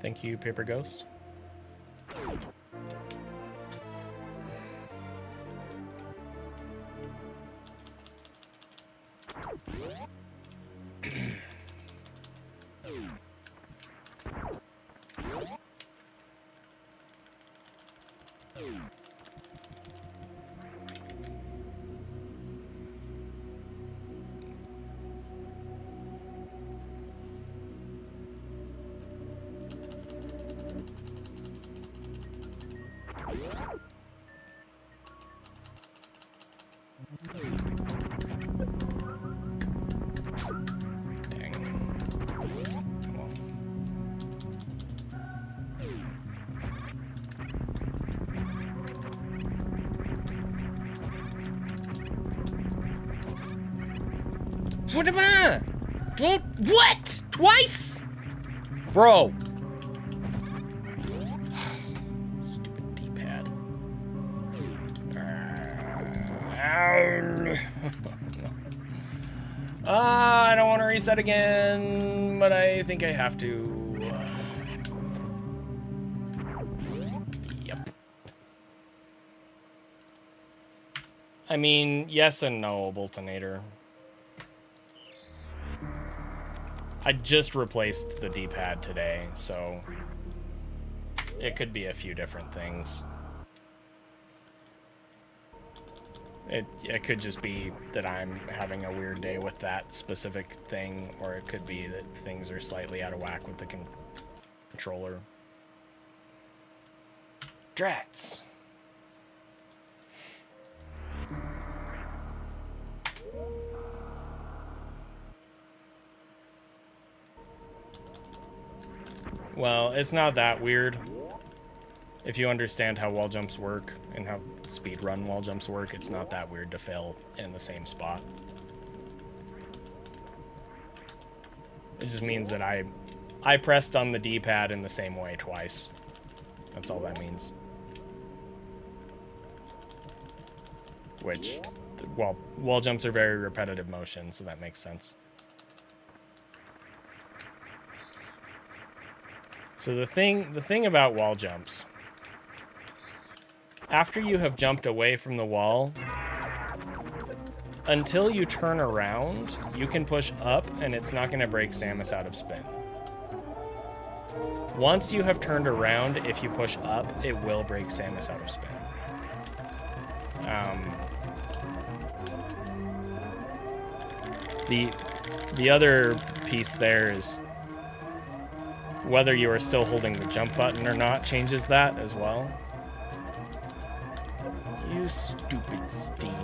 Thank you, Paper Ghost. What am I? Don't what? Twice? Bro. Stupid D-pad. I don't want to reset again, but I think I have to. Yep. I mean, yes and no, Boltonator. I just replaced the D-pad today, so it could be a few different things. It could just be that I'm having a weird day with that specific thing, or it could be that things are slightly out of whack with the controller. Strats. Well, it's not that weird. If you understand how wall jumps work and how speedrun wall jumps work, it's not that weird to fail in the same spot. It just means that I pressed on the D-pad in the same way twice. That's all that means. Which, well, wall jumps are very repetitive motion, so that makes sense. So the thing about wall jumps, after you have jumped away from the wall, until you turn around, you can push up and it's not going to break Samus out of spin. Once you have turned around, if you push up, it will break Samus out of spin. The other piece there is whether you are still holding the jump button or not changes that as well. You stupid Steam.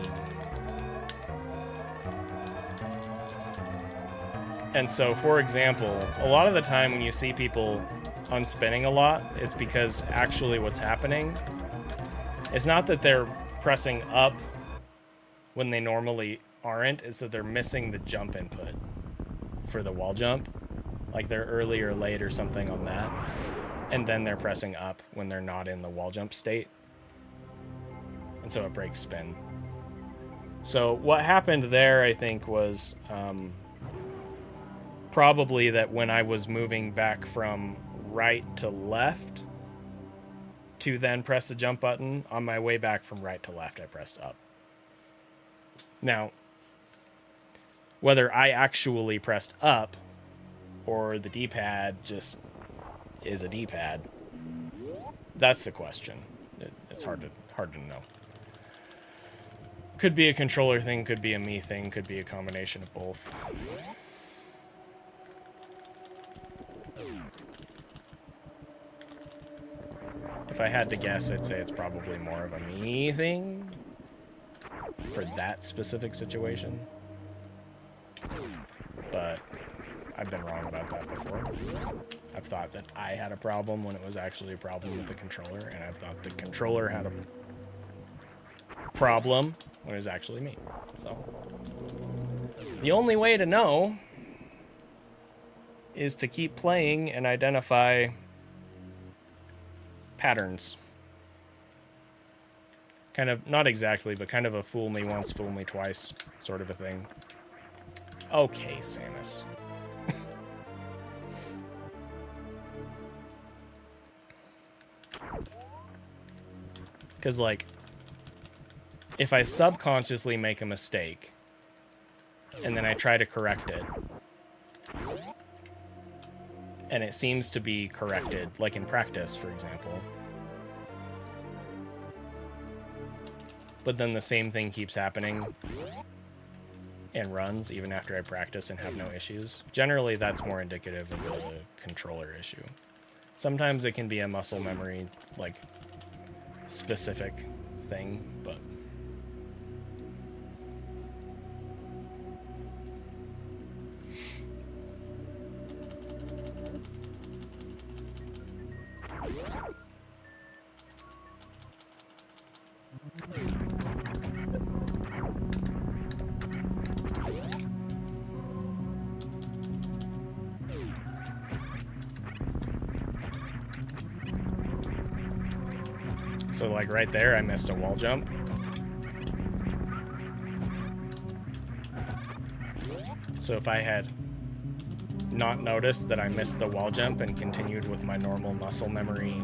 And so, for example, a lot of the time when you see people unspinning a lot, it's because actually what's happening is not that they're pressing up when they normally aren't, it's that they're missing the jump input for the wall jump. Like they're early or late or something on that. And then they're pressing up when they're not in the wall jump state. And so it breaks spin. So what happened there, I think, was probably that when I was moving back from right to left to then press the jump button, on my way back from right to left, I pressed up. Now, whether I actually pressed up or the D-pad just is a D-pad, that's the question. It's hard to know. Could be a controller thing, could be a me thing, could be a combination of both. If I had to guess, I'd say it's probably more of a me thing for that specific situation. But I've been wrong about that before. I've thought that I had a problem when it was actually a problem with the controller, and I've thought the controller had a problem when it was actually me. So the only way to know is to keep playing and identify patterns. Kind of, not exactly, but kind of a fool me once, fool me twice sort of a thing. Okay, Samus. Because, like, if I subconsciously make a mistake and then I try to correct it, and it seems to be corrected, like in practice, for example, but then the same thing keeps happening and runs even after I practice and have no issues, generally that's more indicative of a controller issue. Sometimes it can be a muscle memory, like, specific thing, but so, like, right there, I missed a wall jump. So if I had not noticed that I missed the wall jump and continued with my normal muscle memory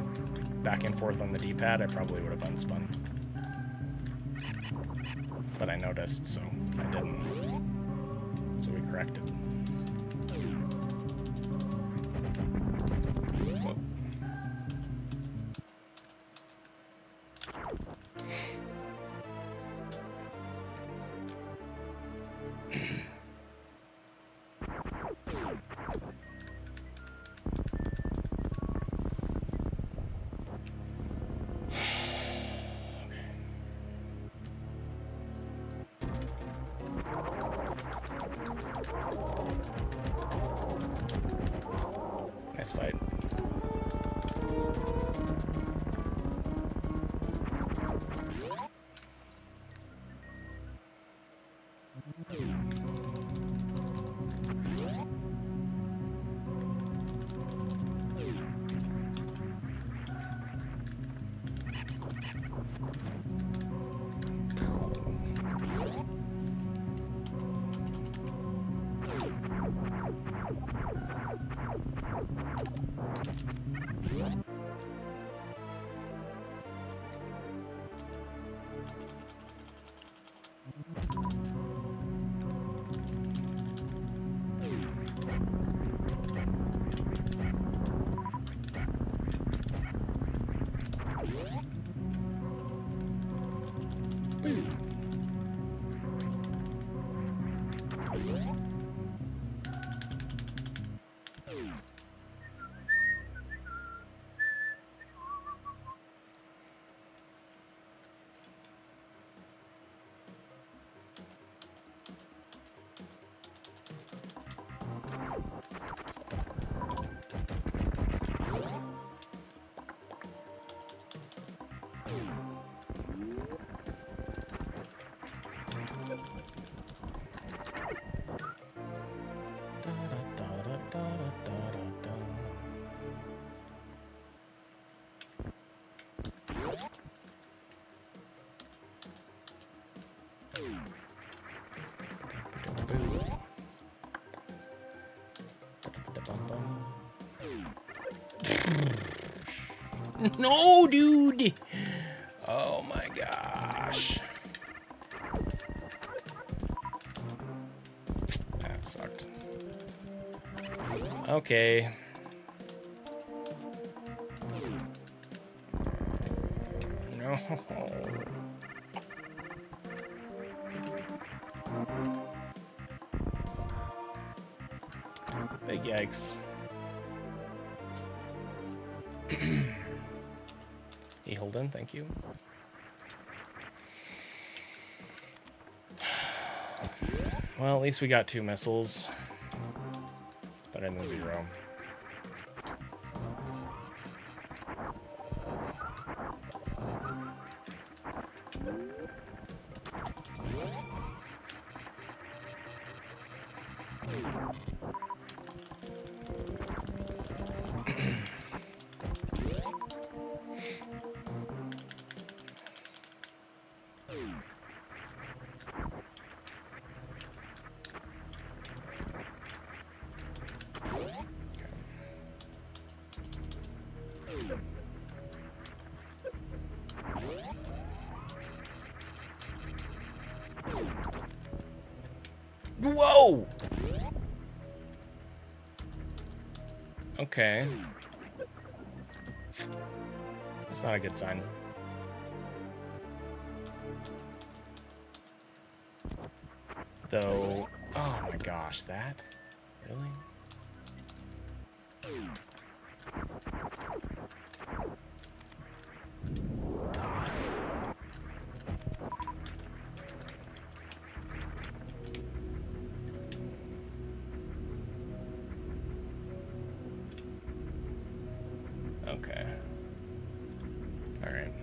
back and forth on the D-pad, I probably would have unspun. But I noticed, so I didn't. So we corrected. Whoa. Nice fight. No, dude. Oh my gosh. That sucked. Okay. No. Big yikes. Hey, Holden, thank you. Well, at least we got 2 missiles. Better than 0. Whoa! Okay. That's not a good sign. Though, oh my gosh, that? Really? Okay. All right.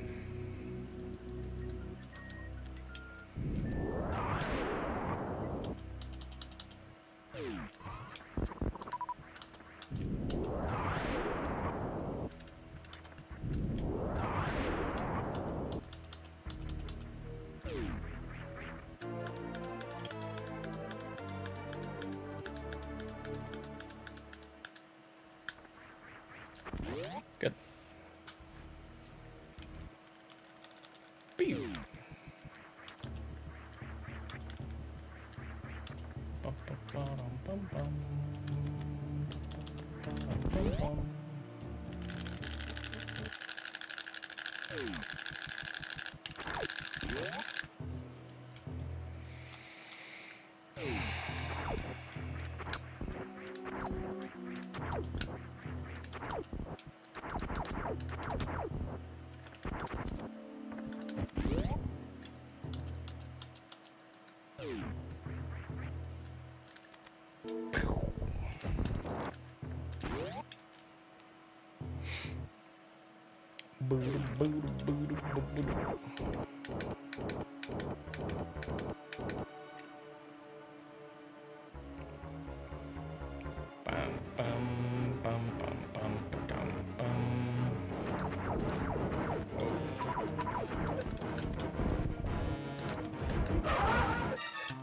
Good. Pew. Bum, bum, bum, bum, bum. Bum, bum, bum.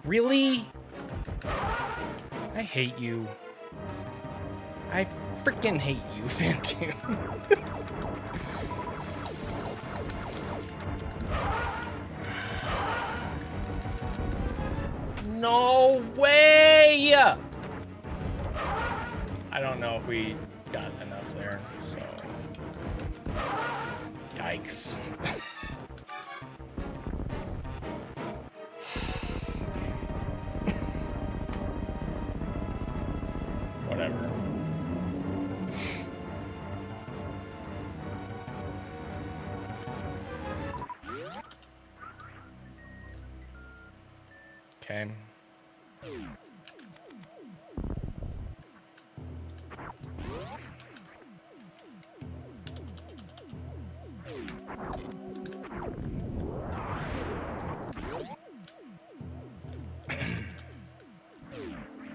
Really? I hate you. I freaking hate you, Phantoon. No way! I don't know if we got enough there, so... Yikes. Whatever. Okay.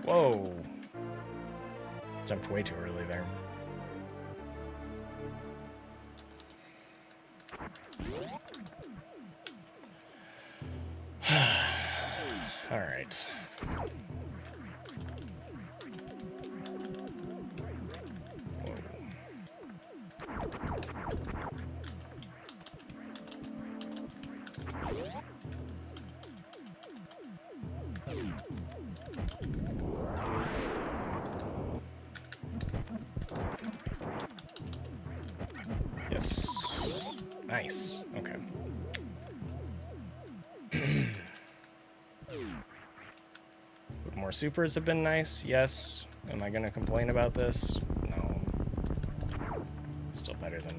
Whoa. Jumped way too early there. All right. Yes. Nice. Okay. Would more supers have been nice? Yes. Am I gonna complain about this? No. Still better than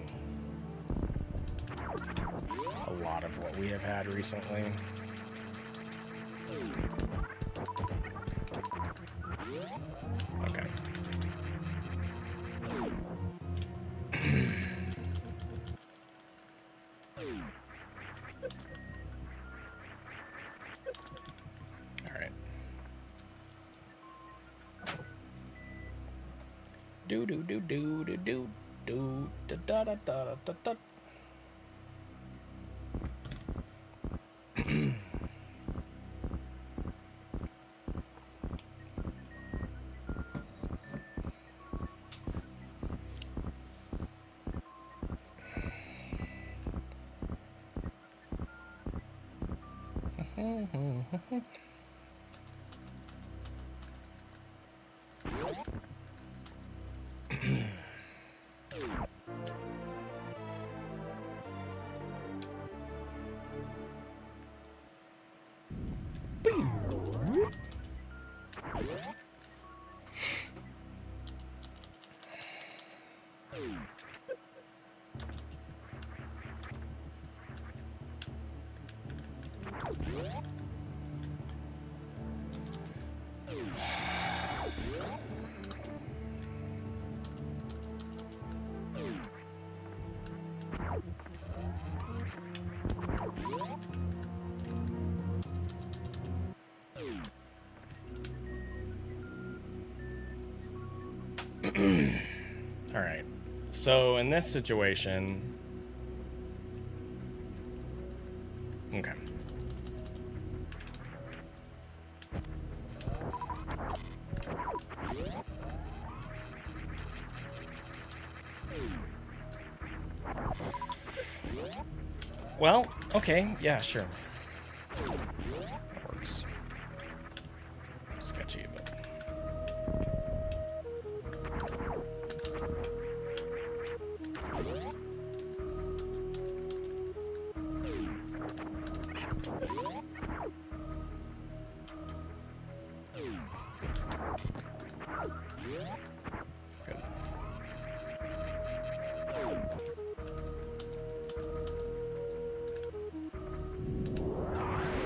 a lot of what we have had recently. Okay. All right. Do do do do do do do da da da da da da. All right. So in this situation, okay. Well, okay, yeah, sure. That works. Sketchy, but...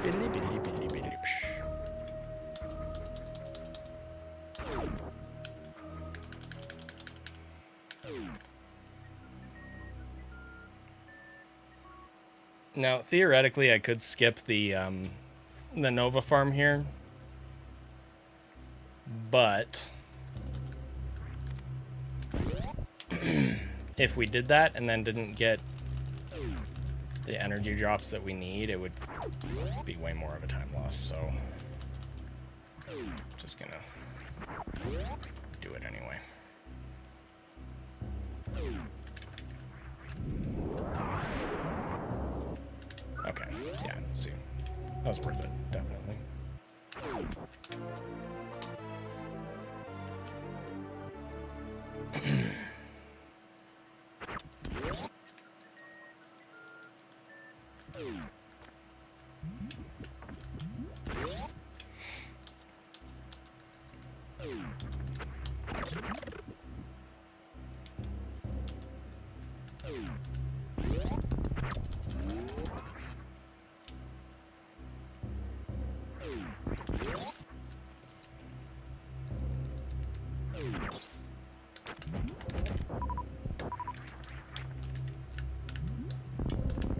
Billy, billy, billy, billy, psh. Now, theoretically, I could skip the Nova farm here, but if we did that and then didn't get the energy drops that we need, it would be way more of a time loss, so just gonna do it anyway. Okay, yeah, see. That was worth it, definitely.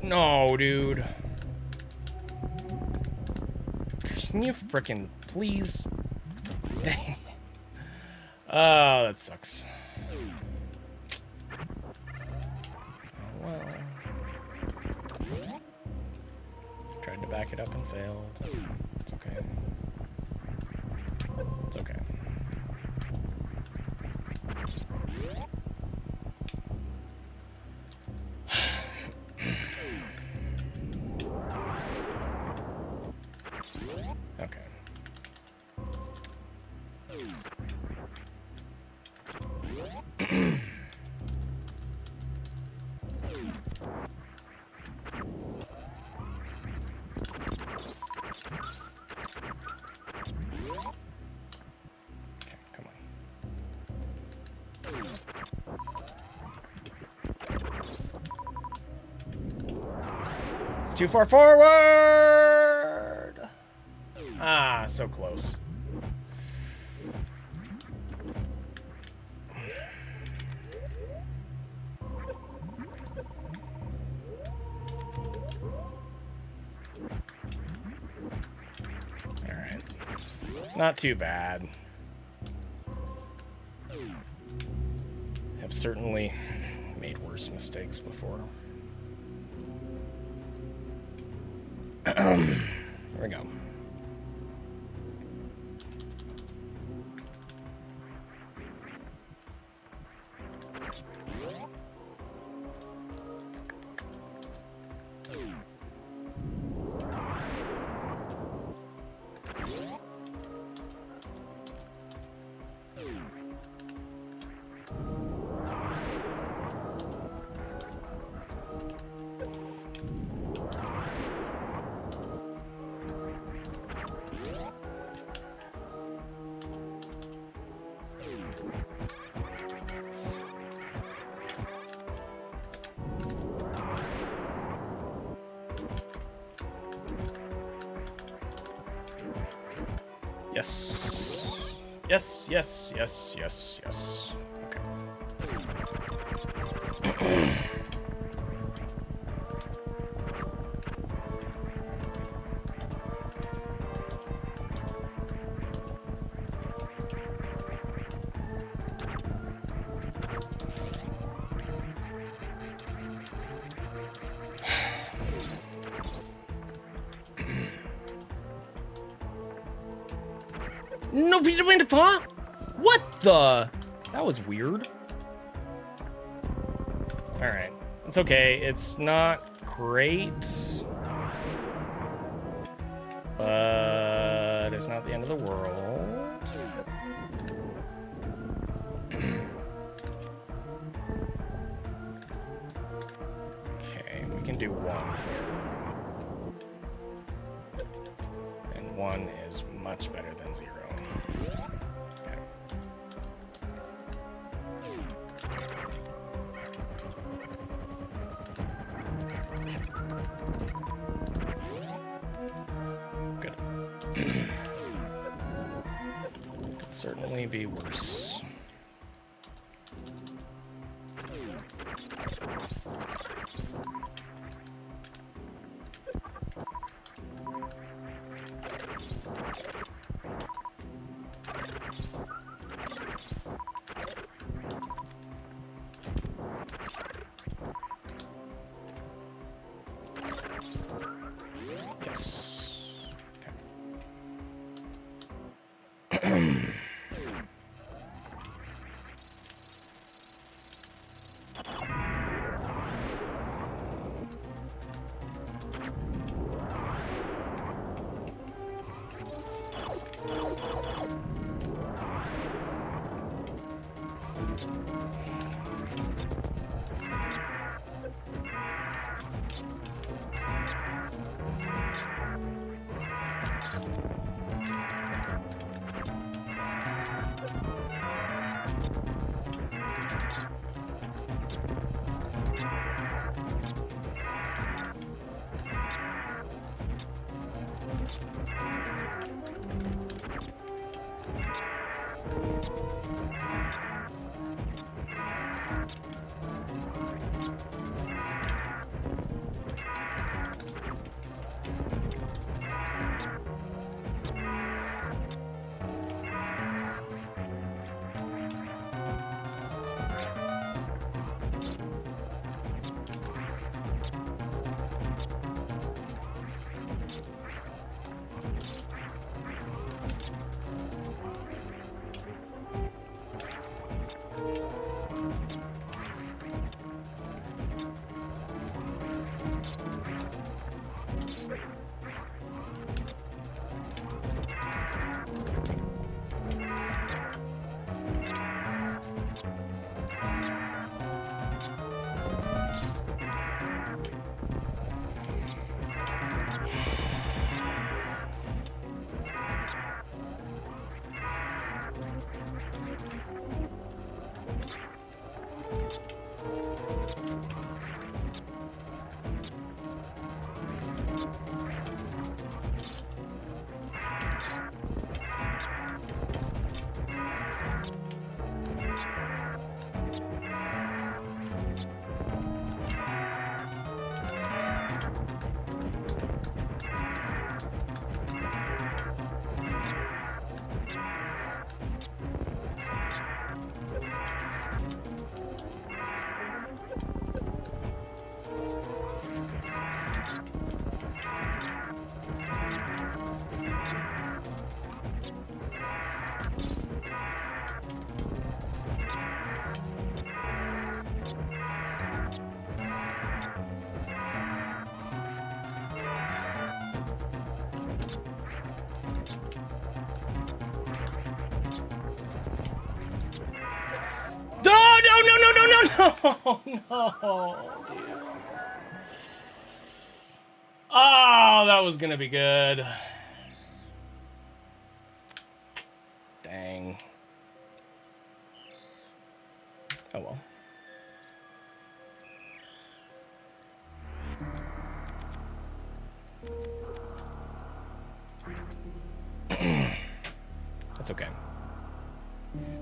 No, dude. Can you frickin' please? Dang. Oh, that sucks. Oh, well. Tried to back it up and failed. It's okay. It's okay. Okay. too far forward. Ah, so close. All right. Not too bad. Have certainly made worse mistakes before. There we go. Yes. Yes, yes, yes, yes, yes. Okay. No, Peter went to fall? What the? That was weird. Alright. It's okay. It's not great. But it's not the end of the world. Okay, we can do one here. And one is much better than 0. Okay. Good. Could certainly be worse. Yes. Okay. No, dude. Oh, that was gonna be good. Dang. Oh well. That's okay.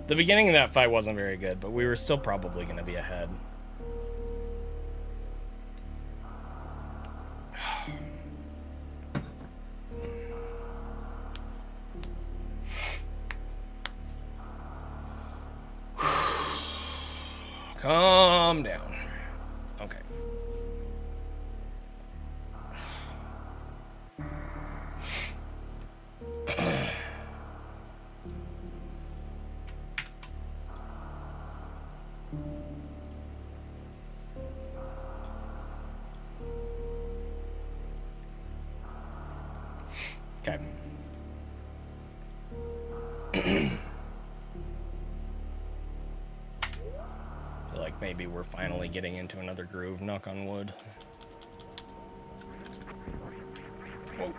The beginning of that fight wasn't very good, but we were still probably going to be ahead. Calm down. Okay. Okay. Feel like maybe we're finally getting into another groove, knock on wood. Whoa.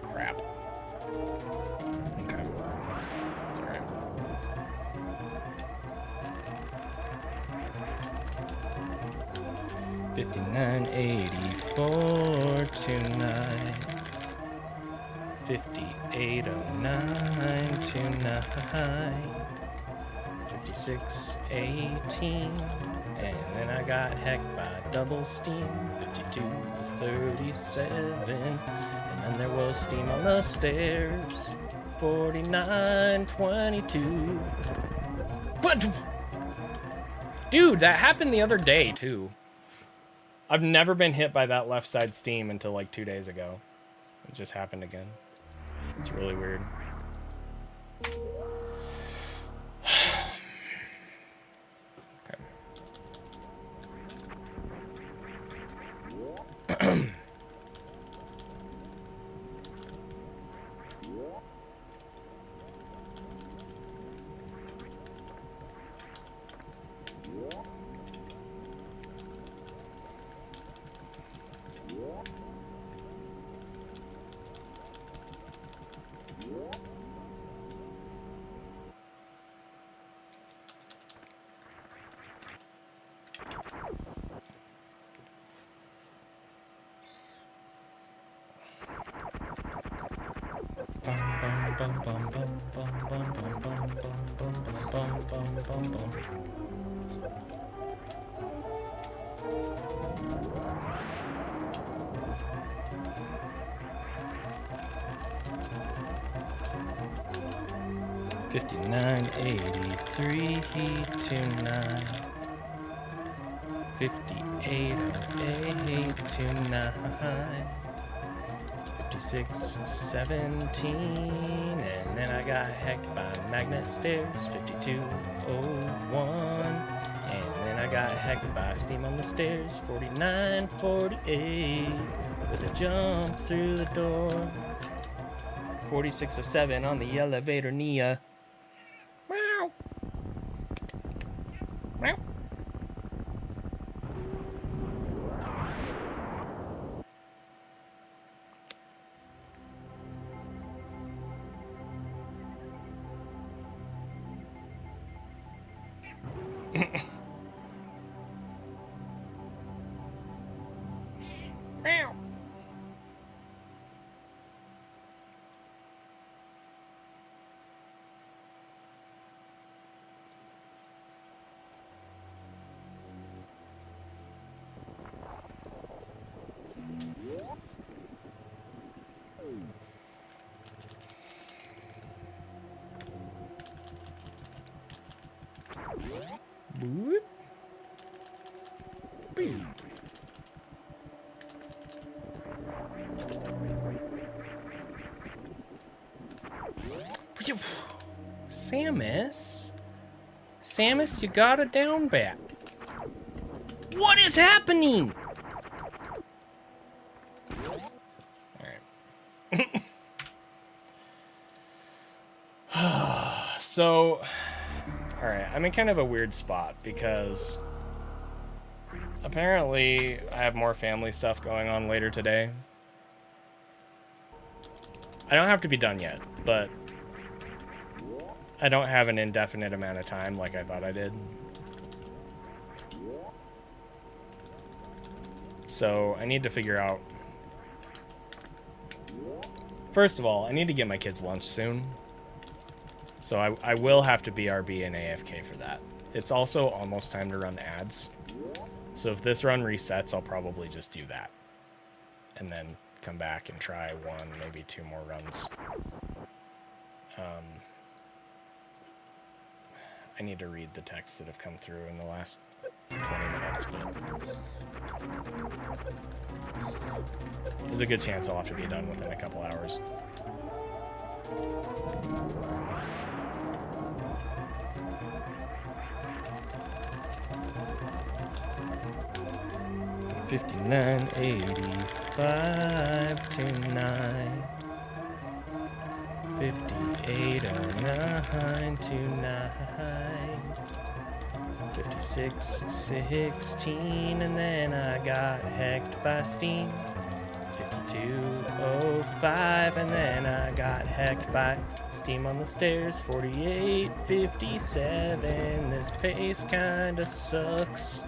Crap. Okay. It's all right. $59.84 tonight. 58.09 tonight. 56.18. And then I got hacked by double steam. 52.37. And then there was steam on the stairs. 49.22. But dude, that happened the other day too. I've never been hit by that left side steam until like 2 days ago. It just happened again. It's really weird. Okay. 59.83 tonight. 58.08 tonight. 56.17, and then I got hacked by magnet stairs. 52.01, and then I got hacked by steam on the stairs. 49.48 with a jump through the door. 46.07 on the elevator, Nia. Meow. Boop. Boop. Samus? Samus, you got a down bat. What is happening? Alright. So, alright, I'm in kind of a weird spot because apparently I have more family stuff going on later today. I don't have to be done yet, but I don't have an indefinite amount of time like I thought I did. So I need to figure out... First of all, I need to get my kids lunch soon. So I will have to BRB and AFK for that. It's also almost time to run ads. So if this run resets, I'll probably just do that. And then come back and try one, maybe two more runs. I need to read the texts that have come through in the last 20 minutes, but there's a good chance I'll have to be done within a couple hours. $59.85 tonight. 58.09 tonight. 56.16, and then I got hacked by Steam. 52.05, and then I got hacked by Steam on the stairs. 48.57. This pace kinda sucks.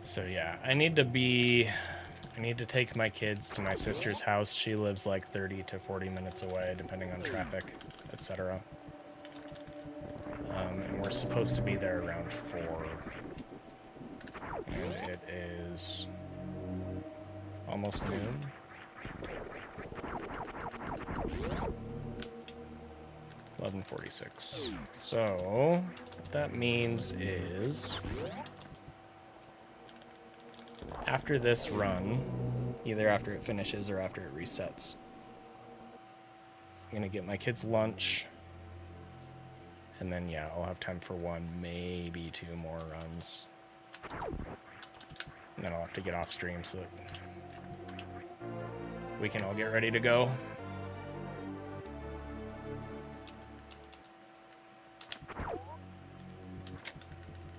So yeah, I need to take my kids to my sister's house. She lives like 30 to 40 minutes away, depending on traffic, etc. And we're supposed to be there around 4. And it is almost noon. $11:46. So what that means is after this run, either after it finishes or after it resets, I'm gonna get my kids lunch, and then yeah, I'll have time for 1, maybe 2 more runs. And then I'll have to get off stream so that we can all get ready to go.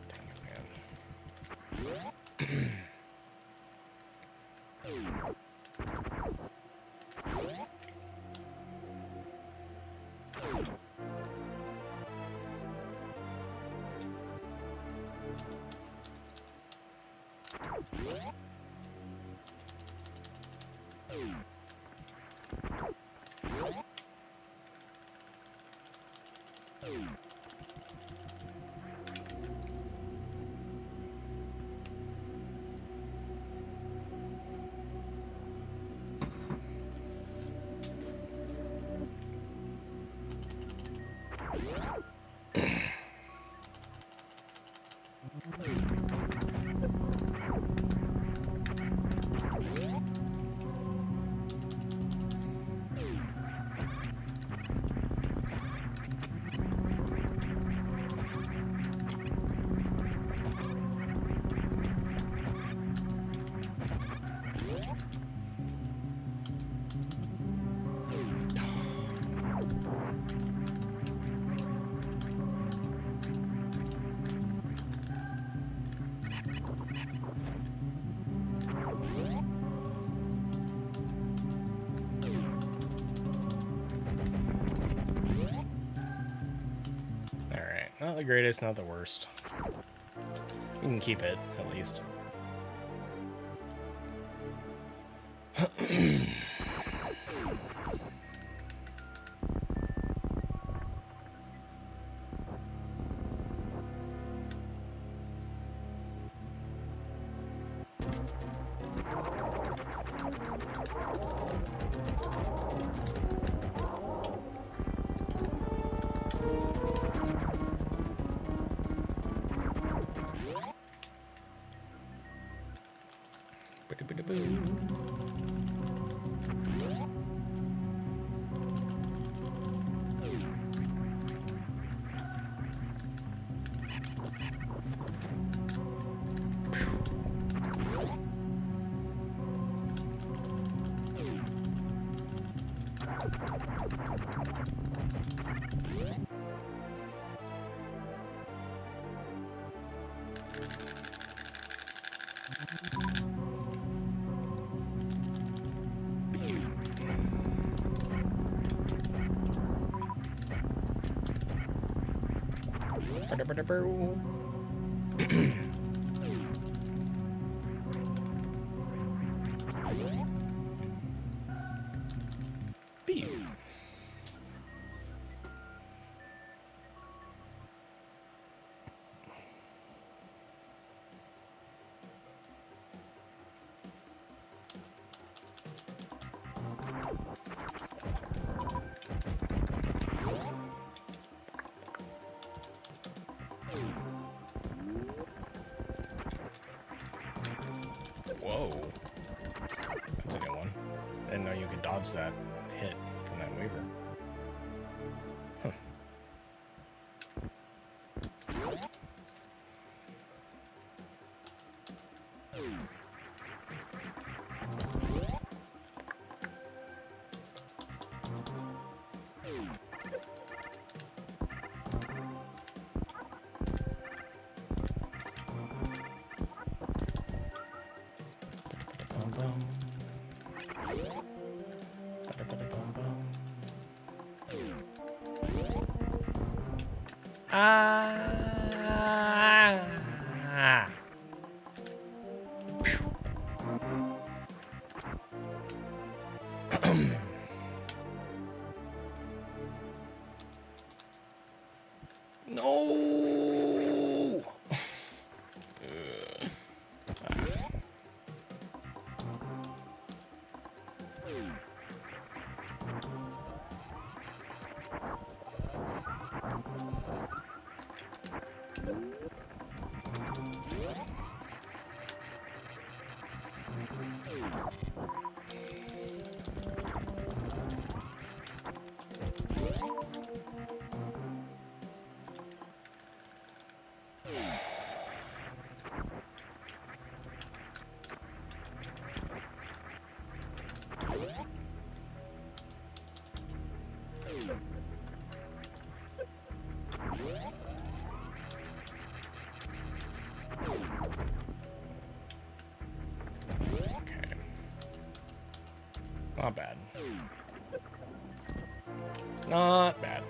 Dang it, man. Alright, not the greatest, not the worst. You can keep it, at least. Whoa. That's a new one. I didn't know you could dodge that hit from that Weaver. Huh. Ah. No. Not bad. Not bad.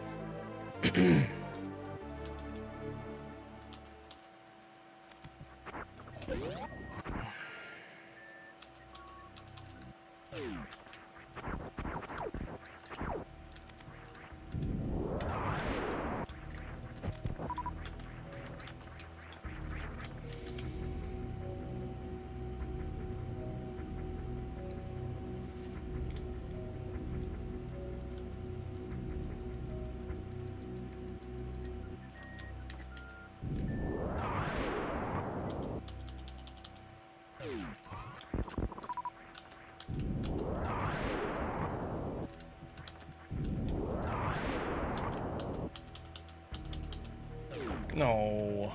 No.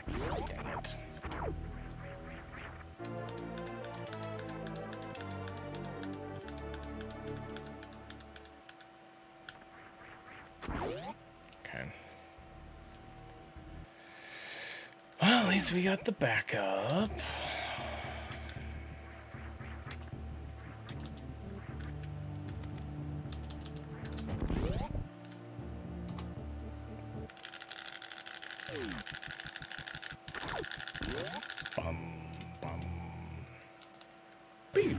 Dang it. Okay. Well, at least we got the backup. Bum, bum. Pew.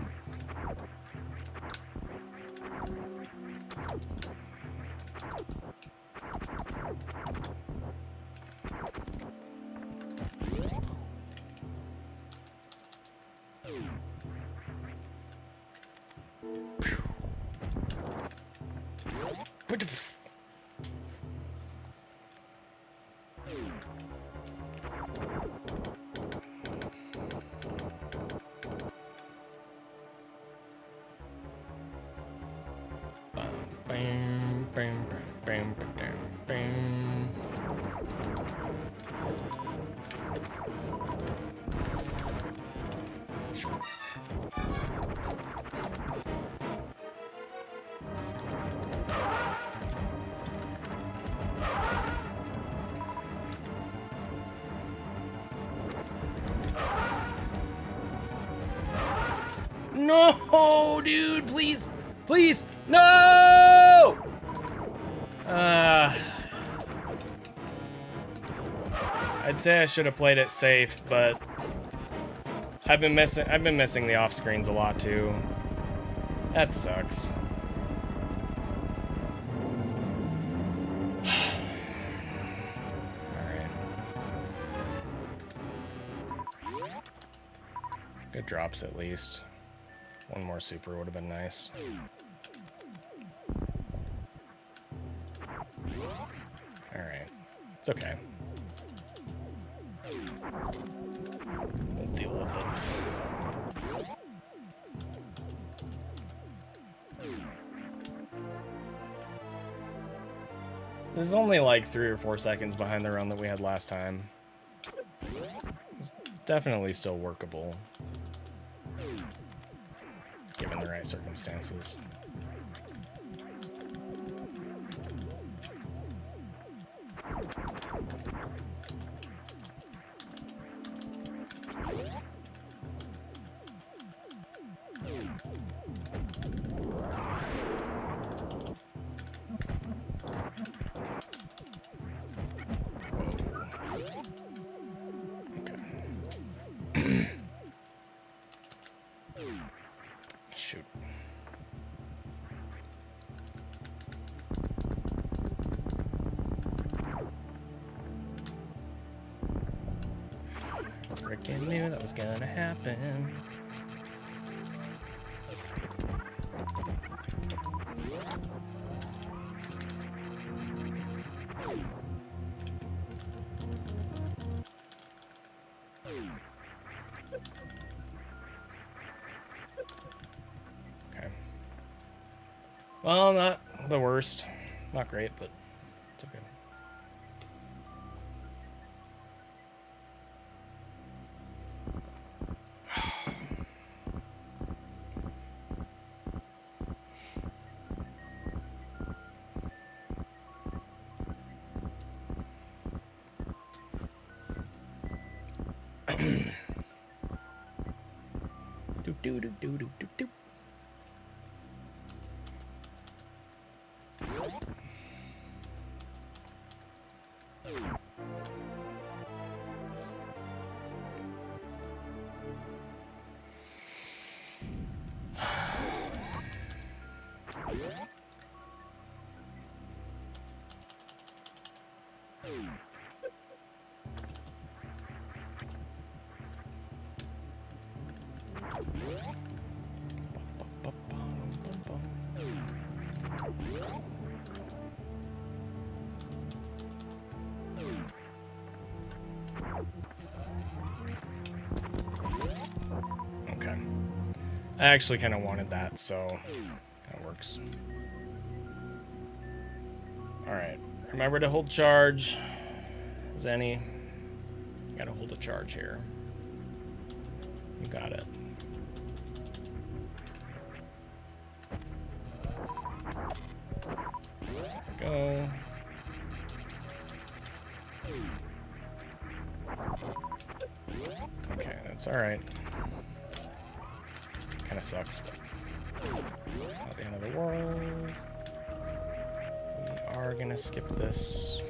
What the f- Bam, bam, bam, bam, bam, bam. No, dude, please, please, no! I'd say I should have played it safe, but I've been missing the off screens a lot too. That sucks. Alright. Good drops at least. One more super would have been nice. Alright. It's okay. We'll deal with it. This is only like 3 or 4 seconds behind the run that we had last time. It's definitely still workable, given the right circumstances. Shoot. Freaking knew that was gonna happen. Okay. Well, not the worst. Not great, but it's okay. Do do do do do do do. Okay. I actually kind of wanted that, so that works. Alright. Remember to hold charge. Zenny. Gotta hold a charge here. You got it. Go. Okay, that's alright. Kinda sucks, but not the end of the world. We are gonna skip this.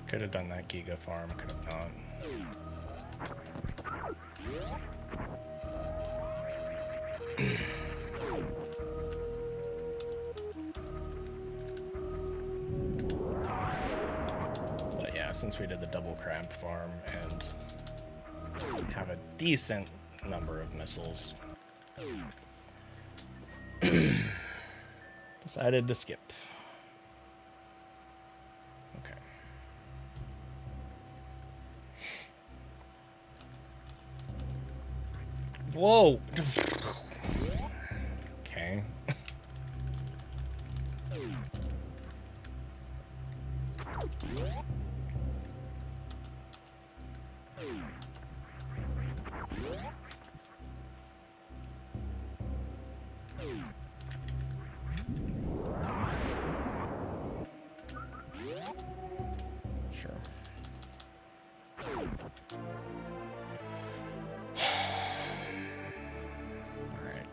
Could have done that Giga farm, could have not. But yeah, since we did the double crab farm and have a decent number of missiles, decided to skip. Okay. Whoa! Okay. Sure. All right.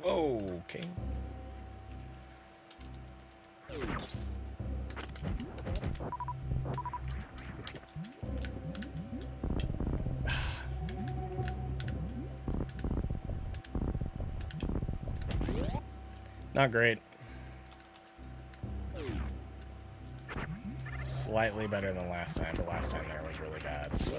Whoa, okay. Not great. Slightly better than last time, but last time there was really bad, so.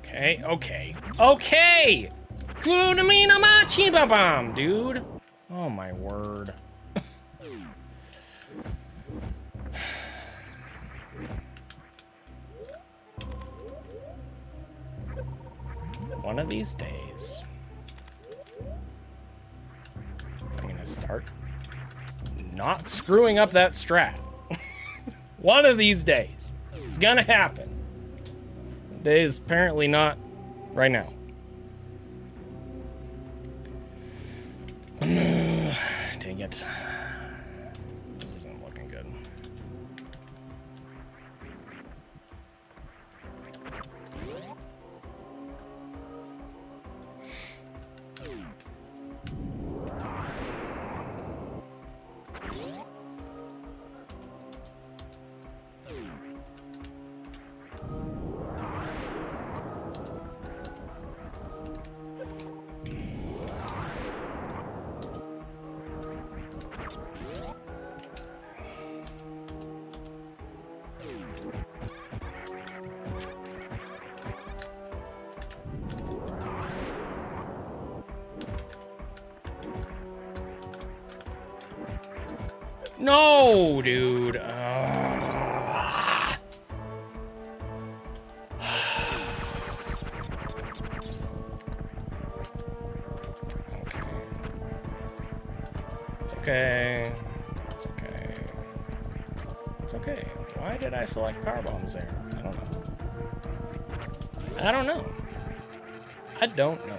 Okay, okay, okay! Kunamina machi babam, dude! Oh my word. One of these days, I'm gonna start not screwing up that strat. One of these days. It's gonna happen. The day is apparently not right now. Dang it. This isn't looking good. No, dude. Okay. It's okay. It's okay. It's okay. Why did I select power bombs there? I don't know. I don't know. I don't know.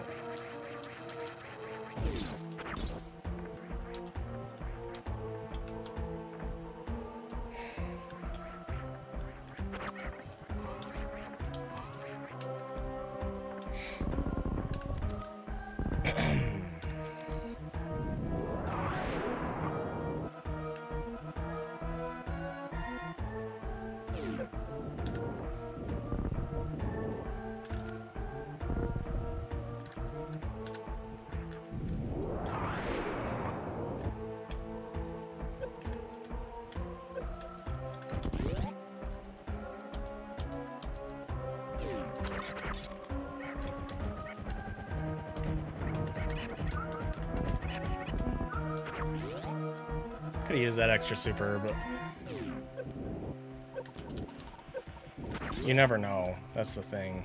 Could use that extra super, but you never know. That's the thing.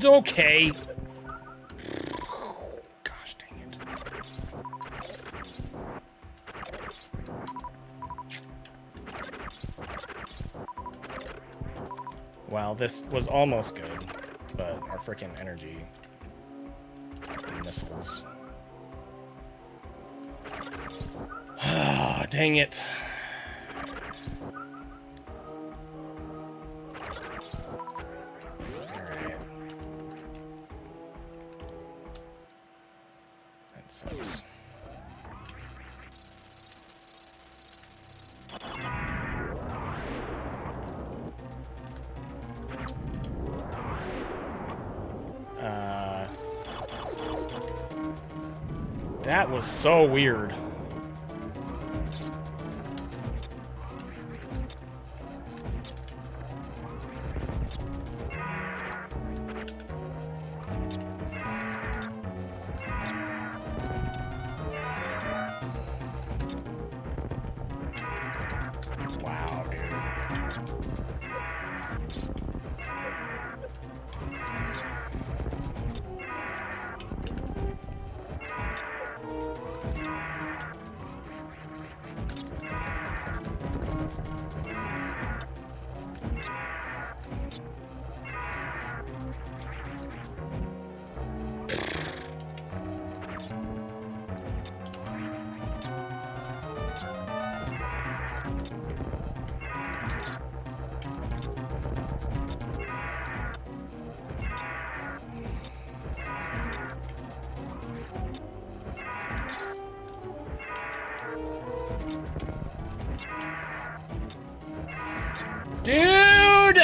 Okay. Gosh dang it. Wow, this was almost good, but our freaking energy missiles. Ah, dang it. Alright. That sucks. That was so weird. Wow, dude. Dude!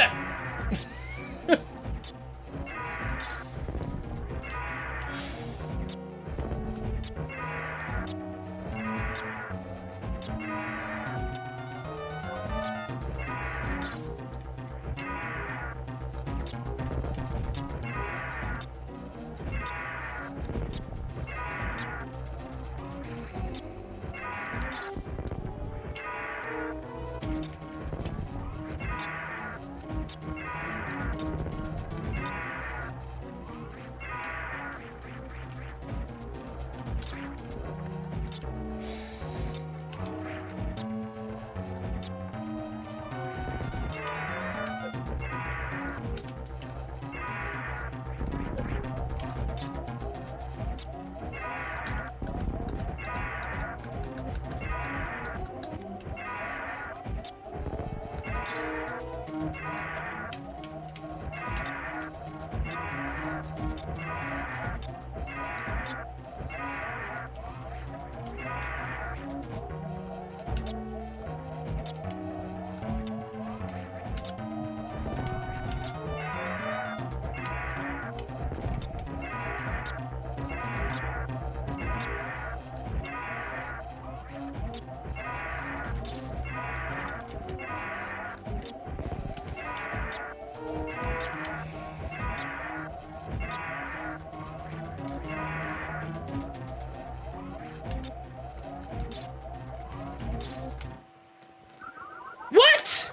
What?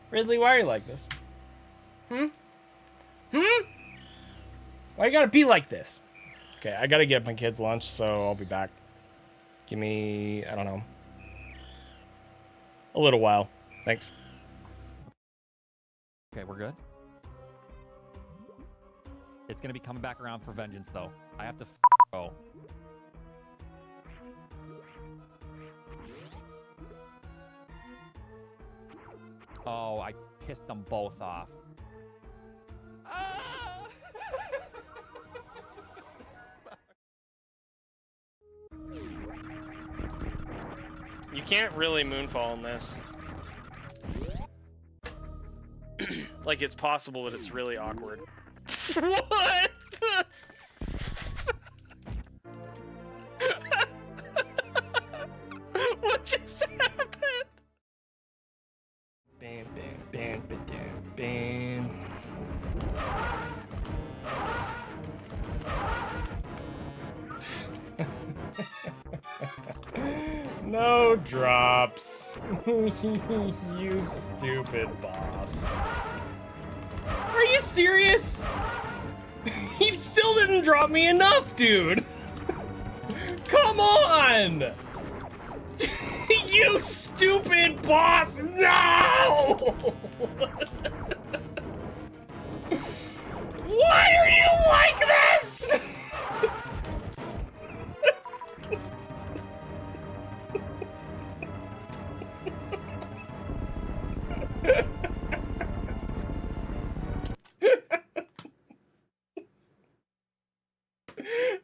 Ridley, why are you like this? Hmm? Why you gotta be like this? Okay, I gotta get my kids lunch, so I'll be back. Give me, I don't know, a little while. Thanks. Okay, we're good. It's gonna be coming back around for vengeance, though. I have to go. Oh, I pissed them both off. You can't really moonfall in this. Like, it's possible, but it's really awkward. What? What just happened? Bam, bam, bam, bam, bam. No drops. You stupid boss. Are you serious? He still didn't drop me enough, dude. Come on. You stupid boss. No. Why are you like this?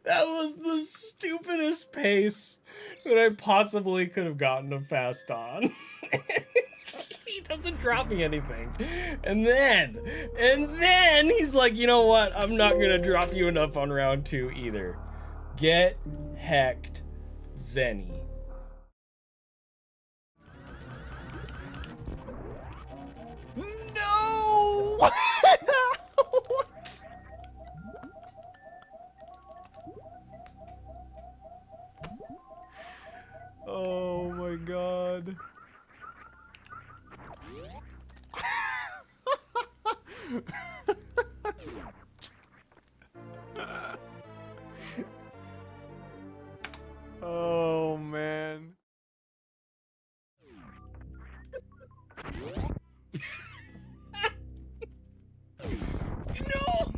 That was the stupidest pace that I possibly could have gotten a fast on. He doesn't drop me anything. And then he's like, you know what? I'm not gonna drop you enough on round 2 either. Get hecked, Zenny. No! What? Oh my god. Oh man. No!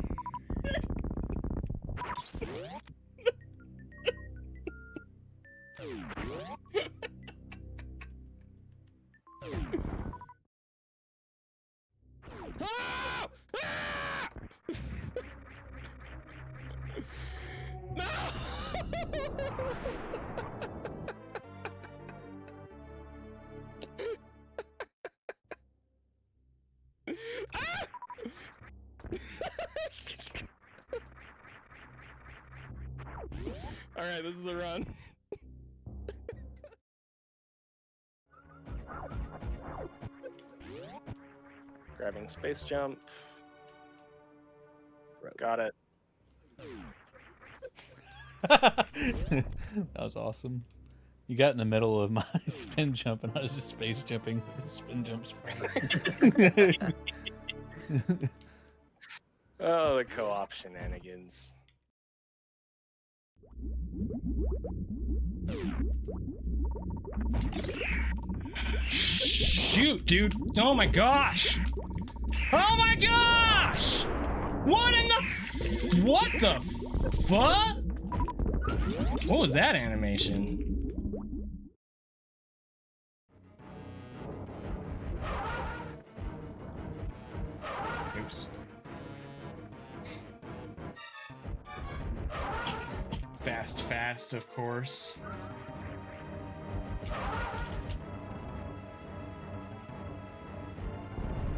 Alright, this is a run. Grabbing space jump. Got it. That was awesome. You got in the middle of my spin jump and I was just space jumping with the spin jump spring. Oh, the co-op shenanigans. Shoot, dude. Oh my gosh. Oh my gosh! What in the what the fuck? What was that animation? Oops. Fast, of course.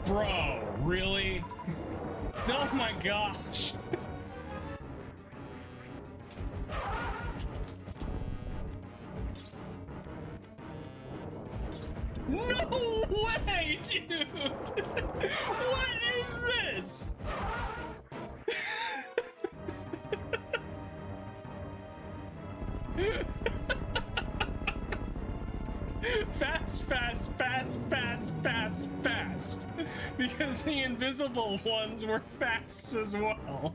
Bro, really? Oh my gosh. No way, dude! What is this? Fast. Because the invisible ones were fast as well.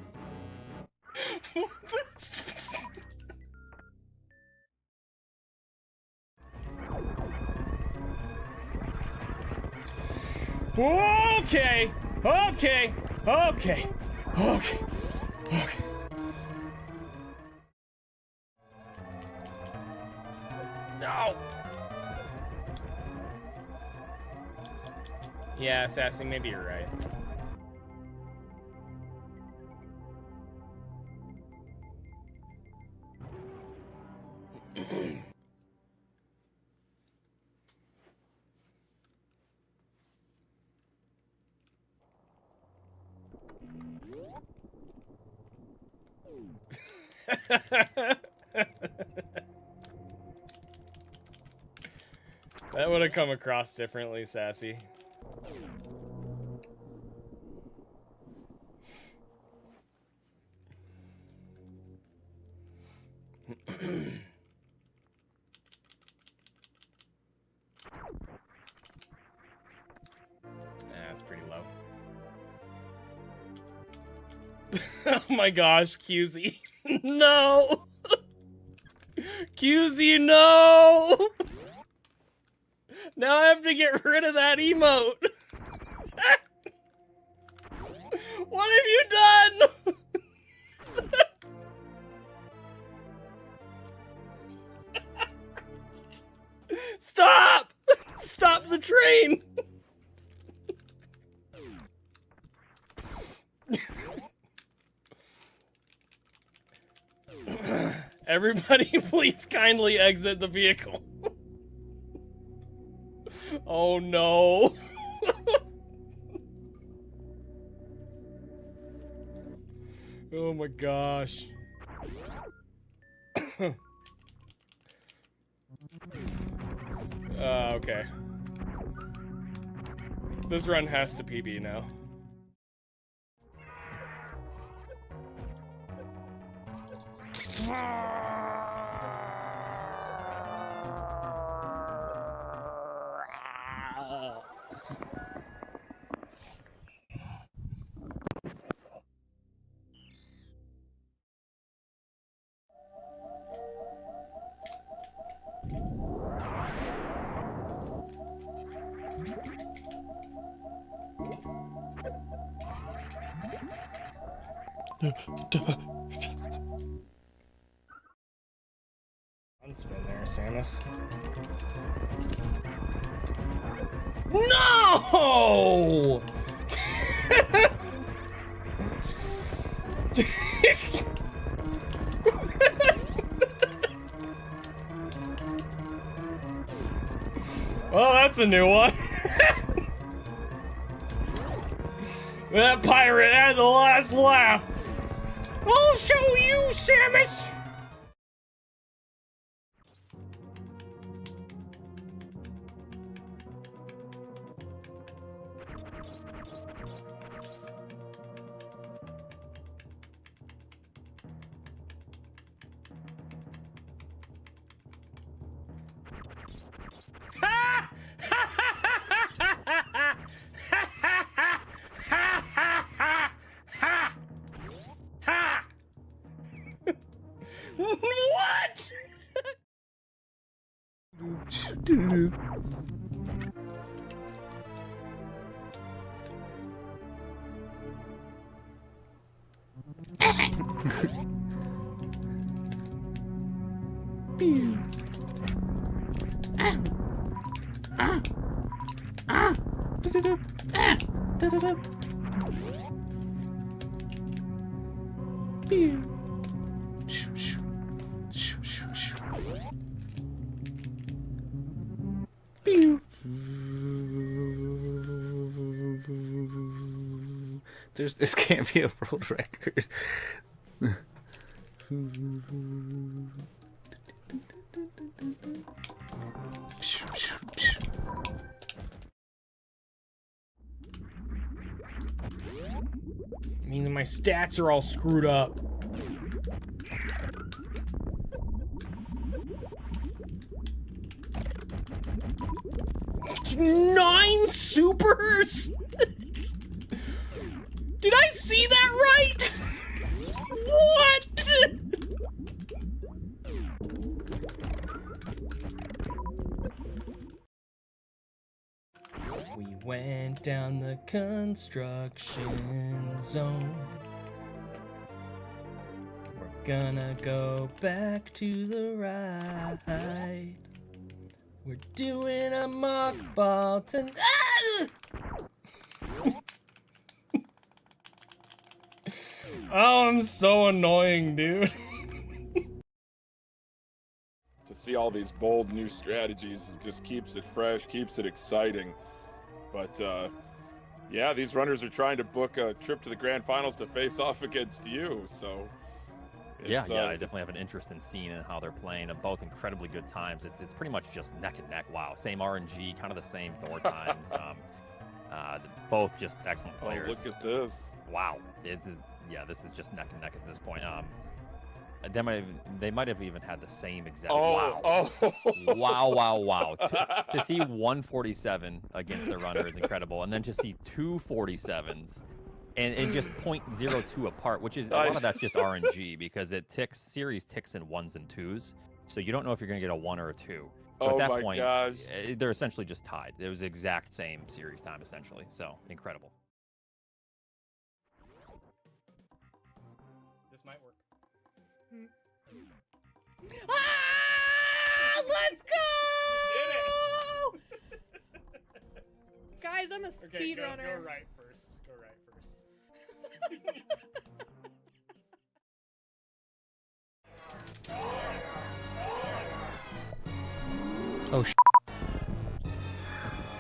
Okay. Okay. Okay. Okay. Okay. No. Yeah, Sassy, maybe you're right. That would have come across differently, Sassy. That's pretty low. Oh my gosh, QZ. No! QZ, no! Now I have to get rid of that emote. What have you done? Stop! Stop the train! Everybody, please kindly exit the vehicle. Oh no. Oh my gosh. Okay. This run has to PB now. Unspin there, Samus. No! Well, that's a new one. That pirate had the last laugh. I'll show you, Samus! What? This can't be a world record. Means my stats are all screwed up. Nine supers? Did I see that right? What? We went down the construction zone. We're gonna go back to the right. We're doing a mock ball tonight. Oh, I'm so annoying, dude. To see all these bold new strategies, it just keeps it fresh, keeps it exciting. But yeah, these runners are trying to book a trip to the grand finals to face off against you, so Yeah, I definitely have an interest in seeing how they're playing. And both incredibly good times. It's pretty much just neck and neck. Wow, same RNG, kind of the same door times. Both just excellent players. Oh, look at this! Wow, it is. Yeah, this is just neck and neck at this point. They might have even had the same exact. Wow! Wow! To see 147 against the runner is incredible, and then to see 247s. And just 0.02 apart, which is a lot of that's just RNG because series ticks in 1s and 2s, so you don't know if you're gonna get a 1 or a 2. So at that point, they're essentially just tied. It was the exact same series time essentially, so incredible. This might work. Ah! Let's go! Guys, I'm a speedrunner. Go right first. Oh,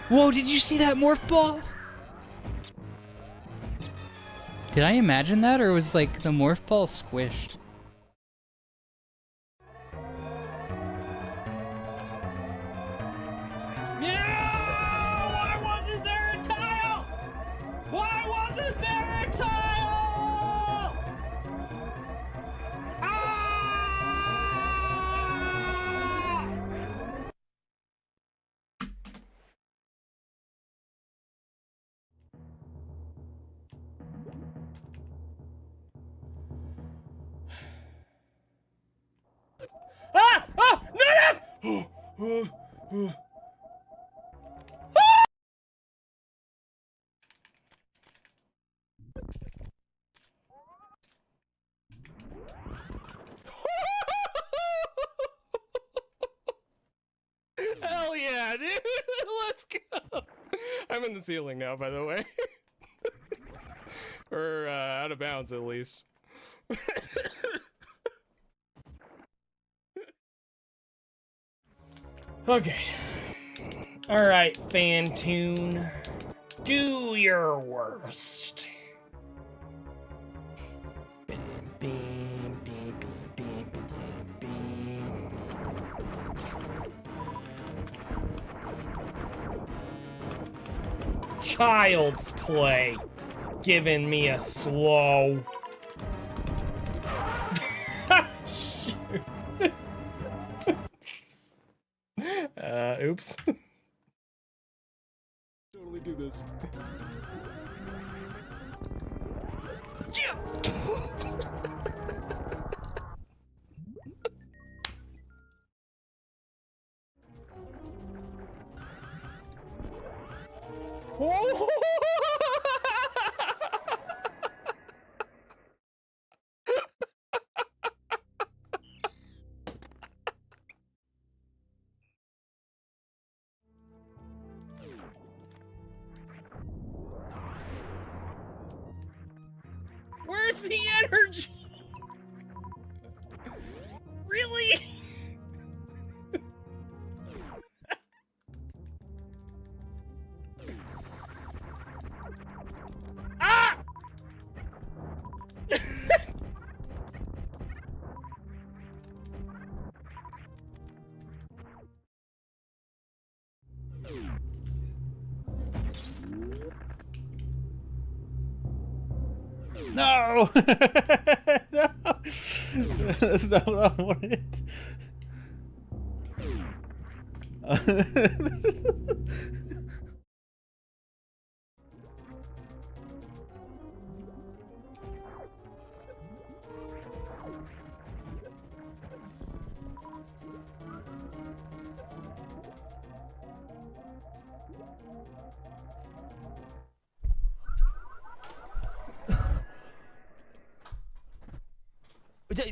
whoa, did you see that morph ball? Did I imagine that, or was like the morph ball squished? Why wasn't there a tile? Why wasn't there a tile? No! Hell yeah, dude! Let's go! I'm in the ceiling now, by the way. Or out of bounds, at least. Okay. Alright, Phantoon. Do your worst. Child's play. Giving me a slow. Oops. Totally do this. Where's the energy? Really? Ah! No! No! That's not what I wanted.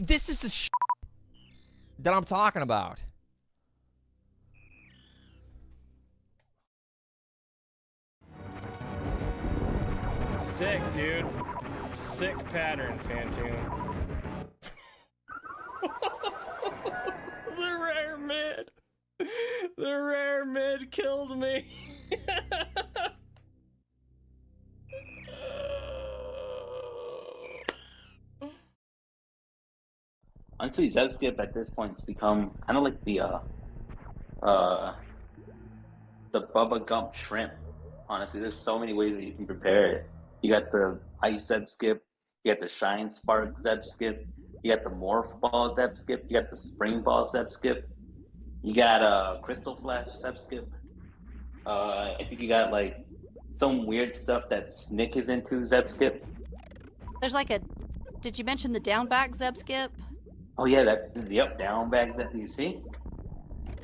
This is the that I'm talking about. Sick, dude. Sick pattern, Phantoon. The rare mid. The rare mid killed me. Honestly, Zebskip at this point has become kind of like the Bubba Gump shrimp. Honestly, there's so many ways that you can prepare it. You got the ice Zebskip, you got the shine spark Zebskip, you got the morph ball Zebskip, you got the spring ball Zebskip, you got crystal flash Zebskip. I think you got like some weird stuff that Snick is into Zebskip. There's like a. Did you mention the down back Zeb skip? Oh yeah, yep, down bags that you see.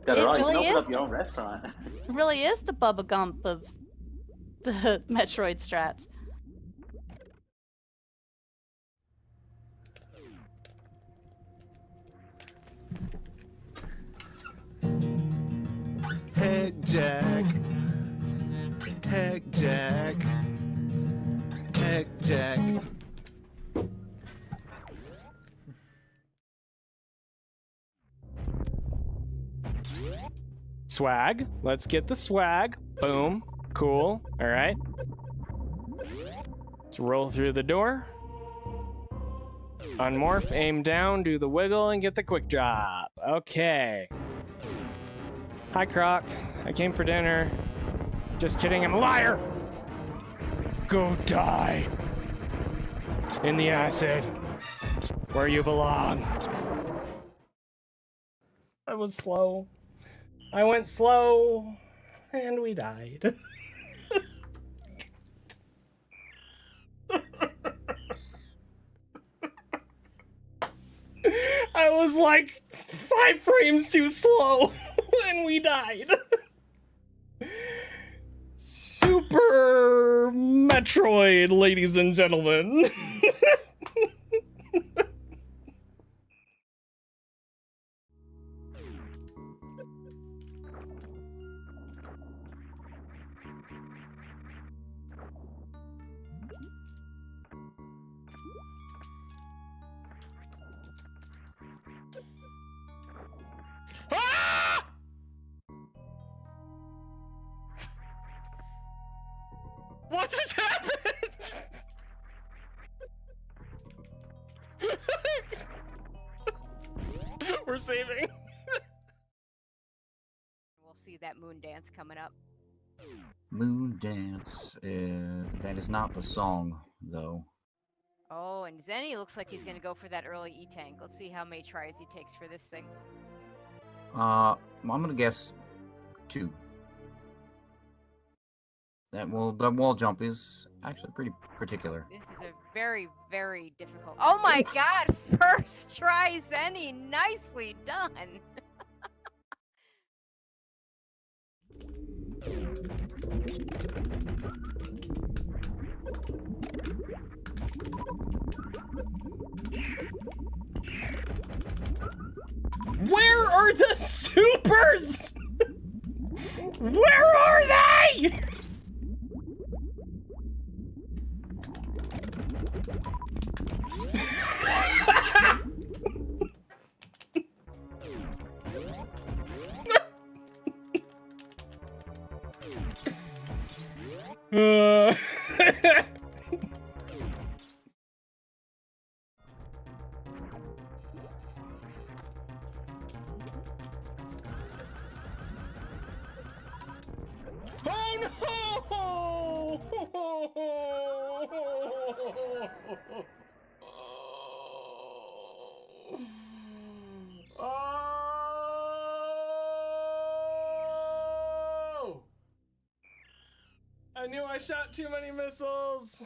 Got it It all. You can really open is up your own restaurant. It really is the Bubba Gump of the Metroid strats. Heck Jack. Heck Jack. Heck Jack. Swag. Let's get the swag. Boom. Cool. All right. Let's roll through the door. Unmorph, aim down, do the wiggle, and get the quick drop. Okay. Hi, Croc. I came for dinner. Just kidding, I'm a liar! Go die. In the acid. Where you belong. I was slow. I went slow. And we died. I was like 5 frames too slow, and we died. Super Metroid, ladies and gentlemen. What just happened? We're saving. We'll see that moon dance coming up. Moon Dance. That is not the song, though. Oh, and Zenny looks like he's gonna go for that early E-tank. Let's see how many tries he takes for this thing. I'm gonna guess 2. That wall jump is actually pretty particular. This is a very, very difficult. Oh my god! First try, Zenny! Nicely done! Where are the supers? Where are they? Oh! I knew I shot too many missiles.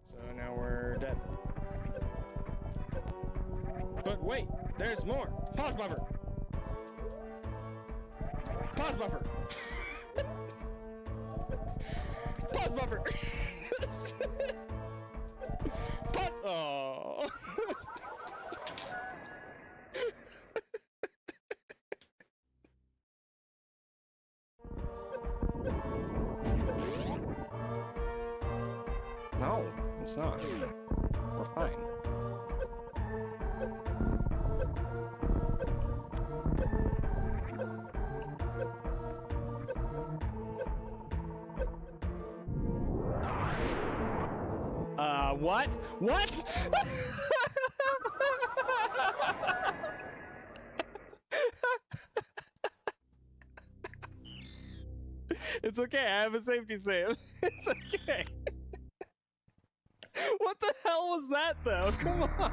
So now we're dead. But wait, there's more. Pause buffer. Pause buffer. Pause buffer. Pause. Oh. No, it's not. We're fine. What? What? It's okay, I have a safety save. It's okay. What the hell was that, though? Come on.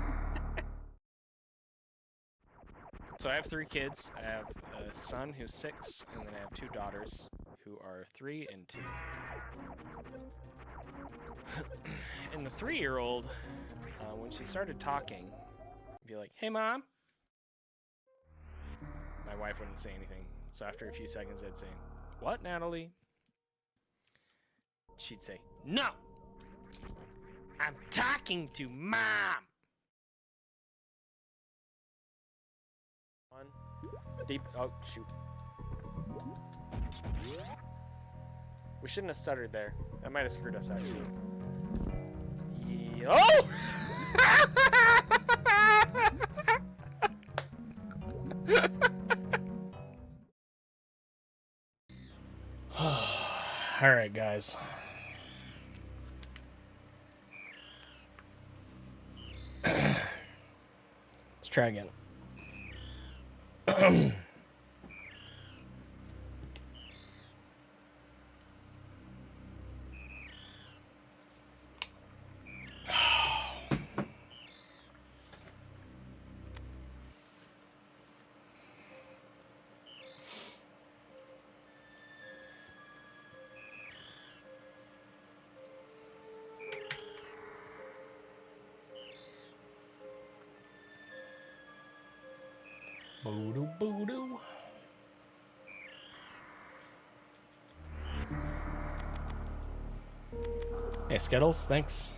So I have 3 kids. I have a son who's 6, and then I have 2 daughters who are 3 and 2. And the 3-year-old, when she started talking, would be like, "Hey, Mom." My wife wouldn't say anything. So after a few seconds, I'd say, "What, Natalie?" She'd say, "No! I'm talking to Mom!" One. Deep. Oh, shoot. We shouldn't have stuttered there. That might have screwed us, actually. Oh! Alright, guys. Let's try again. Boo-doo, boo-doo. Hey, Skittles, thanks.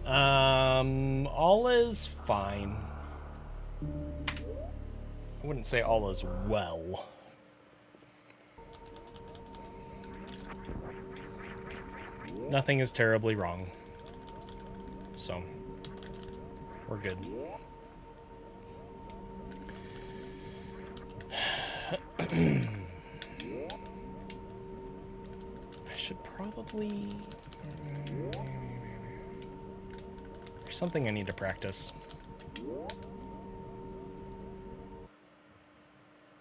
All is fine. I wouldn't say all is well. Nothing is terribly wrong. So, we're good. I should probably... There's something I need to practice.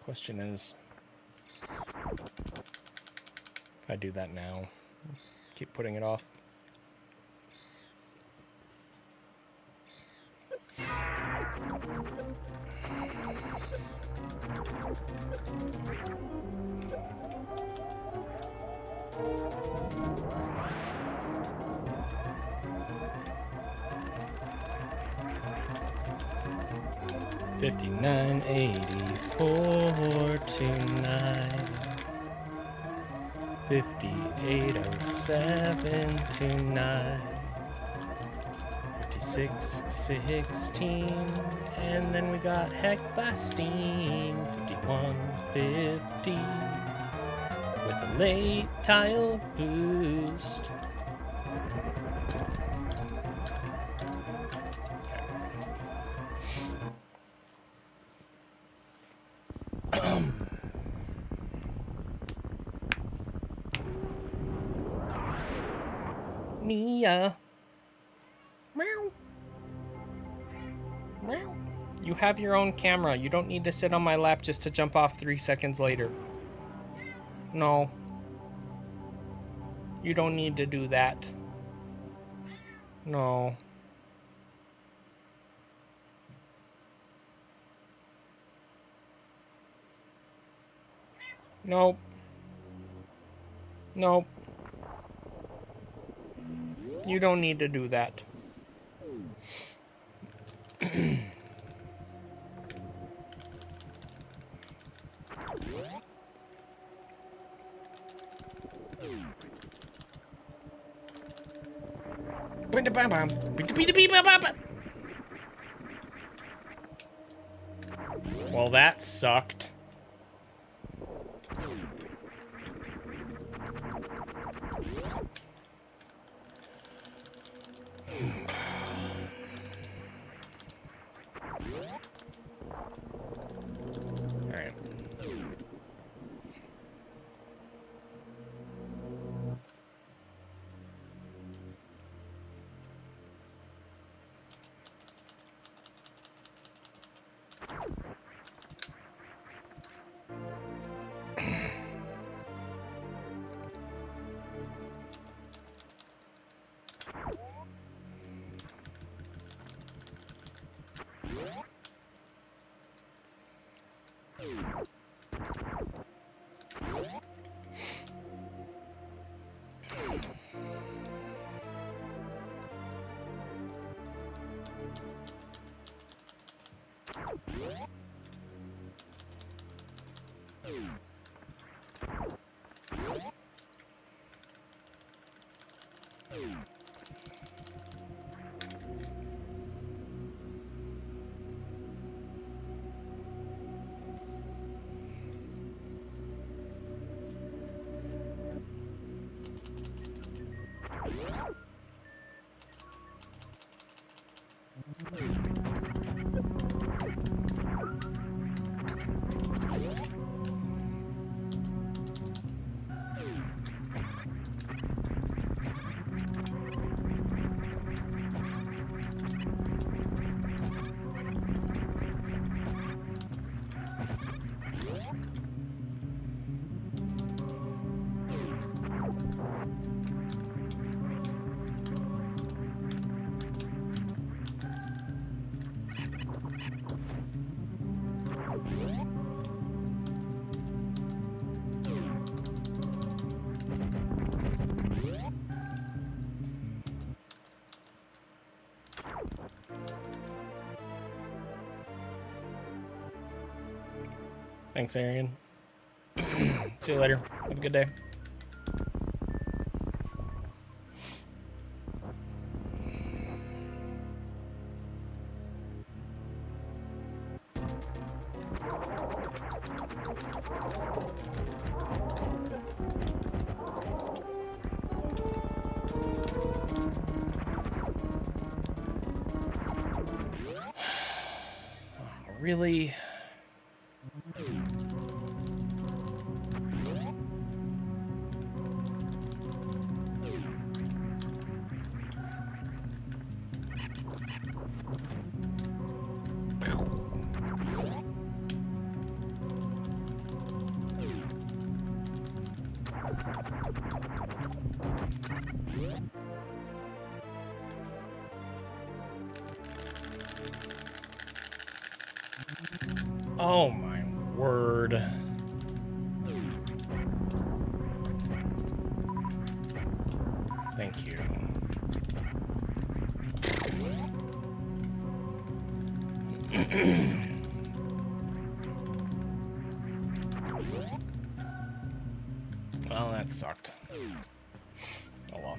Question is, if I do that now, keep putting it off. $59.84 tonight. 58.07 tonight. 56.16, and then we got Heck by Steam. 51.50 with a late tile boost. Mia. Meow. Meow. You have your own camera. You don't need to sit on my lap just to jump off 3 seconds later. No. You don't need to do that. No. Nope. Nope. You don't need to do that. Well, that sucked. Alright. Thanks, Arian. See you later. Have a good day. Really? Oh my word. Thank you. Well, that sucked. Oh well.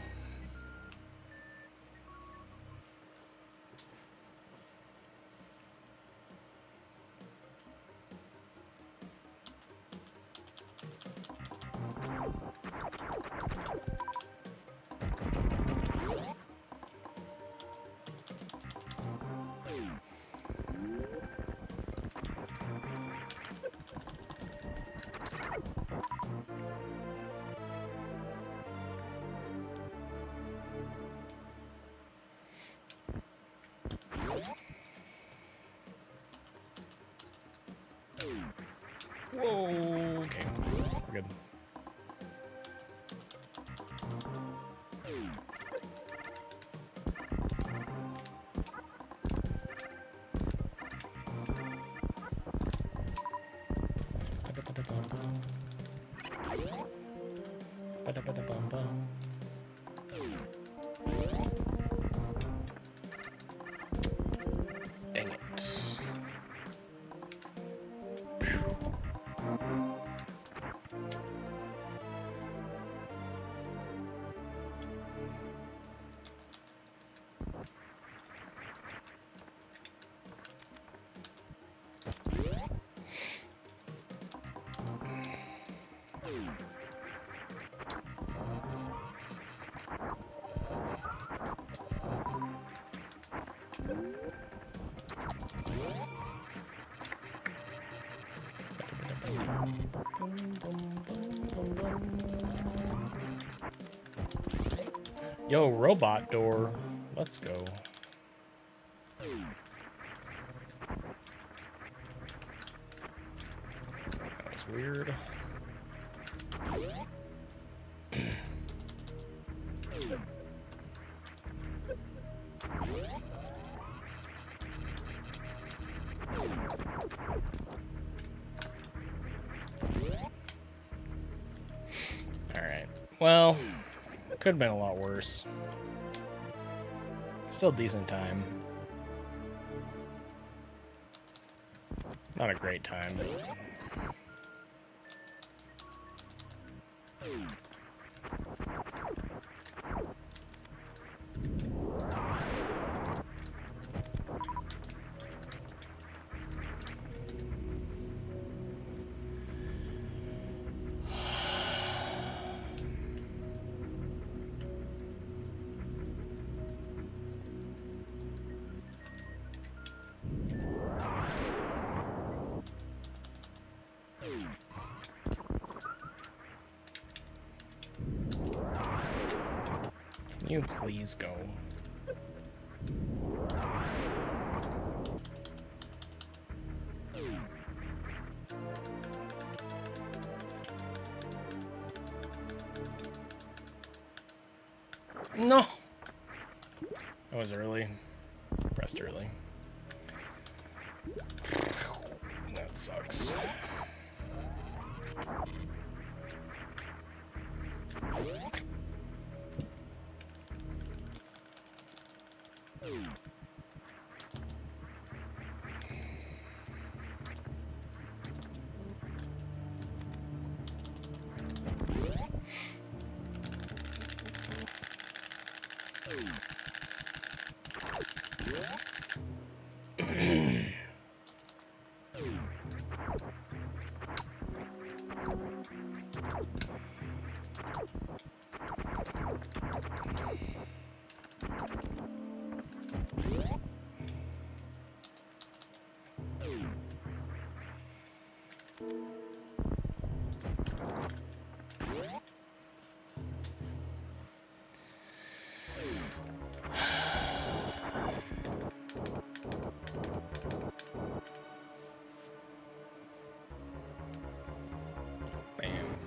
Whoa, okay, we're good. Dang Yo, robot door. Let's go. That was weird. Alright. Well, could have been a lot worse. Still decent time. Not a great time, but... Can you please go? No! That was early. Pressed early. That sucks.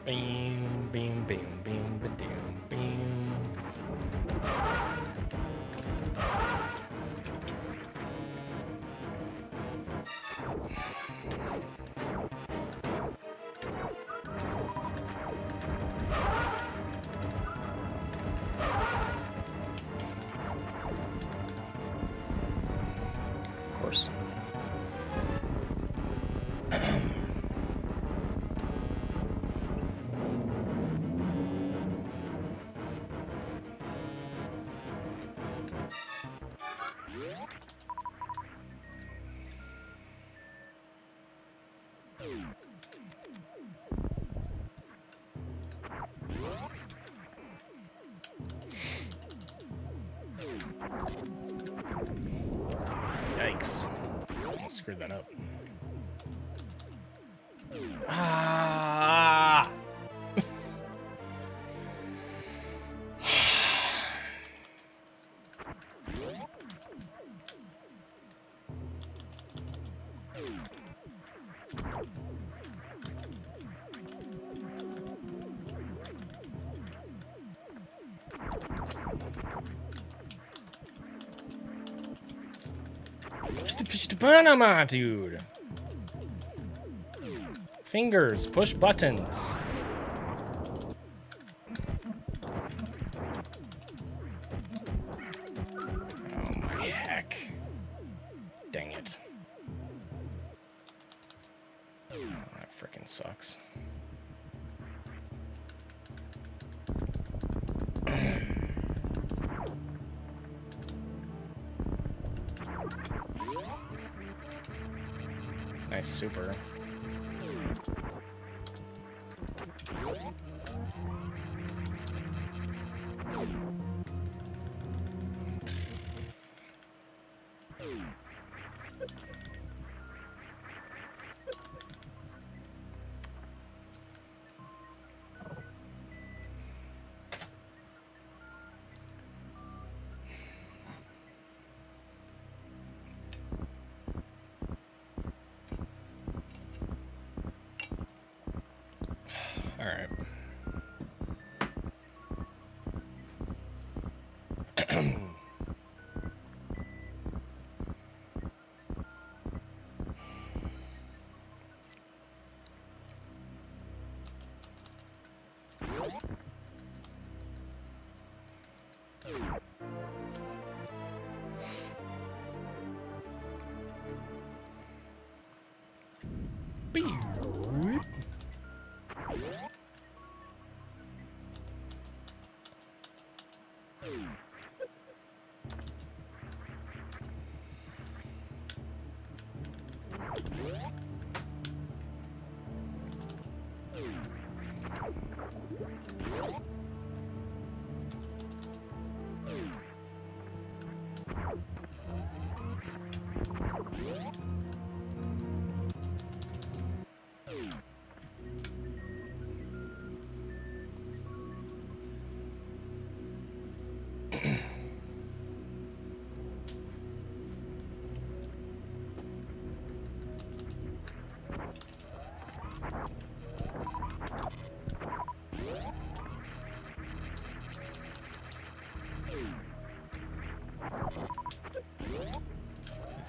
Bam, bam, bam, bam, bam, bam. Of course. Yikes. I screwed that up. Ah! Panama, dude. Fingers, push buttons. Oh my heck. Dang it. Oh, that frickin' sucks. Nice super. Alright.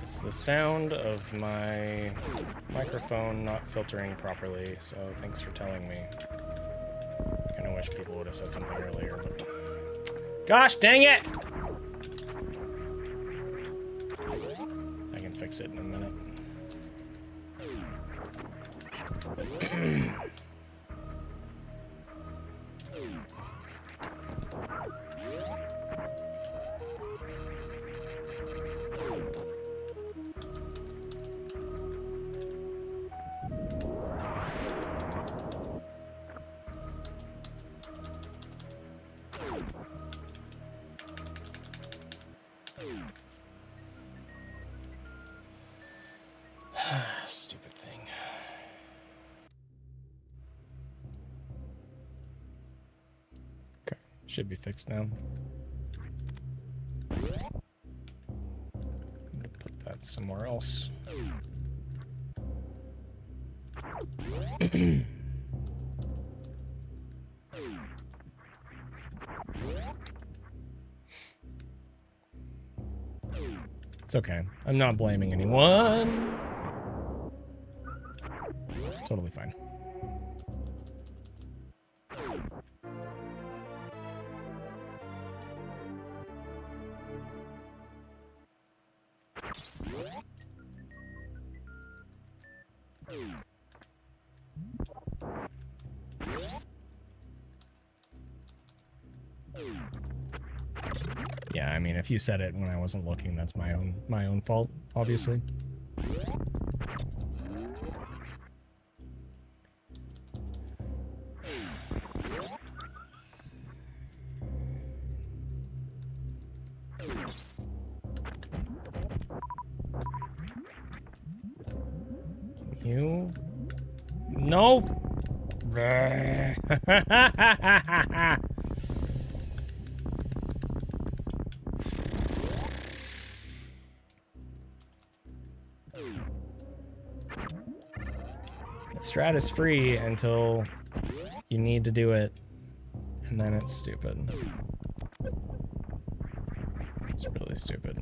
It's the sound of my microphone not filtering properly, so thanks for telling me. Kinda wish people would have said something earlier, but... Gosh dang it! I can fix it in a minute. Stupid thing. Okay, should be fixed now. I'm gonna put that somewhere else. It's okay. I'm not blaming anyone. Totally fine. Yeah, I mean, if you said it when I wasn't looking, that's my own fault, obviously. You? No. Strat is free until you need to do it, and then it's stupid. It's really stupid.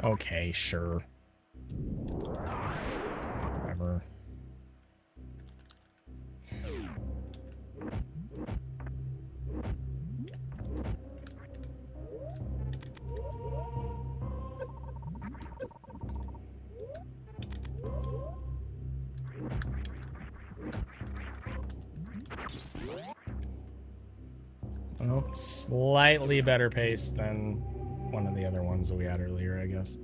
Okay, sure. Whatever. Well, slightly better pace than one of the other ones that we had earlier, I guess.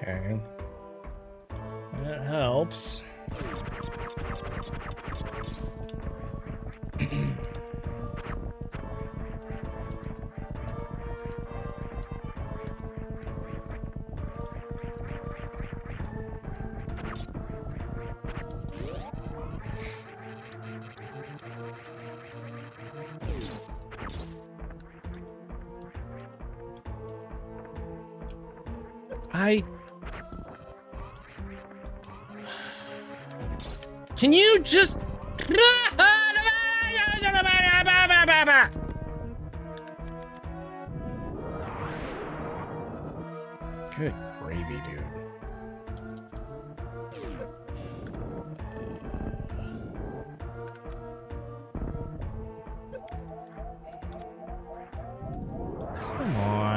Okay. That helps. Can you just... Good gravy, dude. Come on.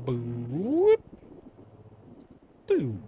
Boo. Boo.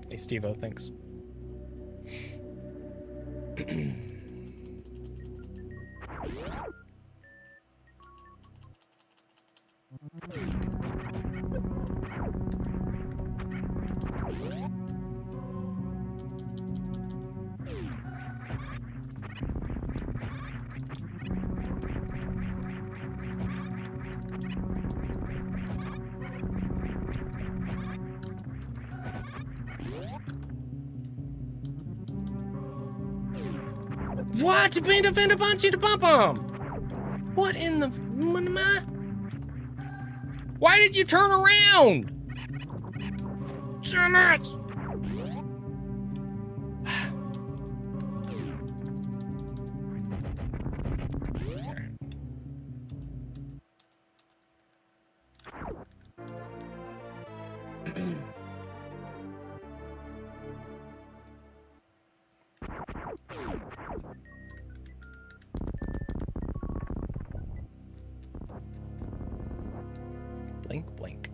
Hey, Steve-O, thanks. What? To be defend a bunch to pump 'em? What in the... Why did you turn around? So much. Blink, blink.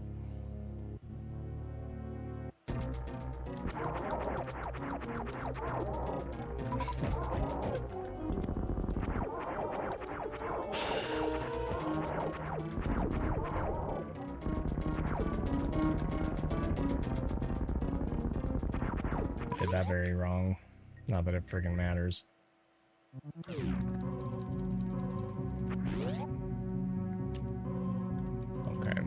Did that very wrong. Not that it friggin' matters. Okay.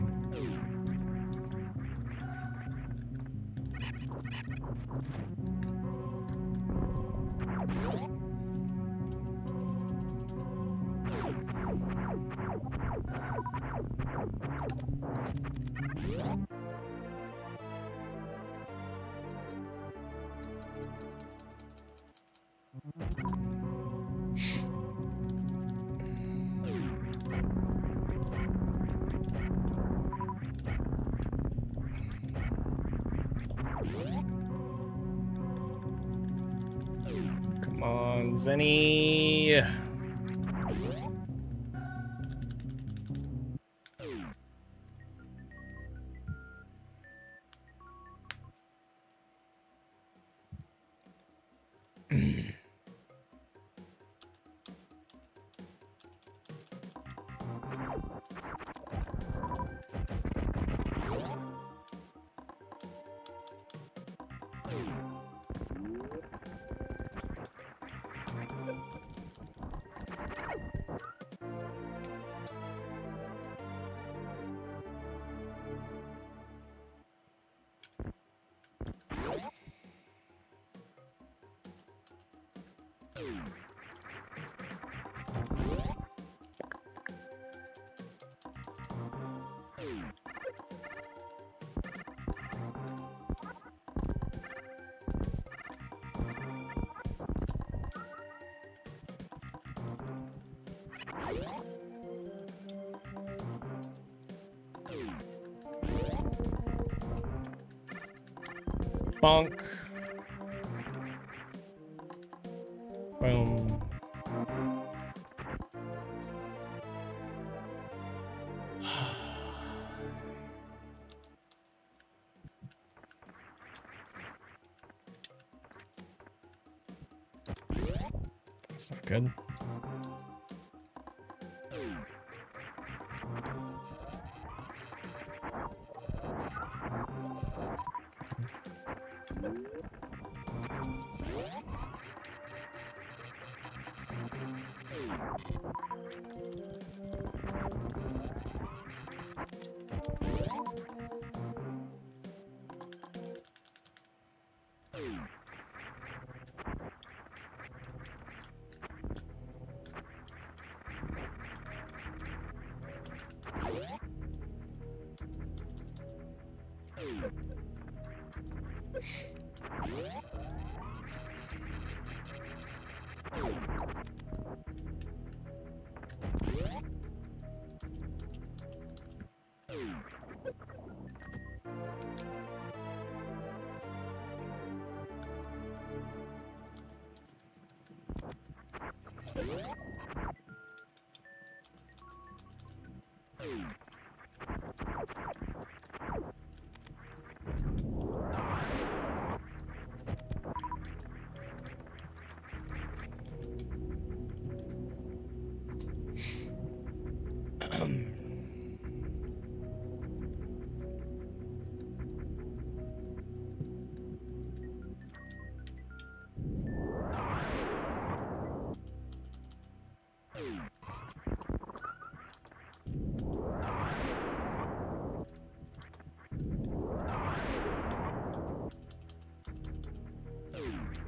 Come on, Zenny. Bonk. Boom. That's not good.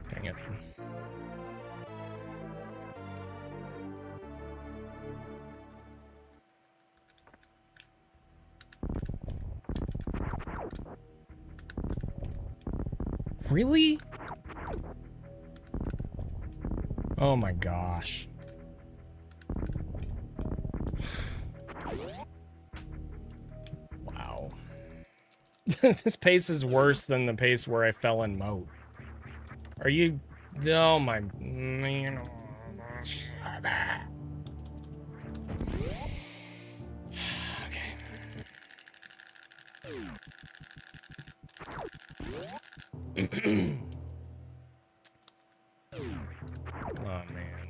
Dang it. Really? Oh my gosh. Wow. This pace is worse than the pace where I fell in moat. Are you... Oh my... Okay. Come on, man.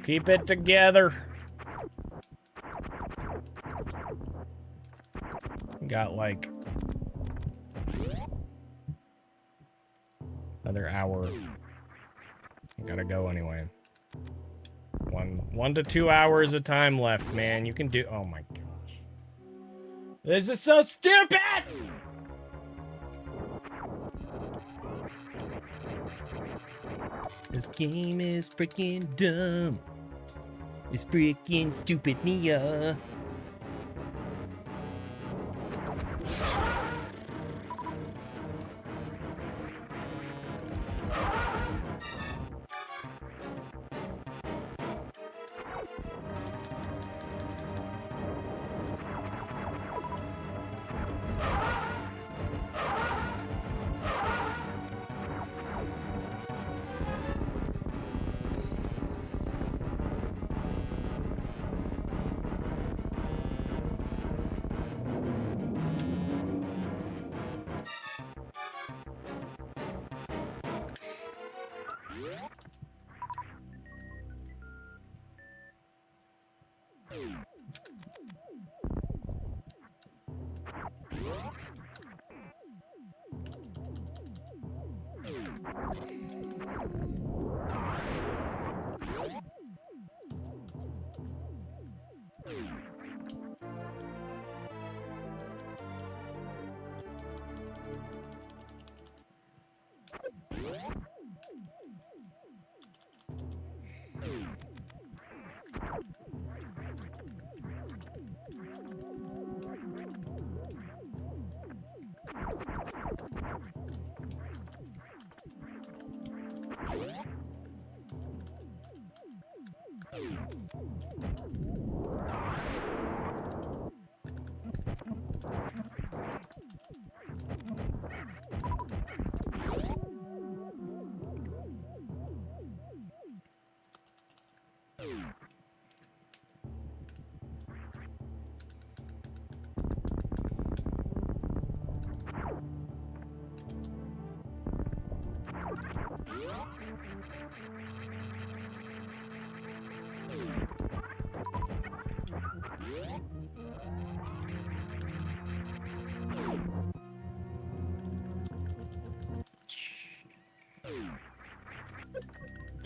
Keep it together. Got like another hour. Gotta go anyway. 1 to 2 hours of time left, man. You can do. Oh my gosh. This is so stupid! This game is freaking dumb. It's freaking stupid, Nia.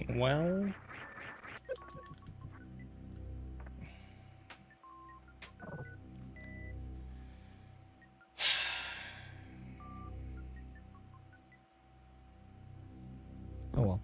Well... Oh well.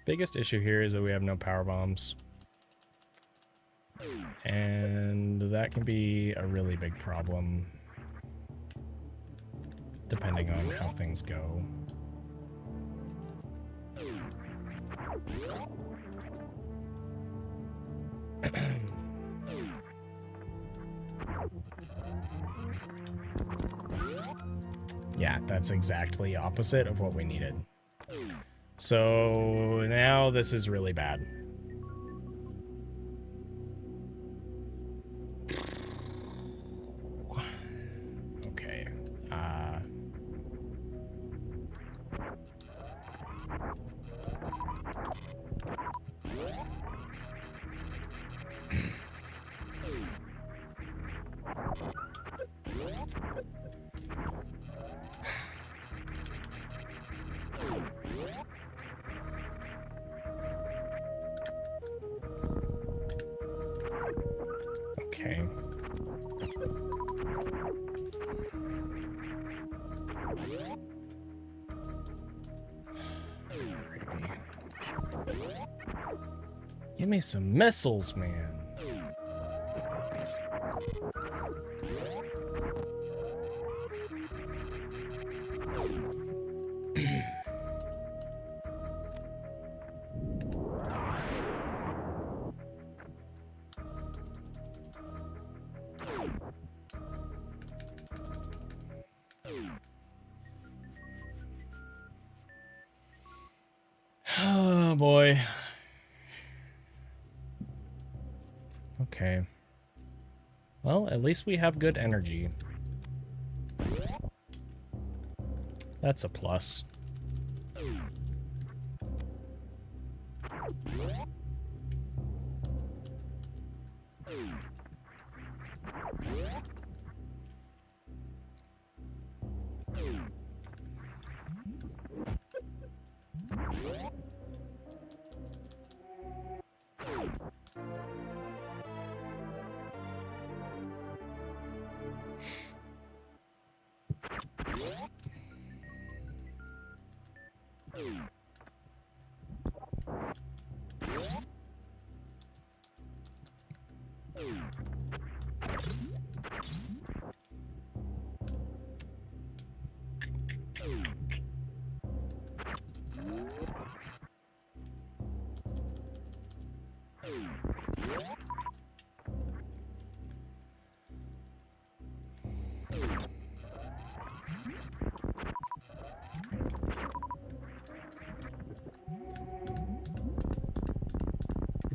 Biggest issue here is that we have no power bombs. And that can be a really big problem depending on how things go. Yeah, that's exactly opposite of what we needed. So now this is really bad. Okay. Okay. Give me some missiles, man. Oh boy. Okay. Well, at least we have good energy. That's a plus.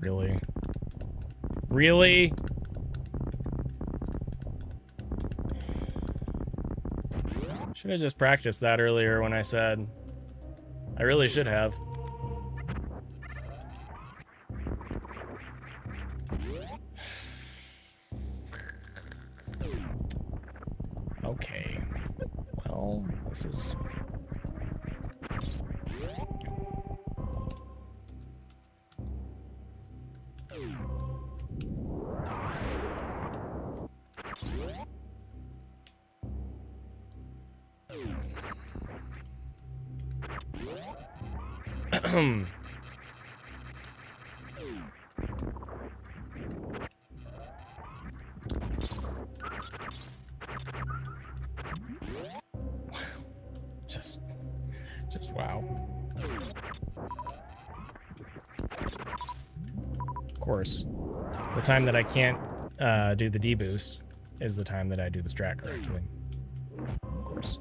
Really? Really? Should have just practiced that earlier when I said. I really should have. Okay. Well, this is... Just wow. Of course. The time that I can't do the D-boost is the time that I do the strat correctly. Of course.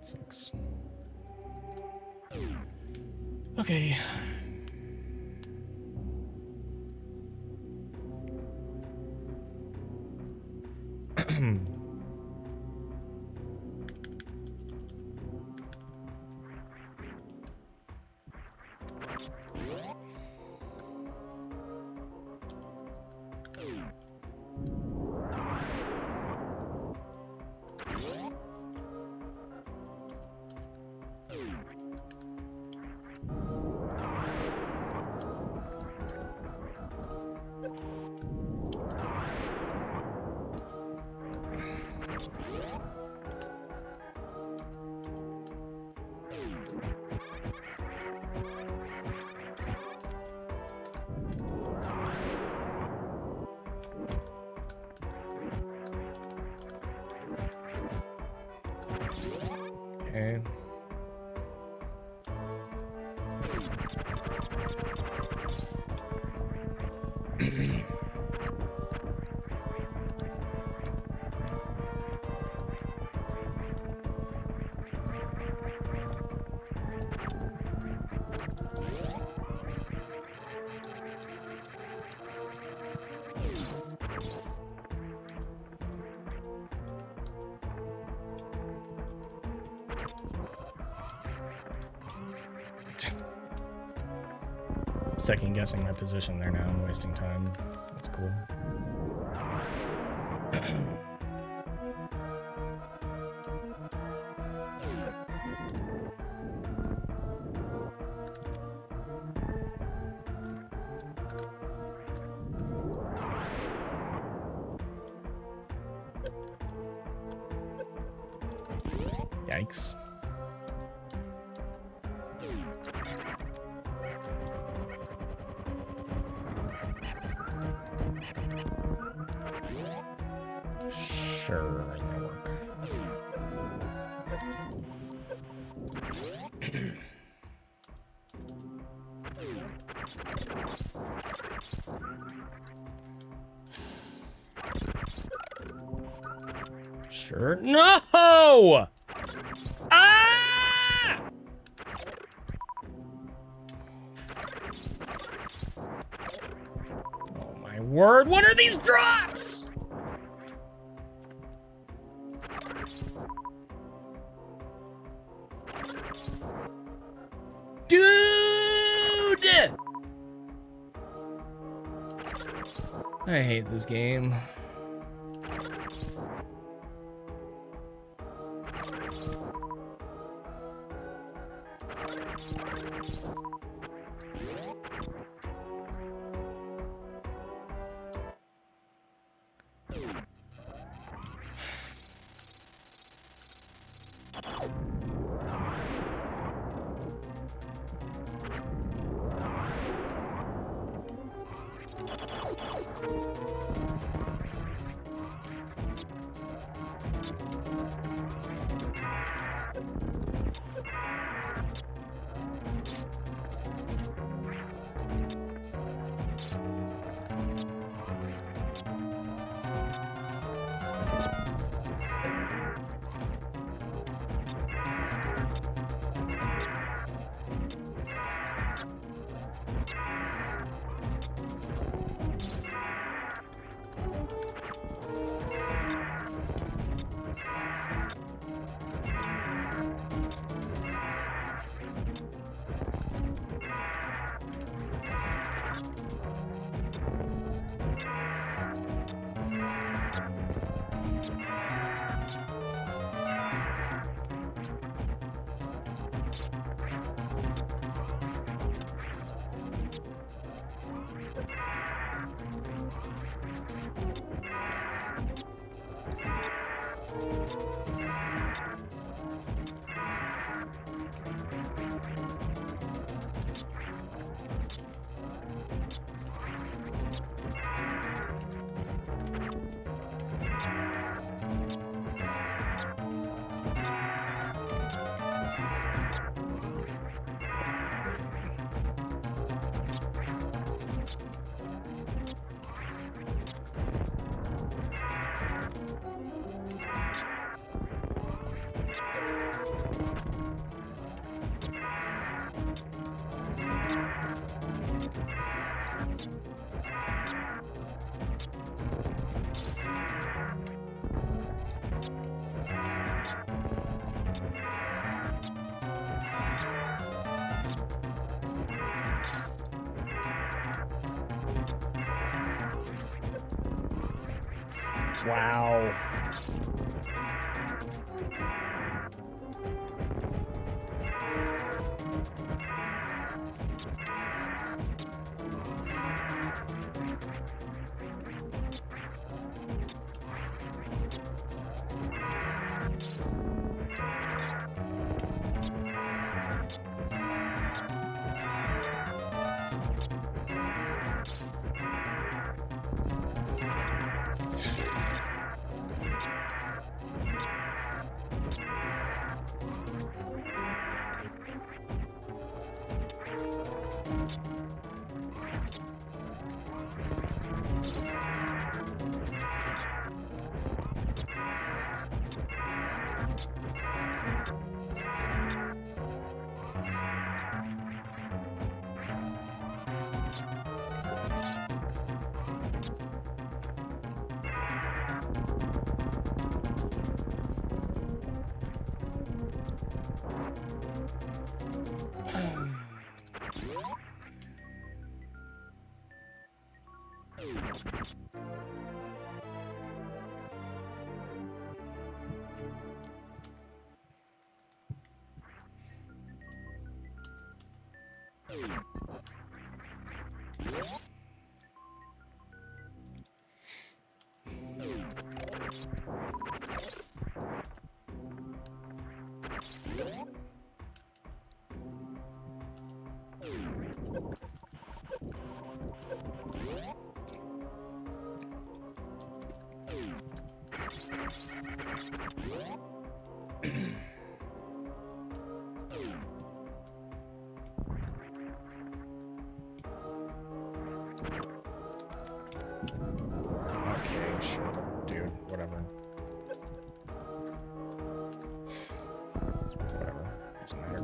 Sucks. Okay. Okay. Second guessing my position there now. I'm wasting time. That's cool. Yikes. Sure, that'll work. Sure. No! Ah! Oh my word, what are these drops? Dude! I hate this game. Wow. Okay, sure, dude, whatever. Whatever, doesn't matter.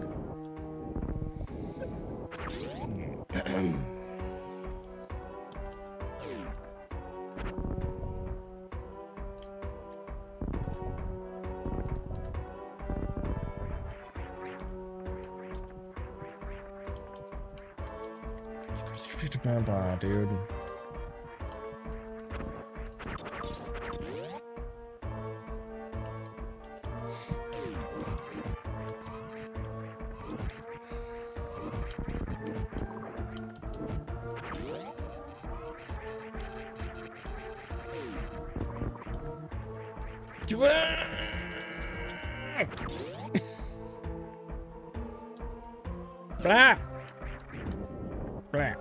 Dude. Blah. Blah.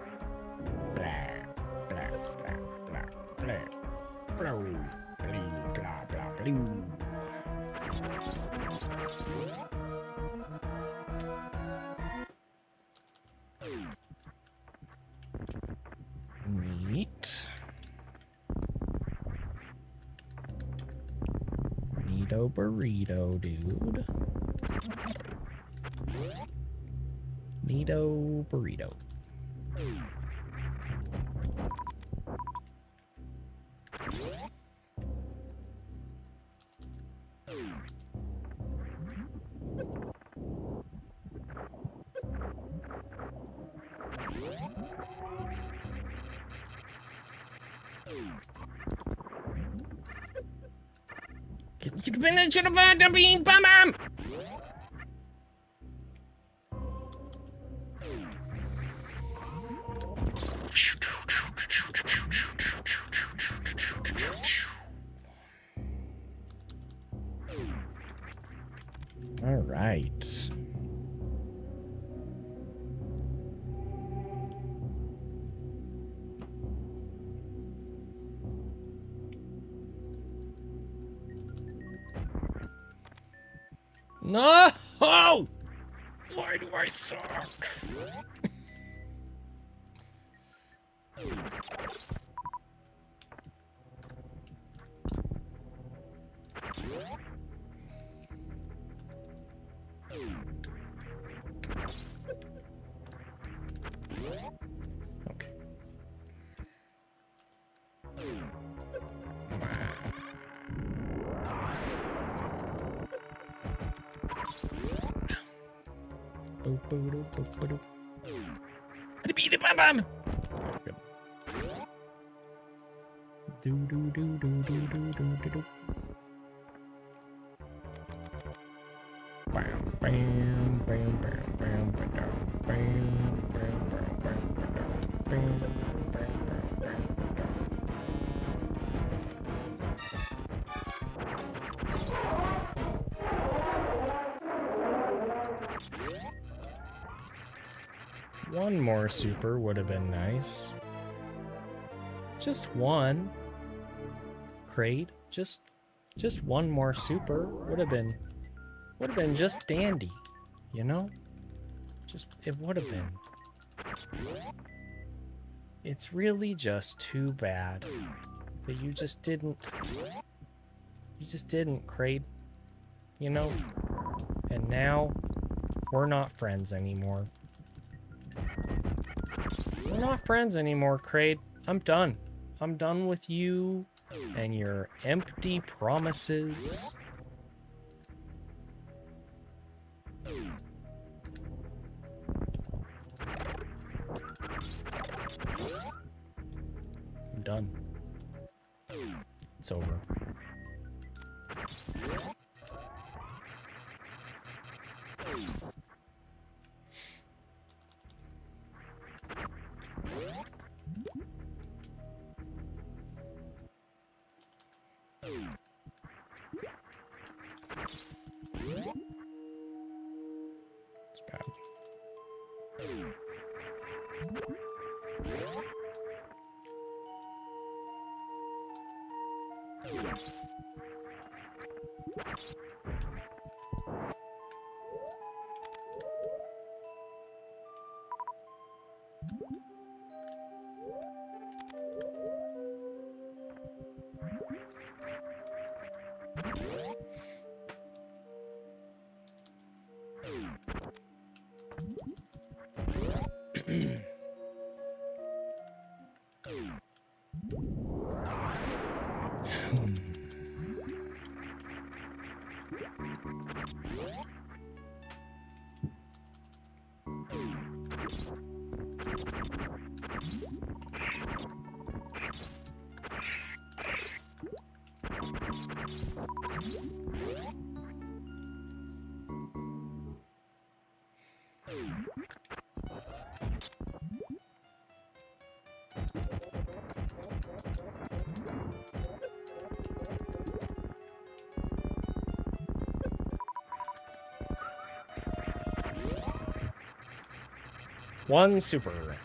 Neat. Neato burrito, dude. Neato burrito. You've been should have the being bam bam. All right. No! Why do I suck? One more super would have been nice. Just one. Crate. Just one more super would have been just dandy, you know? It would have been. It's really just too bad that you just didn't, Crate, you know? And now we're not friends anymore. We're not friends anymore, Crate. I'm done. I'm done with you and your empty promises. I'm done. It's over. It's bad. One super.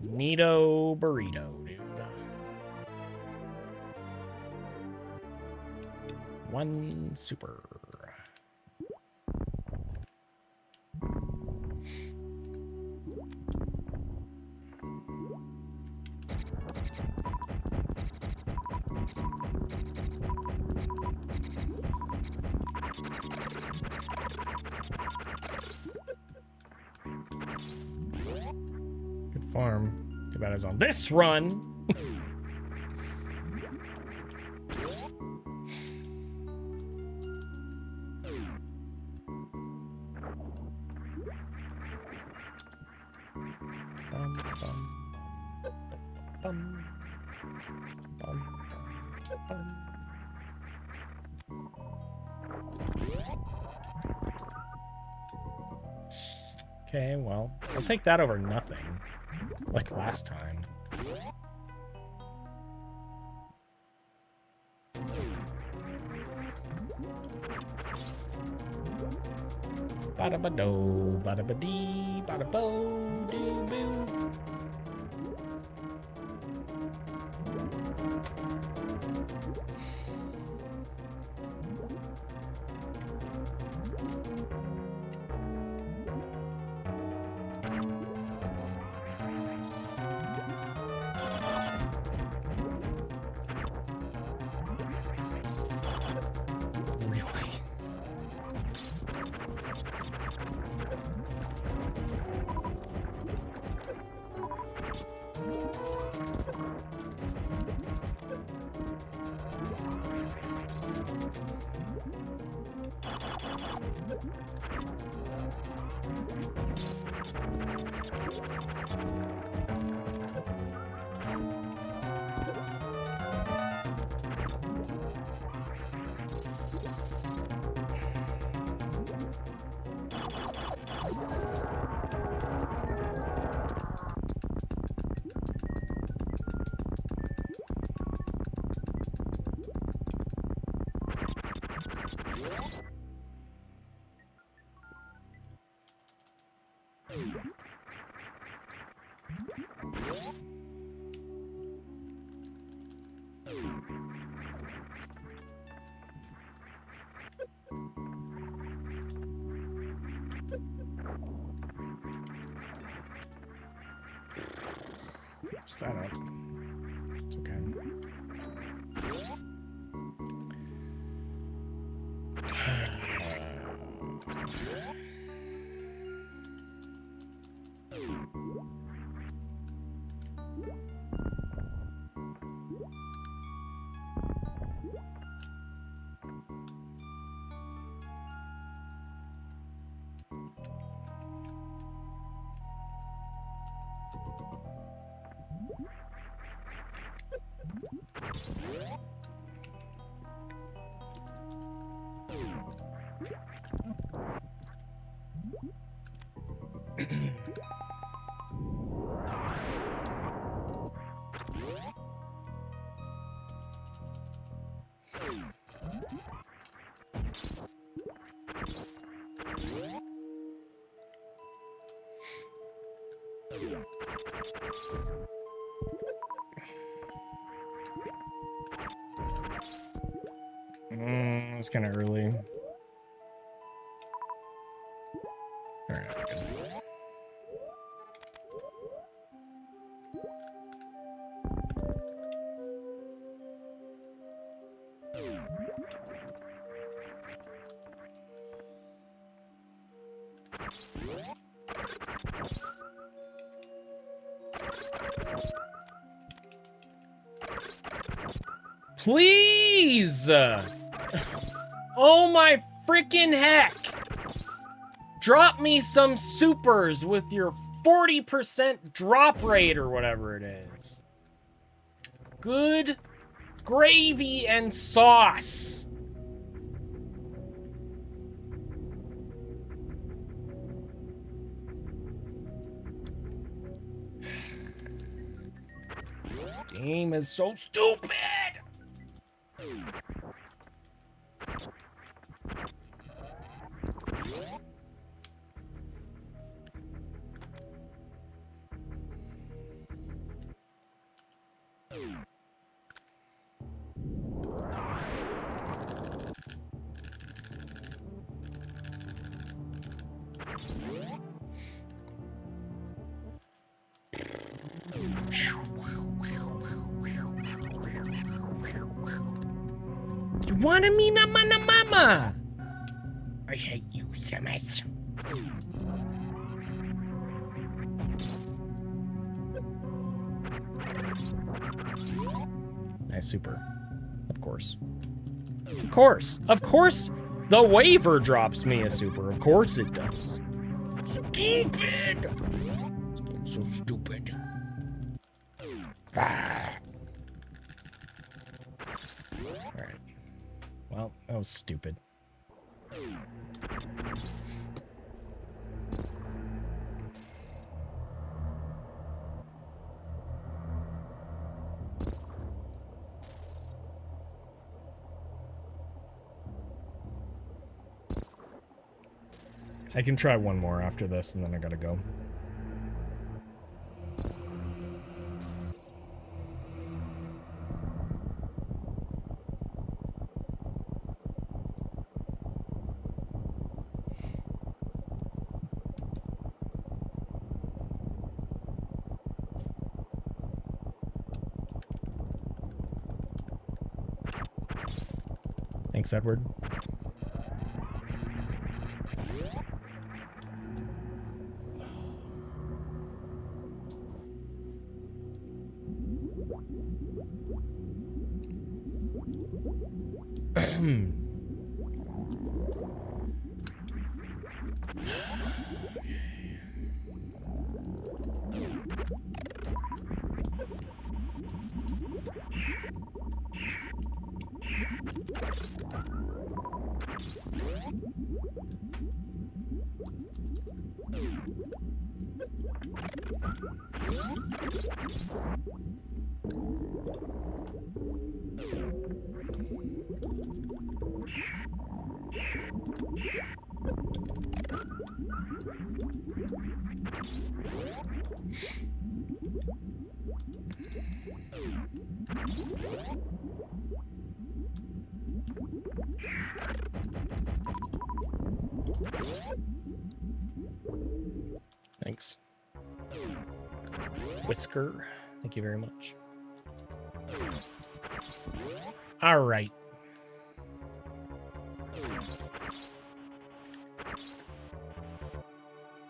Neato burrito, dude. One super. Good farm. Too bad it's on this run. Okay, well, I'll take that over nothing, like last time. Bada-ba-do, bada-ba-dee, bada-bo-doo-boo. Mess that up. It's okay. It's kind of early. All right. Please! Oh my freaking heck! Drop me some supers with your 40% drop rate or whatever it is. Good gravy and sauce. This game is so stupid! You wanna me na mana mama? I hate you, Samus. Nice super. Of course. Of course. Of course the waiver drops me a super. Of course it does. Stupid! This game's so stupid. Ah. Alright. Well, that was stupid. I can try one more after this, and then I gotta go. Thanks, Edward. Thanks. Whisker, thank you very much. All right.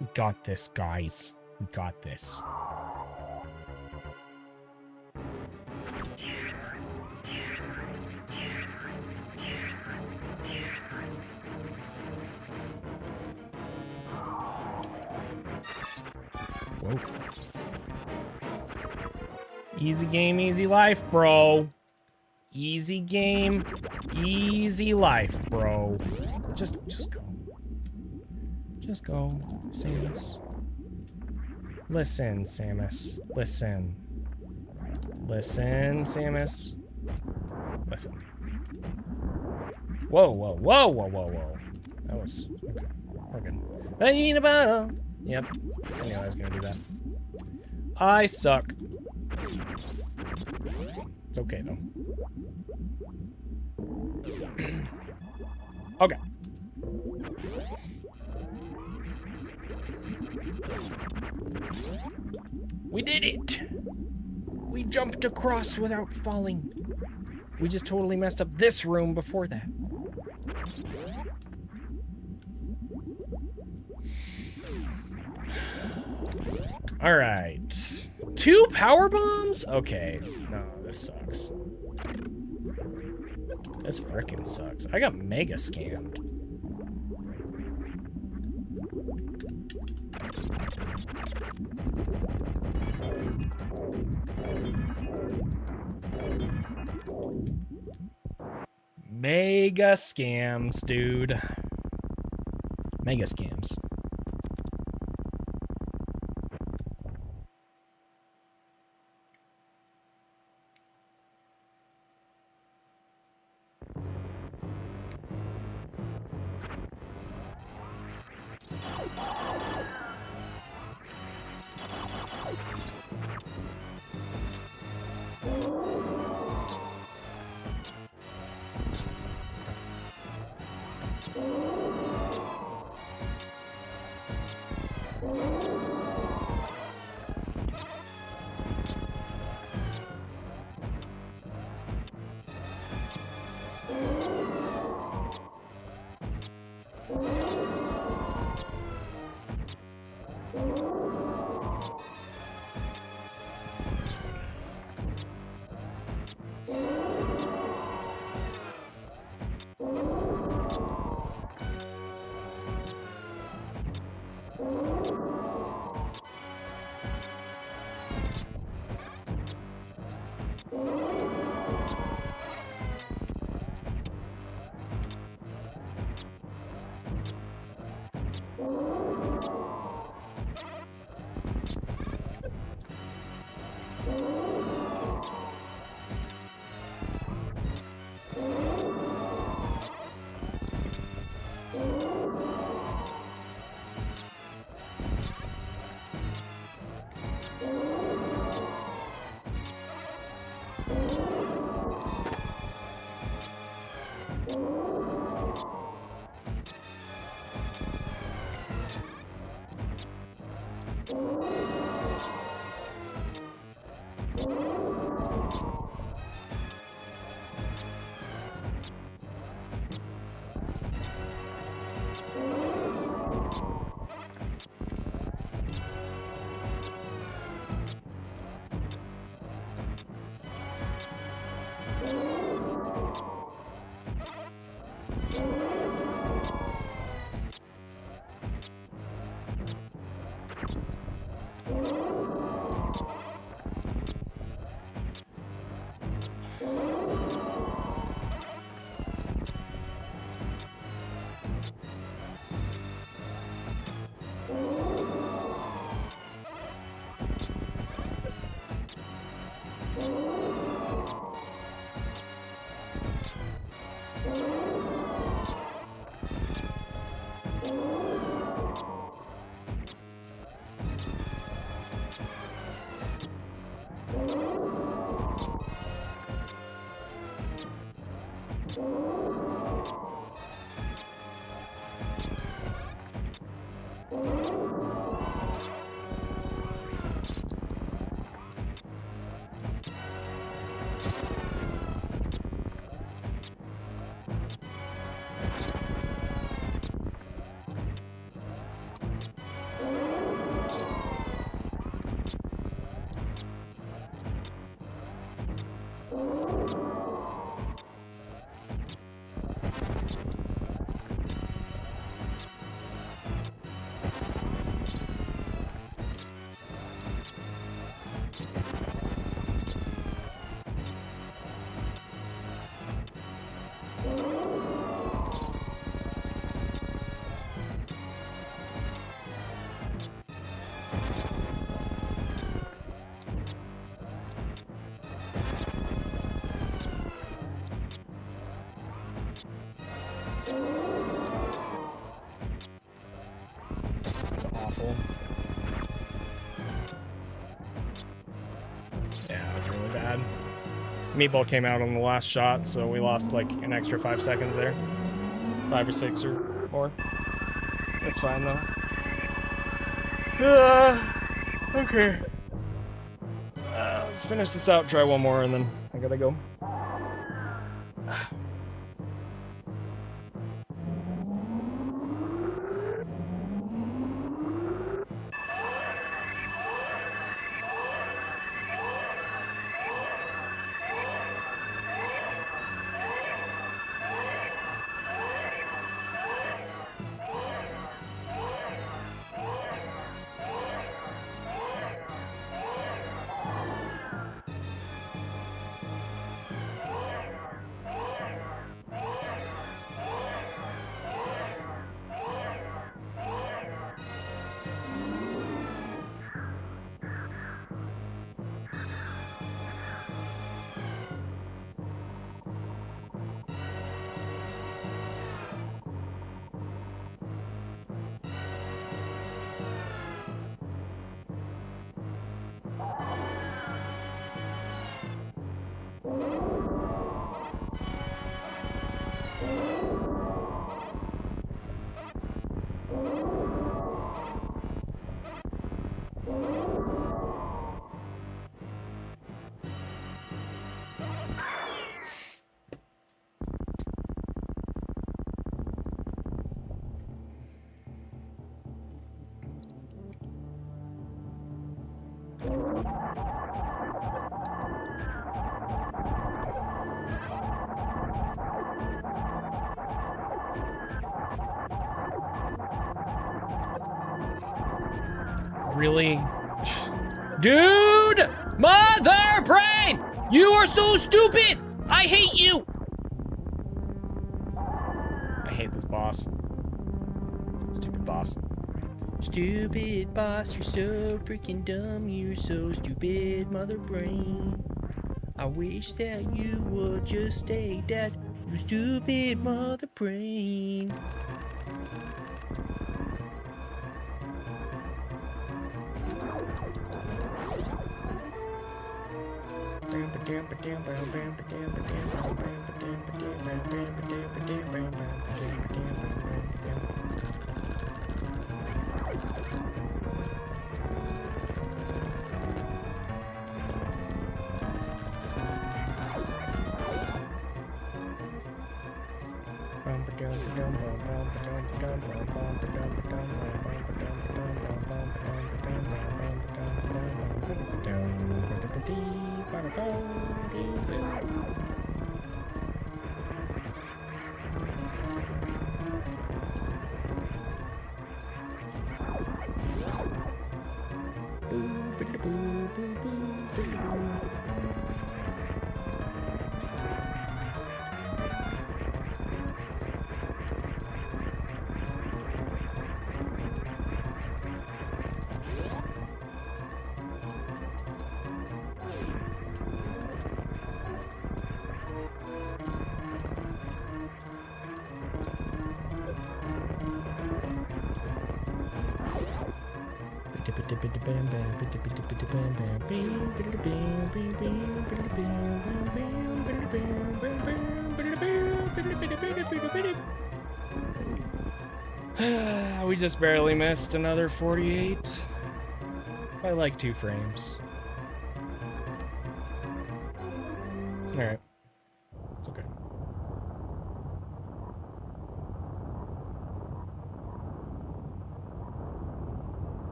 We got this, guys. We got this. Whoa. Easy game, easy life, bro. Easy game, easy life, bro. Just go. Just go, Samus. Listen, Samus. Listen. Listen, Samus. Listen. Whoa, whoa, whoa, whoa, whoa, whoa. That was... okay. We're good. I need a bottle. Yep. I knew I was gonna do that. I suck. It's okay, though. Okay. We did it! We jumped across without falling. We just totally messed up this room before that. All right. 2 power bombs? Okay. No, this sucks. This frickin' sucks. I got mega scammed. Mega scams, dude. Mega scams. It's awful. Yeah, it was really bad. Meatball came out on the last shot, so we lost like an extra 5 seconds there. 5 or 6 or more. That's fine though. Okay. Let's finish this out, try one more, and then I gotta go. Really? Dude! Mother brain! You are so stupid! I hate you! I hate this boss. Stupid boss. Stupid boss, you're so freaking dumb. You're so stupid, mother brain. I wish that you would just stay dead. You stupid mother brain. We just barely missed another 48 by like 2 frames. All right, it's okay.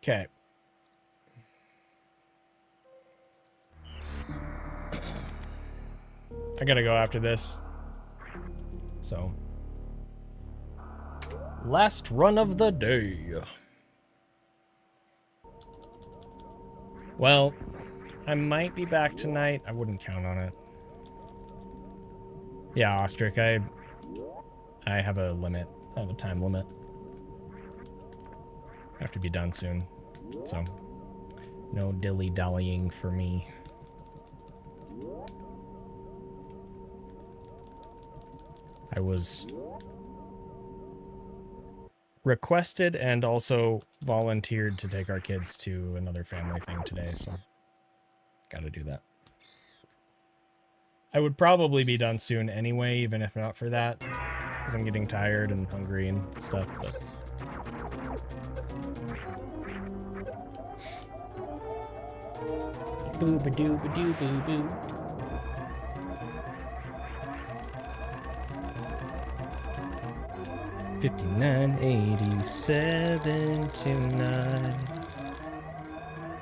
Okay. I gotta go after this. So, last run of the day. Well, I might be back tonight. I wouldn't count on it. Yeah, Ostrich, I have a limit. I have a time limit. I have to be done soon. So, no dilly-dallying for me. I was requested and also volunteered to take our kids to another family thing today, so gotta do that. I would probably be done soon anyway, even if not for that, because I'm getting tired and hungry and stuff, but... Boo-ba-doo-ba-doo-boo-boo. $59.87 tonight.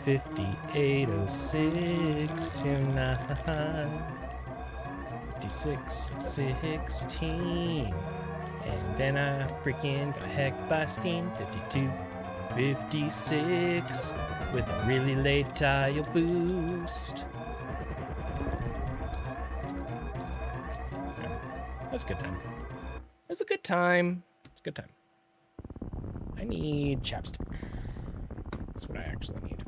$58.06 tonight. $56.16. And then I freaking got hacked by Steam. $52.56 with a really late tile boost. Okay. That's a good time. That's a good time. It's a good time. I need chapstick. That's what I actually need.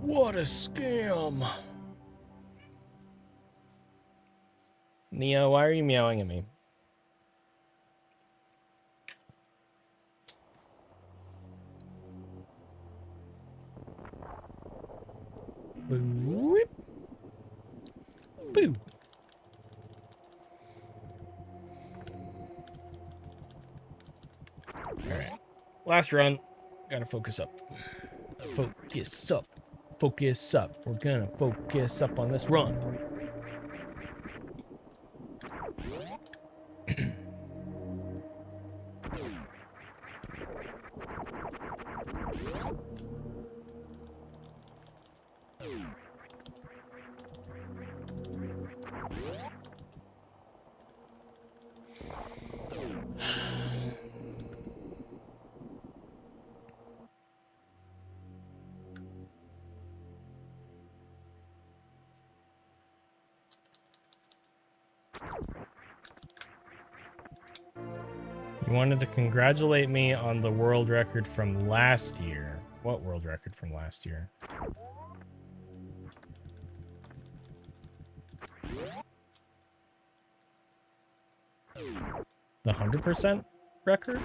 What a scam! Neo, why are you meowing at me? Boo. Boo. Alright. Last run. Gotta focus up. Focus up. Focus up. We're gonna focus up on this run. You wanted to congratulate me on the world record from last year. What world record from last year? The 100% record?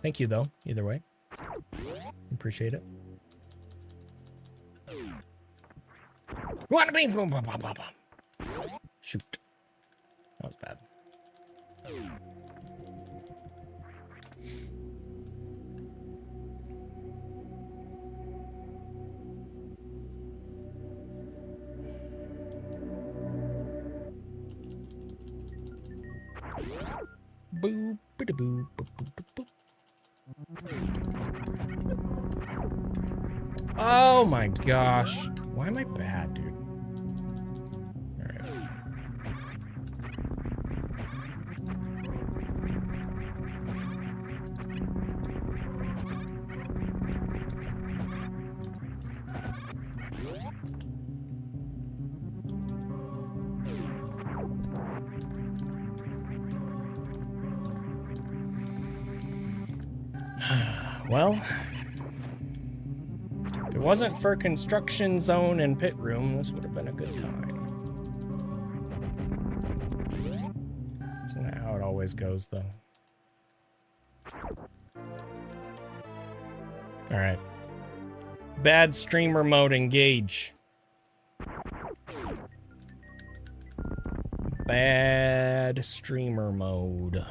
Thank you, though, either way. Appreciate it. Shoot. That was bad. Boo, boo, boo, boo, boo, boo. Oh my gosh. Why am I bad, dude? Alright. Well, if it wasn't for construction zone and pit room, this would have been a good time. Isn't that how it always goes, though? Alright. Bad streamer mode, engage. Bad streamer mode.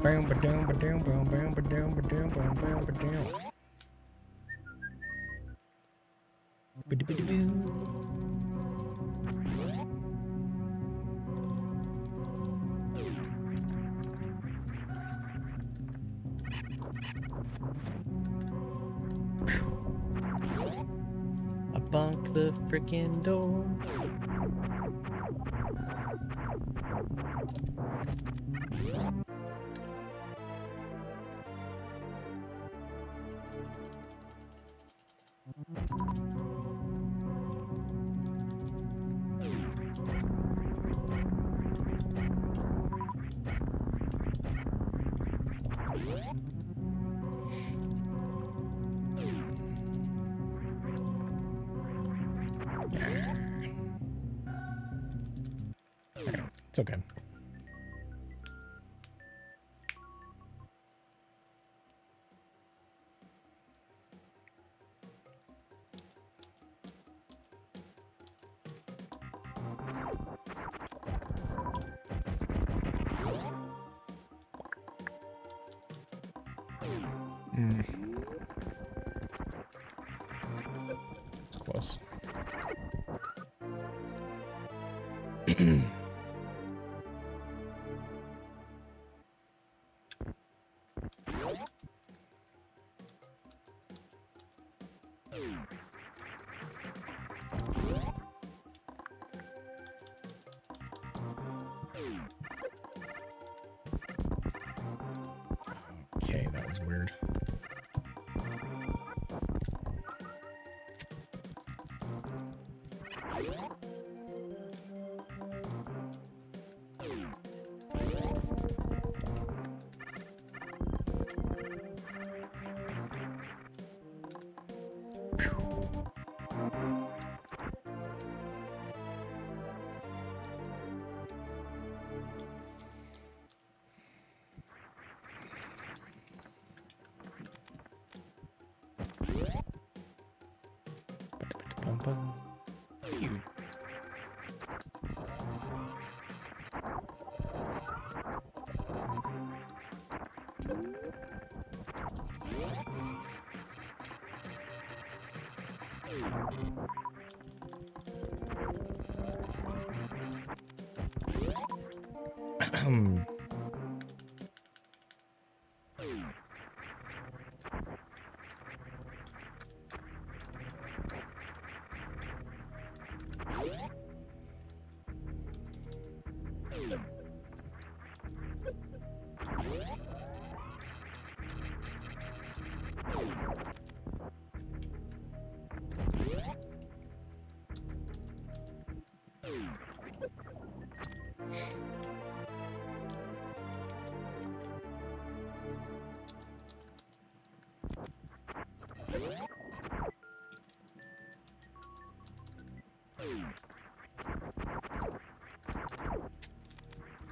Boom, ba-doom, ba-doom, boom, boom, ba-doom, ba-doom, boom, boom, ba-doom. Ba-da-ba-da-boo. I bunked the frickin' door. It's okay. It's close. Okay, that was weird. You.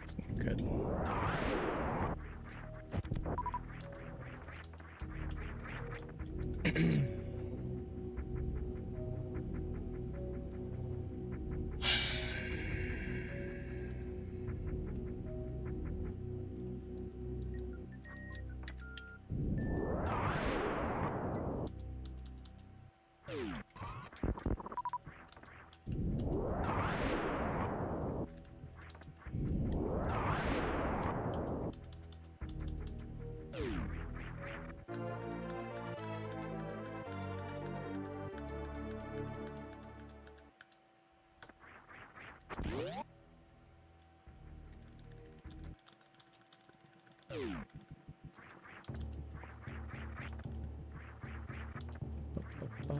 It's not good. Oh,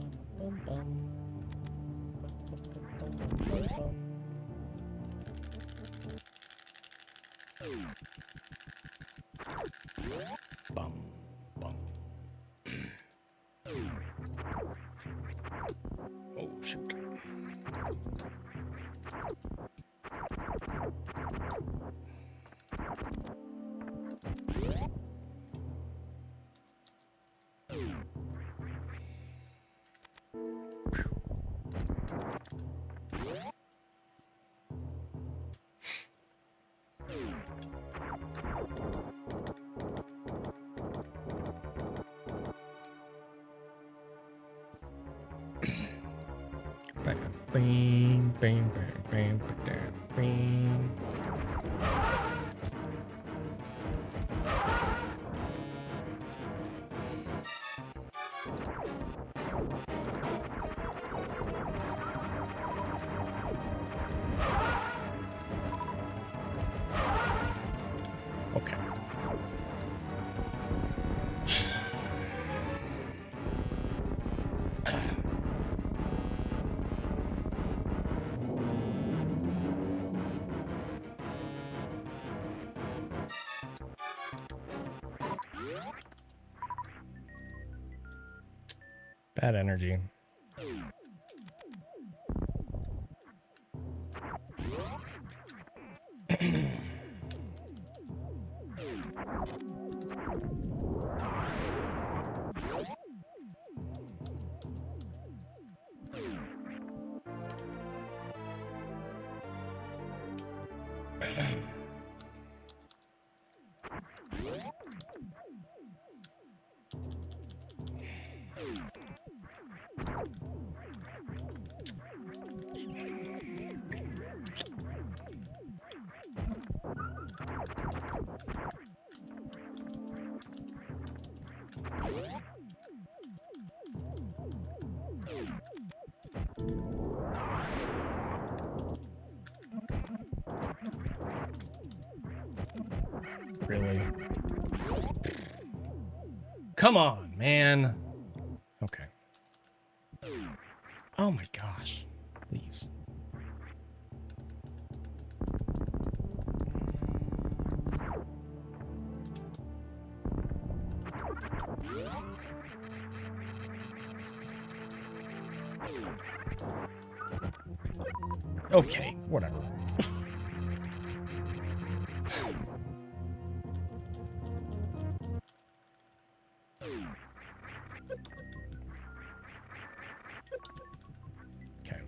shoot. Bang, bang, bang, bang, bang, bang. Okay. Bad energy. Really? Come on, man. Okay. Oh my gosh. Please. Okay, whatever. Okay.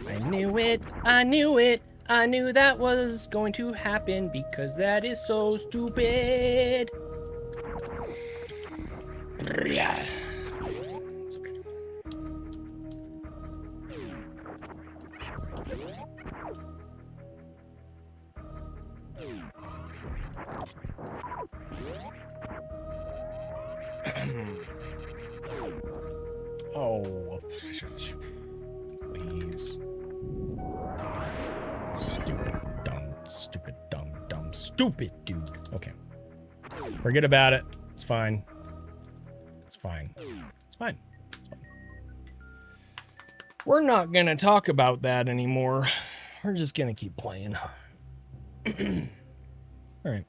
I knew it. I knew it. I knew that was going to happen because that is so stupid. Yeah. It's okay. Please. Stupid, dumb, stupid dude. Okay. Forget about it. It's fine. It's fine. It's fine. It's fine. We're not gonna talk about that anymore. We're just gonna keep playing. Alright.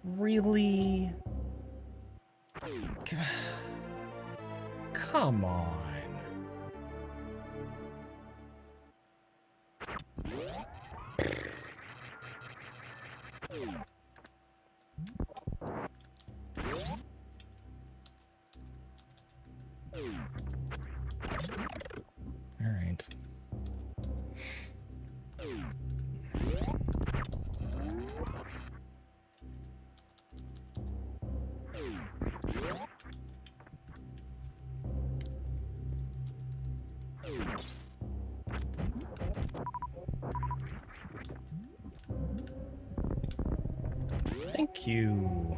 Really? Come on. All right. Thank you.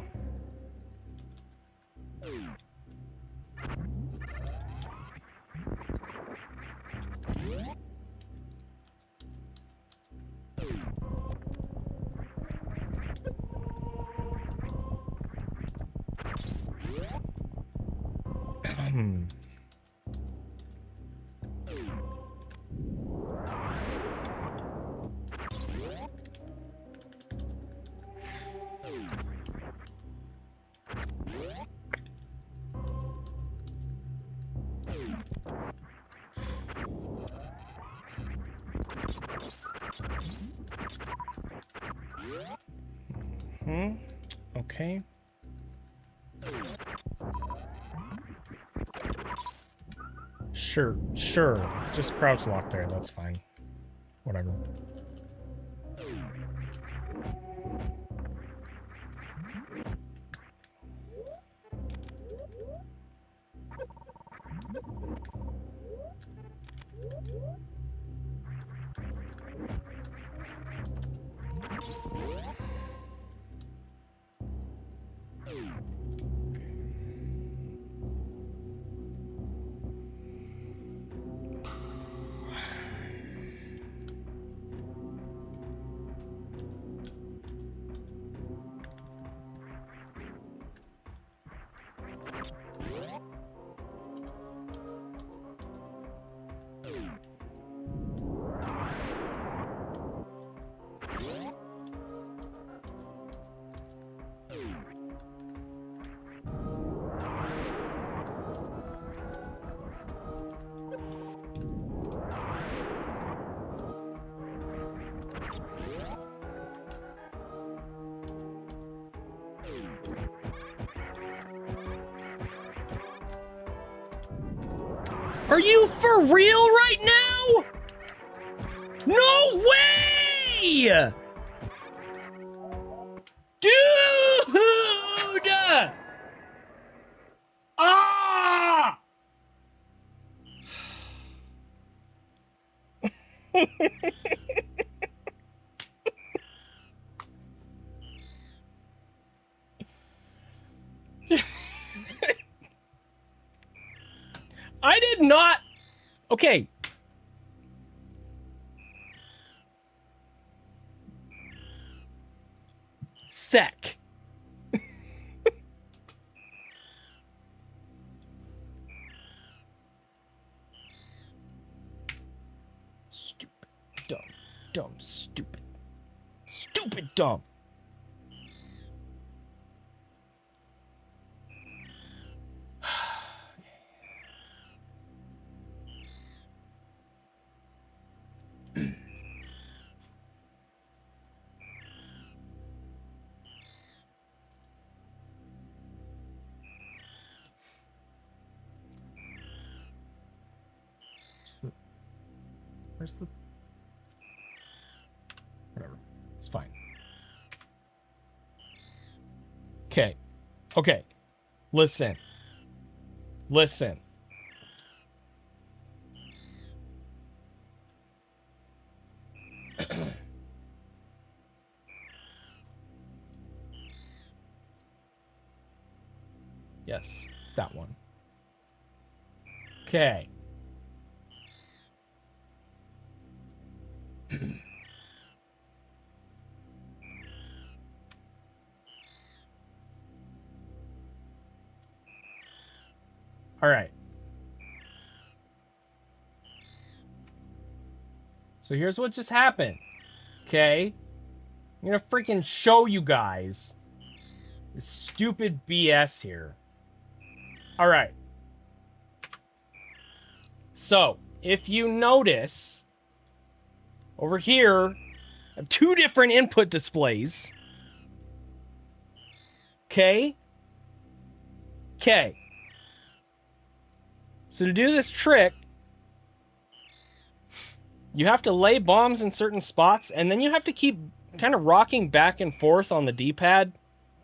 Okay. Sure. Just crouch lock there, that's fine. Whatever. Are you for real right now? No way! Dude! Ah! I did not. Okay. Sec. Stupid, dumb, stupid. Stupid, dumb. Where's the... It's fine. Okay. Okay. Listen. Listen. Yes, that one. Okay. All right. So here's what just happened. Okay? I'm gonna freaking show you guys this stupid BS here. All right. So, if you notice, over here, I have two different input displays. Okay? Okay. So to do this trick, you have to lay bombs in certain spots, and then you have to keep kind of rocking back and forth on the D-pad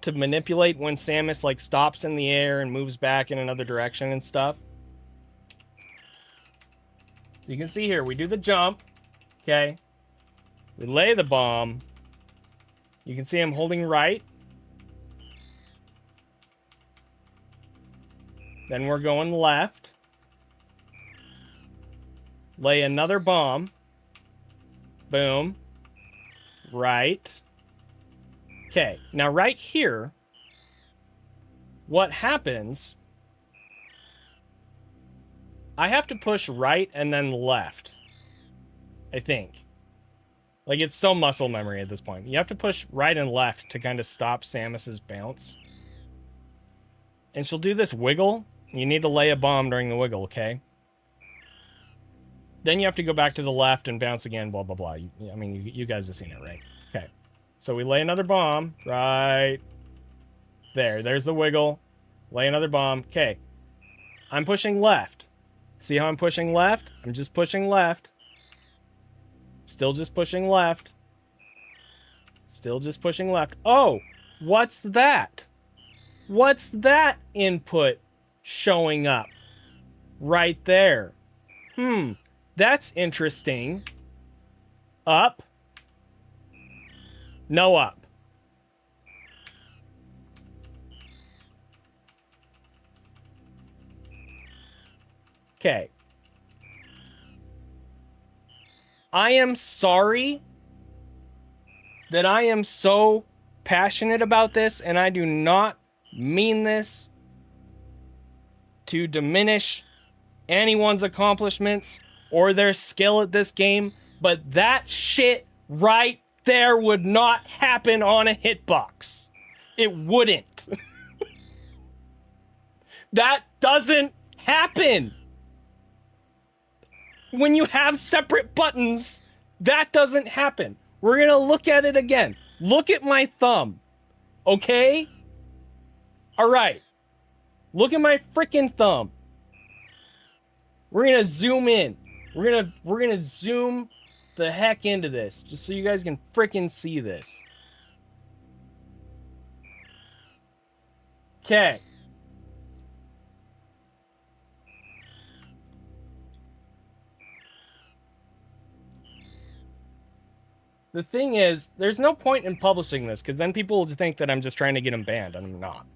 to manipulate when Samus, like, stops in the air and moves back in another direction and stuff. So you can see here, we do the jump, okay? We lay the bomb. You can see I'm holding right. Then we're going left. Lay another bomb. Boom. Right. Okay, now right here, what happens, I have to push right and then left, I think. Like, it's so muscle memory at this point. You have to push right and left to kind of stop Samus's bounce. And she'll do this wiggle. You need to lay a bomb during the wiggle, okay? Then you have to go back to the left and bounce again, blah, blah, blah. You guys have seen it, right? Okay. So we lay another bomb right there. There's the wiggle. Lay another bomb. Okay. I'm pushing left. See how I'm pushing left? I'm just pushing left. Still just pushing left. Still just pushing left. Oh, what's that? What's that input showing up right there? That's interesting. Up. No up. Okay. I am sorry that I am so passionate about this, and I do not mean this to diminish anyone's accomplishments or their skill at this game, but that shit right there would not happen on a hitbox. It wouldn't. That doesn't happen. When you have separate buttons, that doesn't happen. We're gonna look at it again. Look at my thumb. Okay? Alright. Look at my freaking thumb. We're gonna zoom in. We're gonna zoom the heck into this, just so you guys can freaking see this. Okay. The thing is, there's no point in publishing this, because then people will think that I'm just trying to get them banned, and I'm not.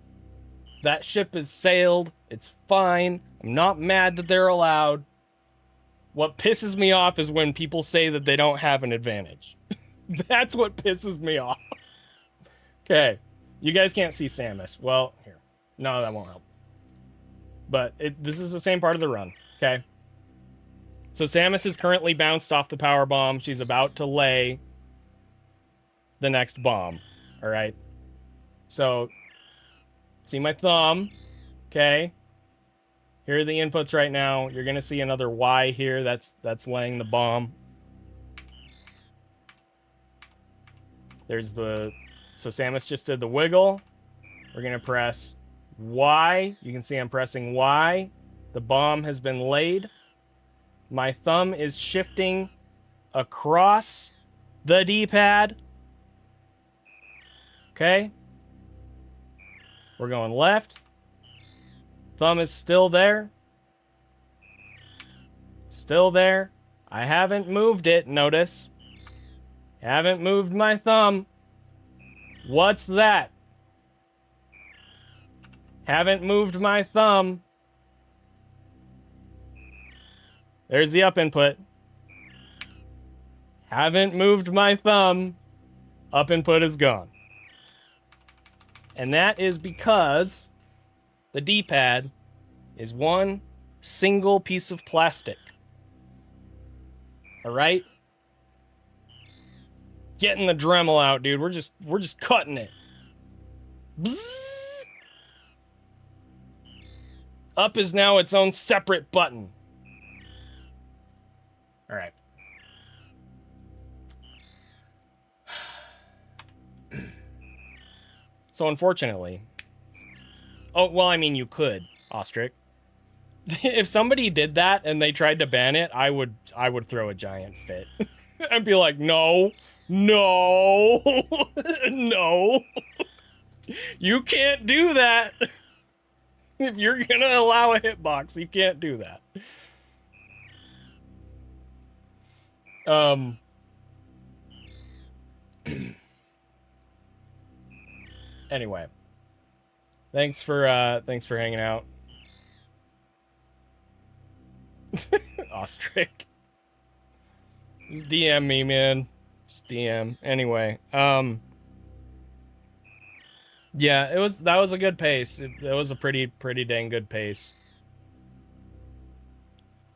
That ship has sailed. It's fine. I'm not mad that they're allowed. What pisses me off is when people say that they don't have an advantage. That's what pisses me off. Okay. You guys can't see Samus. Well, here. No, that won't help. But this is the same part of the run. Okay. So Samus is currently bounced off the power bomb. She's about to lay the next bomb. All right. So, see my thumb. Okay. Here are the inputs right now. You're going to see another Y here. That's laying the bomb. There's the... So Samus just did the wiggle. We're going to press Y. You can see I'm pressing Y. The bomb has been laid. My thumb is shifting across the D-pad. Okay? We're going left. Thumb is still there. Still there. I haven't moved it, notice. Haven't moved my thumb. What's that? Haven't moved my thumb. There's the up input. Haven't moved my thumb. Up input is gone. And that is because the D-pad is one single piece of plastic. All right? Getting the Dremel out, dude. We're just cutting it. Bzzz. Up is now its own separate button. All right. So unfortunately, oh, well, I mean, you could, Ostrich. If somebody did that and they tried to ban it, I would throw a giant fit. I'd be like, no, no, no. You can't do that. If you're gonna allow a hitbox, you can't do that. Anyway. Thanks for hanging out. Ostrich. Just DM me, man. Just DM. Anyway, yeah, that was a good pace. It was a pretty dang good pace.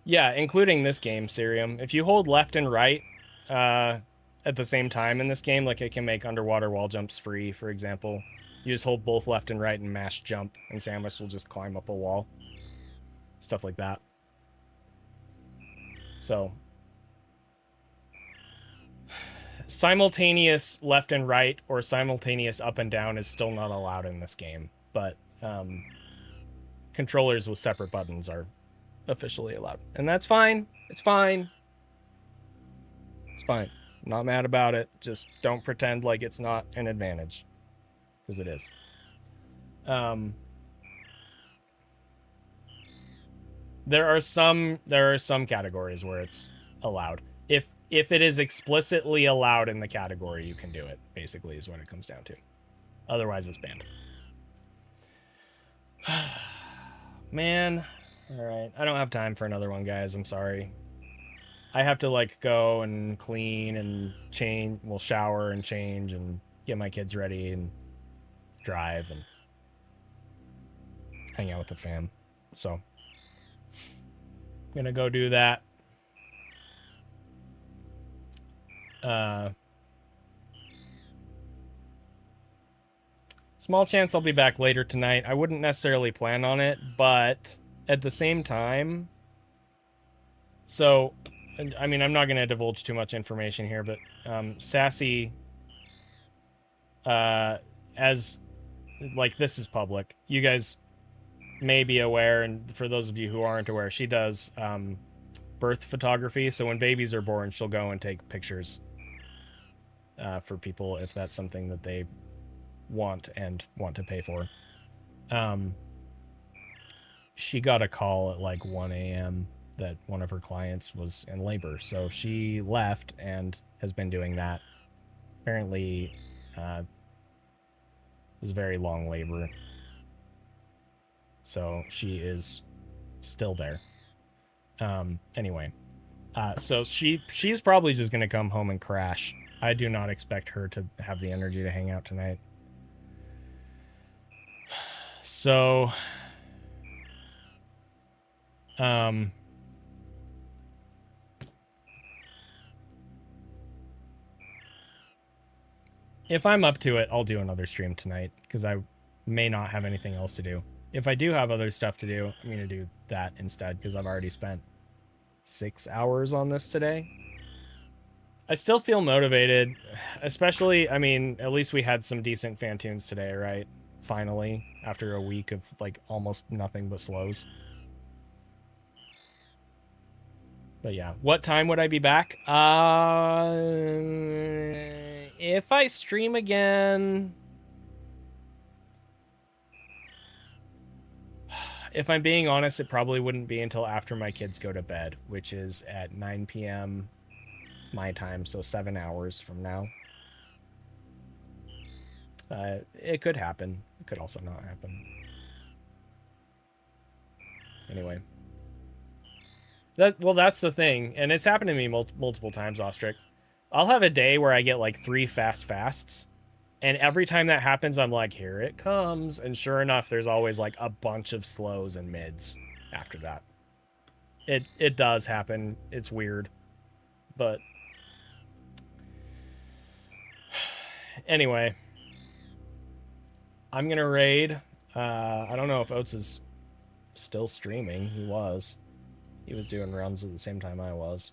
Yeah, including this game, Sirium. If you hold left and right at the same time in this game, like it can make underwater wall jumps free, for example. You just hold both left and right and mash jump, and Samus will just climb up a wall. Stuff like that. So, simultaneous left and right or simultaneous up and down is still not allowed in this game, but controllers with separate buttons are officially allowed. And that's fine. It's fine. It's fine. I'm not mad about it. Just don't pretend like it's not an advantage. Because it is. There are some categories where it's allowed. If it is explicitly allowed in the category, you can do it, basically, is what it comes down to. Otherwise, it's banned. Man. Alright. I don't have time for another one, guys. I'm sorry. I have to, like, go and clean and change, well, shower and change and get my kids ready and drive and hang out with the fam. So, I'm gonna go do that. Small chance I'll be back later tonight. I wouldn't necessarily plan on it, but at the same time, so, I mean, I'm not gonna divulge too much information here, but Sassy, as like, this is public. You guys may be aware, and for those of you who aren't aware, she does birth photography. So when babies are born, she'll go and take pictures for people if that's something that they want to pay for. She got a call at like 1 a.m. that one of her clients was in labor. So she left and has been doing that. Apparently, it was a very long labor. So she is still there. Anyway. So she's probably just going to come home and crash. I do not expect her to have the energy to hang out tonight. So, if I'm up to it, I'll do another stream tonight, because I may not have anything else to do. If I do have other stuff to do, I'm going to do that instead, because I've already spent 6 hours on this today. I still feel motivated, especially, I mean, at least we had some decent Phantoons today, right? Finally, after a week of, like, almost nothing but slows. But yeah, what time would I be back? If I stream again, if I'm being honest, it probably wouldn't be until after my kids go to bed, which is at 9 p.m. my time, so 7 hours from now. It could happen. It could also not happen. Anyway. That's the thing, and it's happened to me multiple times, Ostrich. I'll have a day where I get like 3 fast fasts, and every time that happens, I'm like, here it comes, and sure enough, there's always like a bunch of slows and mids after that. It does happen. It's weird, but anyway, I'm gonna raid. I don't know if Oates is still streaming. He was doing runs at the same time I was.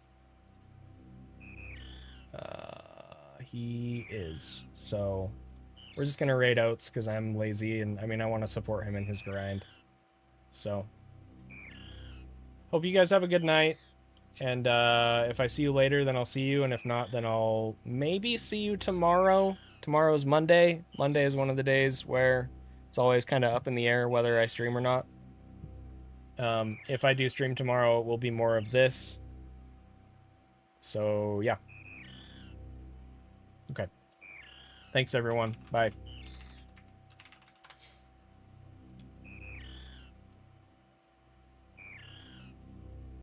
He is. So we're just gonna raid Oates because I'm lazy, and I mean I want to support him in his grind. So hope you guys have a good night, and if I see you later, then I'll see you, and if not, then I'll maybe see you tomorrow. Tomorrow's Monday. Monday is one of the days where it's always kind of up in the air whether I stream or not. If I do stream tomorrow, it will be more of this. So, yeah. Okay. Thanks, everyone. Bye.